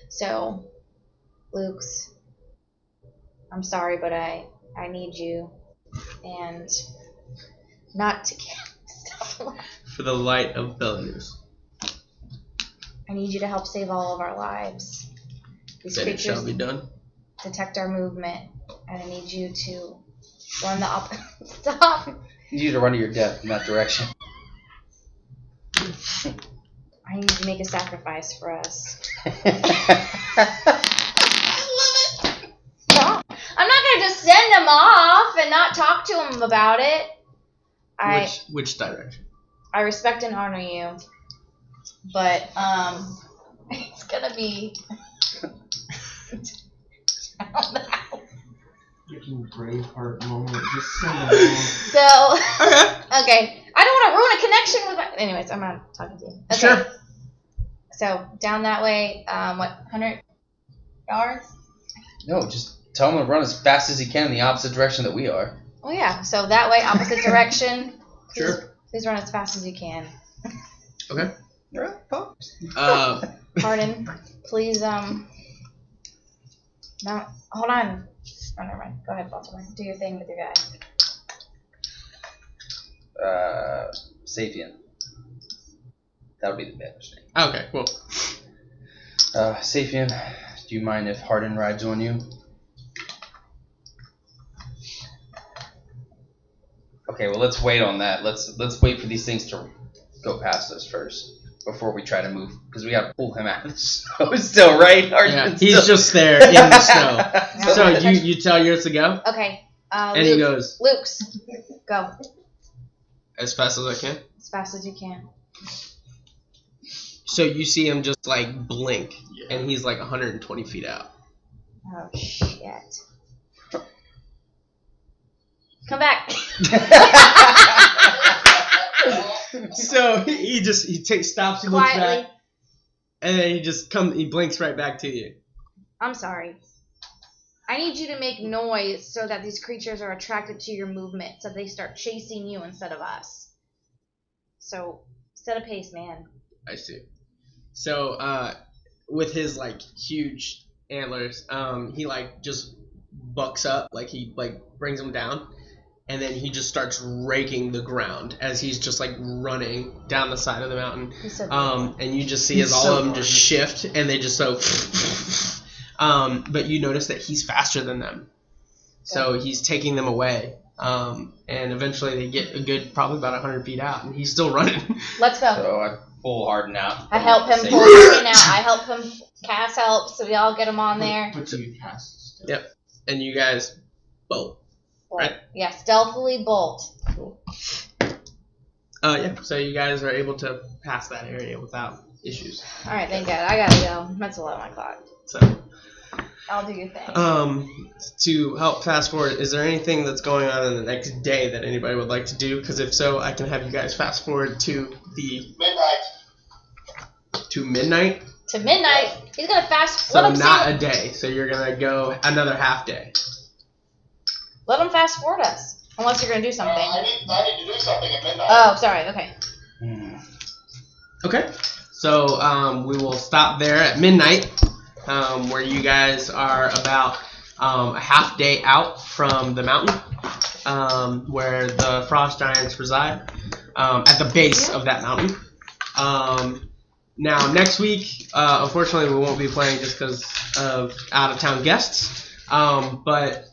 Speaker 2: So, Luke's. I'm sorry, but I need you, and not to get stuff away.
Speaker 1: For the light of Belarus.
Speaker 2: I need you to help save all of our lives. These
Speaker 1: Then it
Speaker 2: creatures
Speaker 1: shall be done.
Speaker 2: detect our movement, and I need you to run the opposite. Stop.
Speaker 3: I need you to run to your death in that direction.
Speaker 2: I need you to make a sacrifice for us. Stop. I'm not gonna just send him off and not talk to him about it.
Speaker 1: Which direction?
Speaker 2: I respect and honor you, but it's gonna be
Speaker 6: Freaking Braveheart moment. Just send them along.
Speaker 2: So, okay. I don't want to ruin a connection with my... Anyways, I'm not talking to you. Okay.
Speaker 1: Sure.
Speaker 2: So, down that way, 100 yards?
Speaker 3: No, just tell him to run as fast as he can in the opposite direction that we are.
Speaker 2: Oh, yeah. So, that way, opposite direction.
Speaker 1: Sure.
Speaker 2: Please run as fast as you can.
Speaker 1: Okay.
Speaker 2: Pardon. Please, no. Hold on. Oh, never mind. Go ahead, Baltimore. Do your thing with your guy.
Speaker 3: Sapien. That'll be the banished name.
Speaker 1: Okay, cool.
Speaker 3: Sapien, do you mind if Hardin rides on you? Okay, well let's wait on that. Let's wait for these things to go past us first before we try to move, because we gotta pull him out of the snow still, right?
Speaker 1: Yeah, he's just there in the snow. So you tell yours to go?
Speaker 2: Okay.
Speaker 1: And he goes,
Speaker 2: Luke's. Go.
Speaker 1: as fast as I can.
Speaker 2: As fast as you can.
Speaker 1: So you see him just like blink, and he's like 120 feet out.
Speaker 2: Oh, shit. Come back.
Speaker 1: So he stops, he looks
Speaker 2: Quietly.
Speaker 1: back, and then he blinks right back to you.
Speaker 2: I'm sorry. I need you to make noise so that these creatures are attracted to your movement, so they start chasing you instead of us. So, set a pace, man.
Speaker 1: I see. So, with his like huge antlers, he like just bucks up, like he like brings them down, and then he just starts raking the ground as he's just like running down the side of the mountain. And you just see as all of them just shift, and they just so. But you notice that he's faster than them, so he's taking them away. And eventually they get a good, probably about 100 feet out, and he's still running.
Speaker 2: Let's go.
Speaker 3: So I pull Hardin out.
Speaker 2: I help him pull Hardin out. I help him cast help, so we all get him on there.
Speaker 6: But you cast.
Speaker 1: Yep. And you guys bolt. Right.
Speaker 2: Yeah, stealthily bolt.
Speaker 1: Cool. Yeah. So you guys are able to pass that area without issues.
Speaker 2: All right, thank God. I gotta go. That's 11 o'clock.
Speaker 1: So.
Speaker 2: I'll do your thing.
Speaker 1: To help fast forward, is there anything that's going on in the next day that anybody would like to do? Because if so, I can have you guys fast forward to the
Speaker 5: midnight.
Speaker 1: To midnight.
Speaker 2: To midnight. He's gonna fast.
Speaker 1: So not a day. So you're gonna go another half day.
Speaker 2: Let him fast forward us, unless you're gonna do something.
Speaker 5: I need to do something at midnight.
Speaker 2: Oh, sorry. Okay.
Speaker 1: Okay. So we will stop there at midnight. Where you guys are about a half day out from the mountain, where the frost giants reside, at the base of that mountain. Now, next week, unfortunately, we won't be playing just because of out-of-town guests, but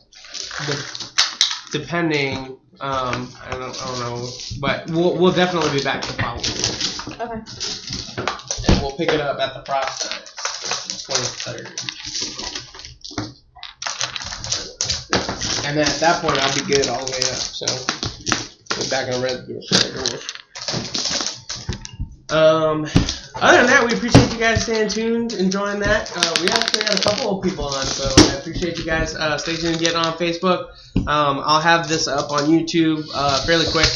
Speaker 1: depending, I don't know, but we'll definitely be back the following week.
Speaker 2: Okay.
Speaker 1: And we'll pick it up at the frost giants. 23rd. And then at that point, I'll be good all the way up. So, we're back in red. Other than that, we appreciate you guys staying tuned, enjoying that. We actually had a couple of people on, so I appreciate you guys. Stay tuned, get on Facebook. I'll have this up on YouTube fairly quick.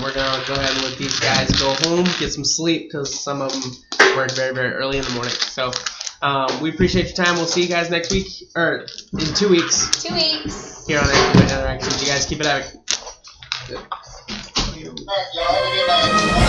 Speaker 1: We're going to go ahead and let these guys go home, get some sleep, because some of them work very, very early in the morning. So, we appreciate your time. We'll see you guys next week, or in 2 weeks.
Speaker 2: 2 weeks.
Speaker 1: Here on Interactions. You guys keep it out.
Speaker 5: All right, y'all have a good night.